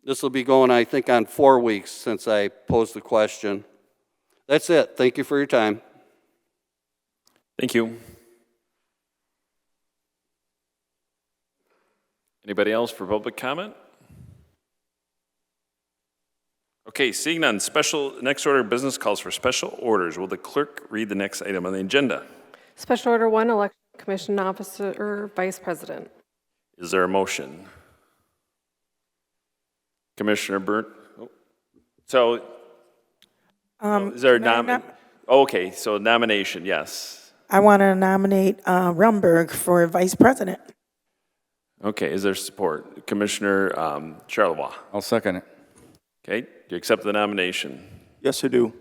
This will be going, I think, on 4 weeks since I posed the question. That's it. Thank you for your time. Thank you. Anybody else for public comment? Okay, seeing none, next order of business calls for special orders. Will the clerk read the next item on the agenda? Special Order 1, Election Commission Officer, Vice President. Is there a motion? Commissioner Burt? So, is there a can I okay, so nomination, yes. I want to nominate Rumberg for vice president. Okay, is there support? Commissioner Charlevoix. I'll second it. Okay, do you accept the nomination? Yes, I do.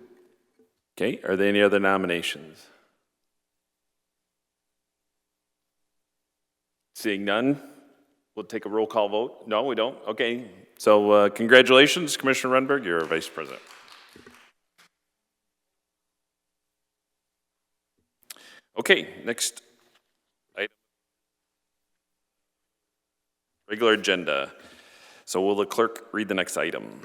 Okay, are there any other nominations? Seeing none, we'll take a roll call vote. No, we don't? Okay, so congratulations, Commissioner Runberg, you're vice president. Okay, next item. Regular agenda. So will the clerk read the next item?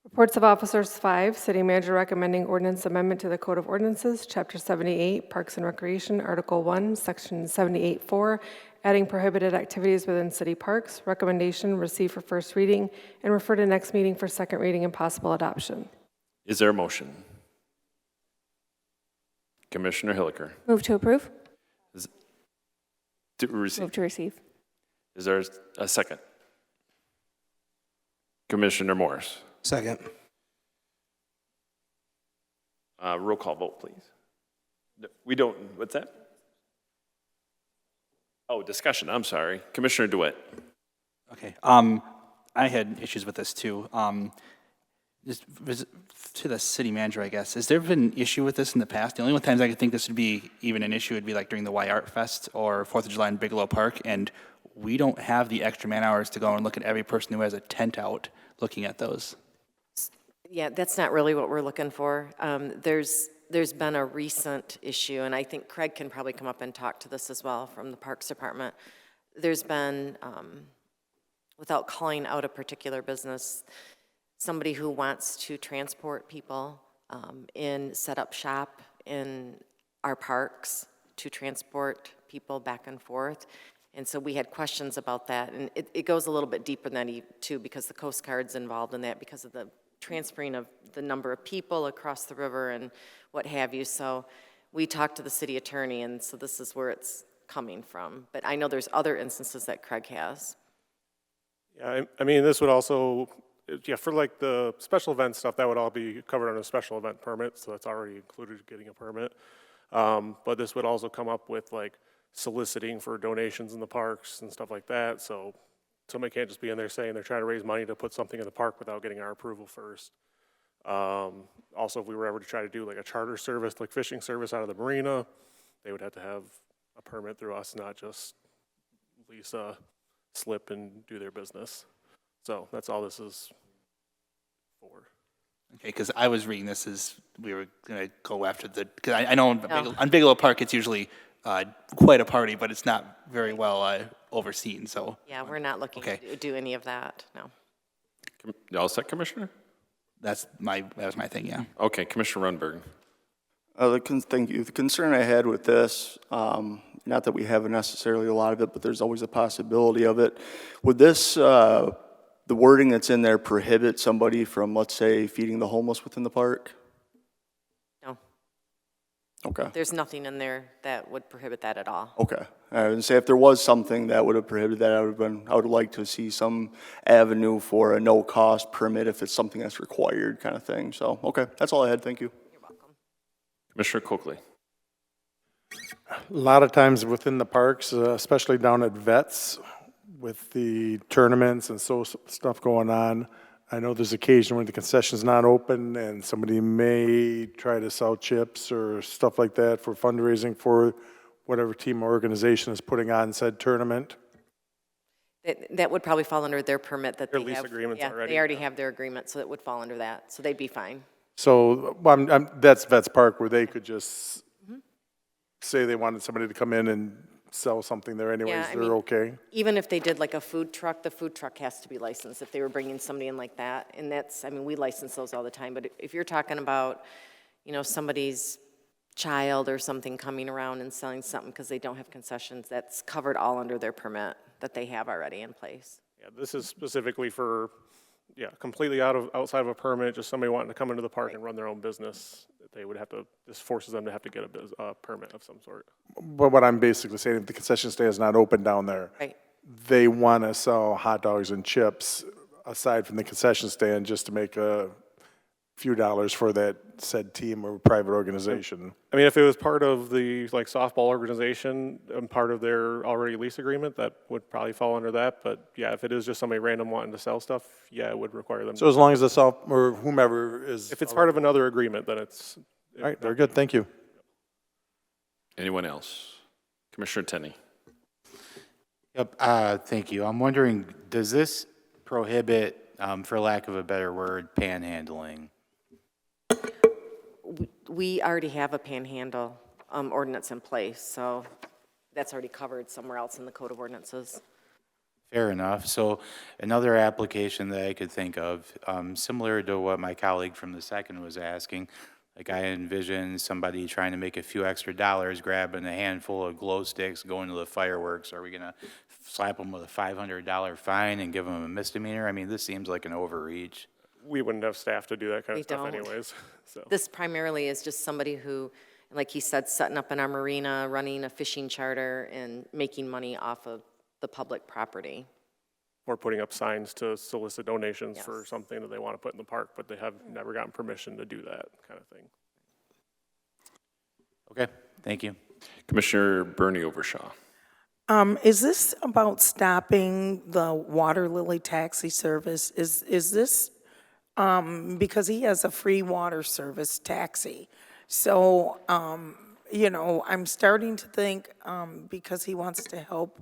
Reports of Officers 5, City Manager recommending ordinance amendment to the Code of Ordinances, Chapter 78, Parks and Recreation, Article 1, Section 78-4, adding prohibited activities within city parks. Recommendation, receive for first reading and refer to next meeting for second reading and possible adoption. Is there a motion? Commissioner Hilliker. Move to approve. To receive. Move to receive. Is there a second? Commissioner Morris. Second. Roll call vote, please. We don't, what's that? Oh, discussion, I'm sorry. Commissioner DeWitt. Okay. I had issues with this too. Just to the city manager, I guess. Has there been an issue with this in the past? The only one times I could think this would be even an issue would be like during the Y Art Fest or 4th of July in Bigelow Park, and we don't have the extra man hours to go and look at every person who has a tent out looking at those. Yeah, that's not really what we're looking for. There's been a recent issue, and I think Craig can probably come up and talk to this as well from the Parks Department. There's been, without calling out a particular business, somebody who wants to transport people set up shop in our parks to transport people back and forth. And so we had questions about that. And it goes a little bit deeper than that too, because the Coast Guard's involved in that because of the transferring of the number of people across the river and what have you. So we talked to the city attorney, and so this is where it's coming from. But I know there's other instances that Craig has. Yeah, I mean, this would also, yeah, for like the special event stuff, that would all be covered on a special event permit, so that's already included getting a permit. But this would also come up with like soliciting for donations in the parks and stuff like that, so somebody can't just be in there saying they're trying to raise money to put something in the park without getting our approval first. Also, if we were ever to try to do like a charter service, like fishing service out of the marina, they would have to have a permit through us, not just lease a slip and do their business. So that's all this is for. Okay, because I was reading this as we were going to go after because I know on Bigelow Park it's usually quite a party, but it's not very well overseen, so. Yeah, we're not looking to do any of that, no. You all set, Commissioner? That was my thing, yeah. Okay, Commissioner Runberg. Thank you. The concern I had with this, not that we have necessarily a lot of it, but there's always a possibility of it. Would this, the wording that's in there prohibit somebody from, let's say, feeding the homeless within the park? No. Okay. There's nothing in there that would prohibit that at all. Okay. I would say if there was something that would have prohibited that, I would like to see some avenue for a no-cost permit if it's something that's required kind of thing. So, okay, that's all I had. Thank you. You're welcome. Commissioner Coakley. A lot of times within the parks, especially down at Vets, with the tournaments and so stuff going on, I know there's occasion when the concession's not open and somebody may try to sell chips or stuff like that for fundraising for whatever team or organization is putting on said tournament. That would probably fall under their permit that Their they lease have. agreements Yeah, already, they already yeah. have their agreement, so it would fall under that. So they'd be fine. So that's Vets Park where they could just say they wanted somebody to come in and sell something there anyways, Yeah, I they're mean, okay? Even if they did like a food truck, the food truck has to be licensed if they were bringing somebody in like that. And that's, I mean, we license those all the time. But if you're talking about, somebody's child or something coming around and selling something because they don't have concessions, that's covered all under their permit that they have already in place. Yeah, this is specifically for, completely outside of a permit, just somebody wanting to come into the park and run their own business. They would have to, this forces them to have to get a permit of some sort. But what I'm basically saying, if the concession stand is not open down there, Right. they want to sell hot dogs and chips aside from the concession stand just to make a few dollars for that said team or private organization. I mean, if it was part of the like softball organization and part of their already lease agreement, that would probably fall under that. But yeah, if it is just somebody random wanting to sell stuff, yeah, it would require them. So as long as the or whomever is. If it's part of another agreement, then it's. All right, very good, thank you. Anyone else? Commissioner Tenney. Yep, thank you. I'm wondering, does this prohibit, for lack of a better word, panhandling? We already have a panhandle ordinance in place, so that's already covered somewhere else in the Code of Ordinances. Fair enough. So another application that I could think of, similar to what my colleague from the second was asking, like I envision somebody trying to make a few extra dollars, grabbing a handful of glow sticks, going to the fireworks. Are we going to slap them with a $500 fine and give them a misdemeanor? I mean, this seems like an overreach. We wouldn't have staff to do that kind We of stuff don't. anyways. So. This primarily is just somebody who, like he said, setting up in our marina, running a fishing charter, and making money off of the public property. Or putting up signs to solicit donations for something that they want to put in the park, but they have never gotten permission to do that kind of thing. Okay, thank you. Commissioner Bernie Overshaw. Is this about stopping the Water Lily taxi service? Is this, because he has a free water service taxi. So, you know, I'm starting to think, because he wants to help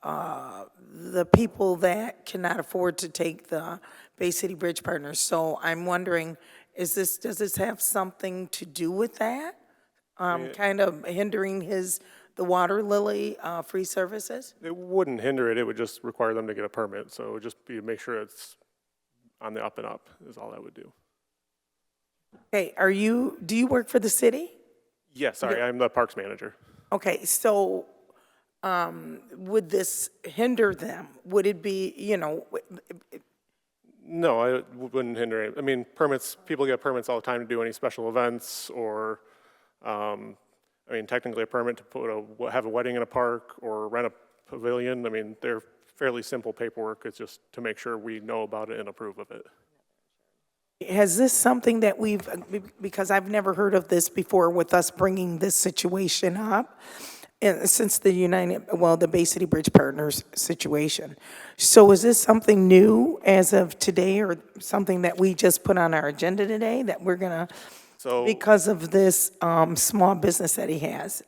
the people that cannot afford to take the Bay City Bridge Partners. So I'm wondering, does this have something to do with that? Kind of hindering the Water Lily free services? It wouldn't hinder it, it would just require them to get a permit. So it would just be to make sure it's on the up and up is all that would do. Okay, do you work for the city? Yes, sorry, I'm the parks manager. Okay, so would this hinder them? Would it be, you know? No, it wouldn't hinder it. I mean, permits, people get permits all the time to do any special events or, I mean, technically a permit to have a wedding in a park or rent a pavilion. I mean, they're fairly simple paperwork. It's just to make sure we know about it and approve of it. Has this something that because I've never heard of this before with us bringing this situation up, and since the Bay City Bridge Partners situation. So is this something new as of today or something that we just put on our agenda today that we're gonna, because of this small business that he has,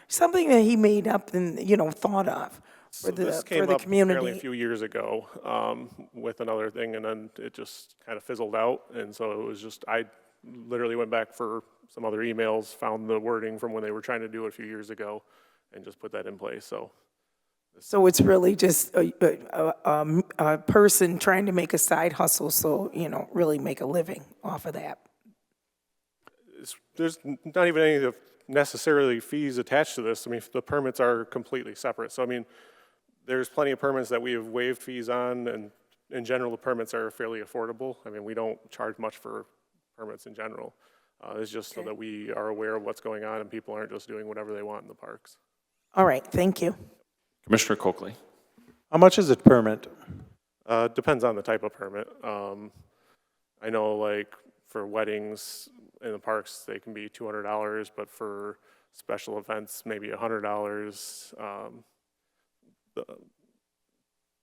something that he made up and, you know, thought of for the This came up community? fairly a few years ago with another thing, and then it just kind of fizzled out. And so it was just, I literally went back for some other emails, found the wording from when they were trying to do it a few years ago, and just put that in place. So it's really just a person trying to make a side hustle, so, you know, really make a living off of that. There's not even any necessarily fees attached to this. I mean, the permits are completely separate. So, I mean, there's plenty of permits that we have waived fees on, and in general, the permits are fairly affordable. I mean, we don't charge much for permits in general. It's just so that we are aware of what's going on and people aren't just doing whatever they want in the parks. All right, thank you. Commissioner Coakley. How much is it permit? Depends on the type of permit. I know, like, for weddings in the parks, they can be $200, but for special events, maybe $100.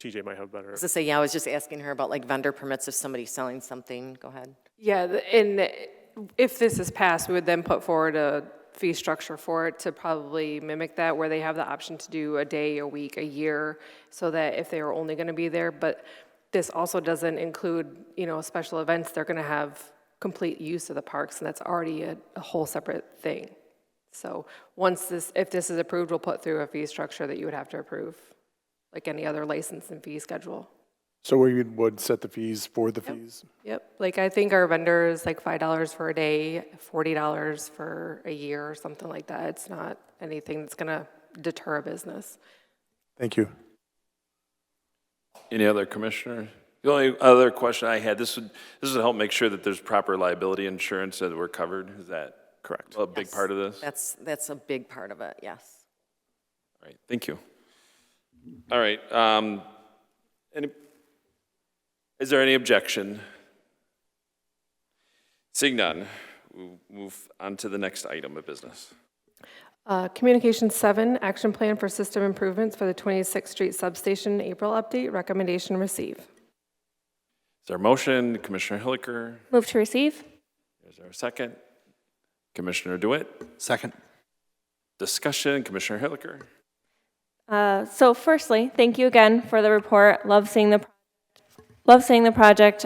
TJ might have better. I was to say, yeah, I was just asking her about like vendor permits if somebody's selling something. Go ahead. Yeah, and if this is passed, we would then put forward a fee structure for it to probably mimic that, where they have the option to do a day, a week, a year, so that if they are only going to be there. But this also doesn't include, you know, special events. They're going to have complete use of the parks, and that's already a whole separate thing. So if this is approved, we'll put through a fee structure that you would have to approve, like any other license and fee schedule. So we would set the fees for the fees? Yep, like I think our vendor is like $5 for a day, $40 for a year or something like that. It's not anything that's gonna deter a business. Thank you. Any other commissioner? The only other question I had, this would help make sure that there's proper liability insurance that we're covered. Is that correct? A big part of this? That's a big part of it, yes. All right, thank you. All right, is there any objection? Seeing none, we'll move on to the next item of business. Communication 7, action plan for system improvements for the 26th Street Substation April update. Recommendation receive. Is there a motion? Commissioner Hilliker. Move to receive. Is there a second? Commissioner DeWitt. Second. Discussion, Commissioner Hilliker. So firstly, thank you again for the report. Love seeing the project.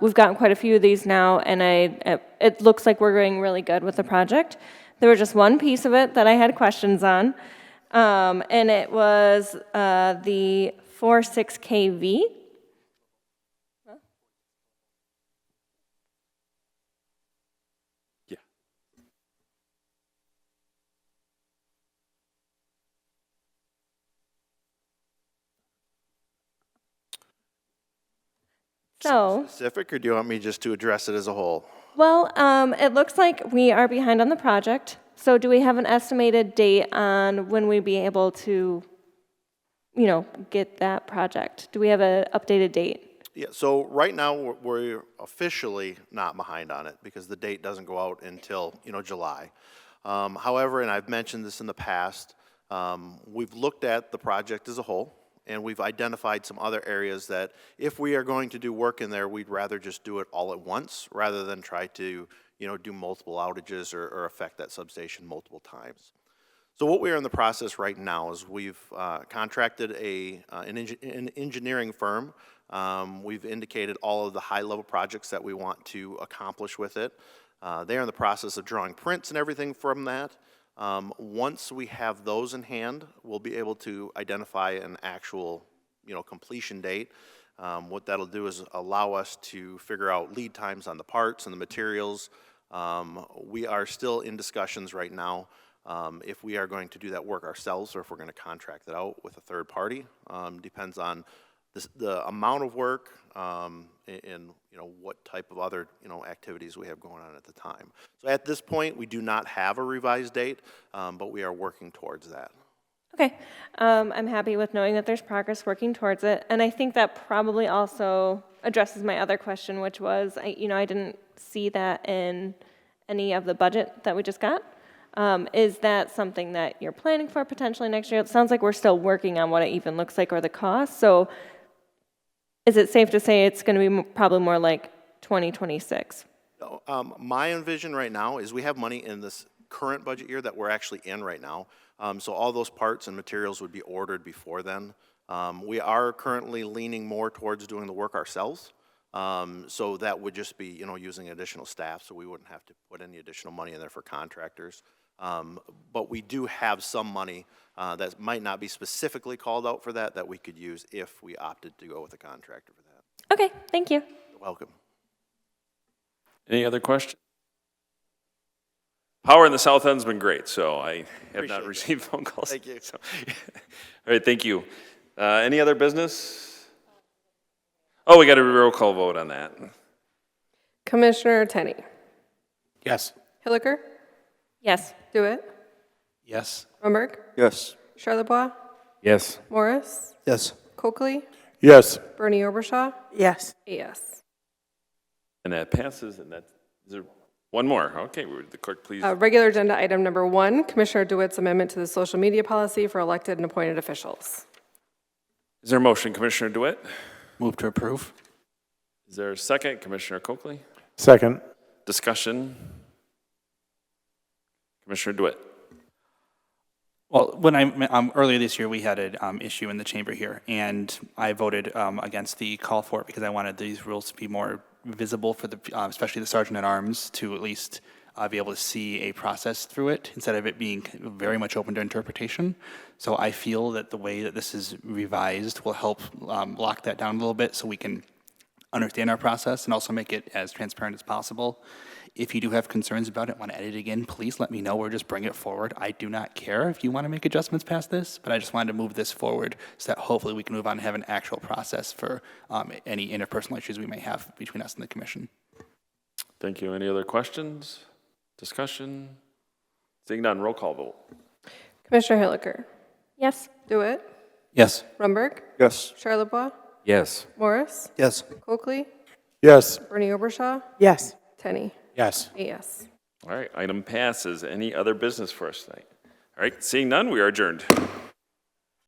We've gotten quite a few of these now, and it looks like we're going really good with the project. There was just one piece of it that I had questions on, and it was the 46 kV. Yeah. So, Specific, or do you want me just to address it as a whole? well, it looks like we are behind on the project. So do we have an estimated date on when we'd be able to, get that project? Do we have an updated date? Yeah, so right now, we're officially not behind on it because the date doesn't go out until, July. However, and I've mentioned this in the past, we've looked at the project as a whole, and we've identified some other areas that if we are going to do work in there, we'd rather just do it all at once rather than try to, do multiple outages or affect that substation multiple times. So what we are in the process right now is we've contracted an engineering firm. We've indicated all of the high-level projects that we want to accomplish with it. They're in the process of drawing prints and everything from that. Once we have those in hand, we'll be able to identify an actual, completion date. What that'll do is allow us to figure out lead times on the parts and the materials. We are still in discussions right now if we are going to do that work ourselves or if we're going to contract it out with a third party. Depends on the amount of work and what type of other activities we have going on at the time. So at this point, we do not have a revised date, but we are working towards that. Okay, I'm happy with knowing that there's progress working towards it, and I think that probably also addresses my other question, which was, I didn't see that in any of the budget that we just got. Is that something that you're planning for potentially next year? It sounds like we're still working on what it even looks like or the cost, so is it safe to say it's going to be probably more like 2026? My envision right now is we have money in this current budget year that we're actually in right now. So all those parts and materials would be ordered before then. We are currently leaning more towards doing the work ourselves. So that would just be, using additional staff, so we wouldn't have to put any additional money in there for contractors. But we do have some money that might not be specifically called out for that we could use if we opted to go with a contractor for that. Okay, thank you. You're welcome. Any other questions? Power in the South End's been great, so I have not received phone calls. Thank you. So, all right, thank you. Any other business? Oh, we got a roll call vote on that. Commissioner Tenney. Yes. Hilliker. Yes. DeWitt. Yes. Rumberg. Yes. Charlebois. Yes. Morris. Yes. Coakley. Yes. Bernie Obershaw. Yes. Yes. And that passes, and that, is there one more? Okay, would the clerk please? Regular agenda item number 1, Commissioner DeWitt's amendment to the social media policy for elected and appointed officials. Is there a motion, Commissioner DeWitt? Move to approve. Is there a second, Commissioner Coakley? Second. Discussion? Commissioner DeWitt? Well, when earlier this year, we had an issue in the chamber here, and I voted against the call for it because I wanted these rules to be more visible for the, especially the sergeant at arms, to at least be able to see a process through it instead of it being very much open to interpretation. So I feel that the way that this is revised will help lock that down a little bit so we can understand our process and also make it as transparent as possible. If you do have concerns about it, want to edit it again, please let me know or just bring it forward. I do not care if you want to make adjustments past this, but I just wanted to move this forward so that hopefully we can move on and have an actual process for any interpersonal issues we may have between us and the commission. Thank you. Any other questions? Discussion? Seeing none, roll call vote. Commissioner Hilliker. Yes. DeWitt. Yes. Rumberg. Yes. Charlebois. Yes. Morris. Yes. Coakley. Yes. Bernie Obershaw. Yes. Tenney. Yes. Yes. All right, item passes. Any other business for us tonight? All right, seeing none, we are adjourned.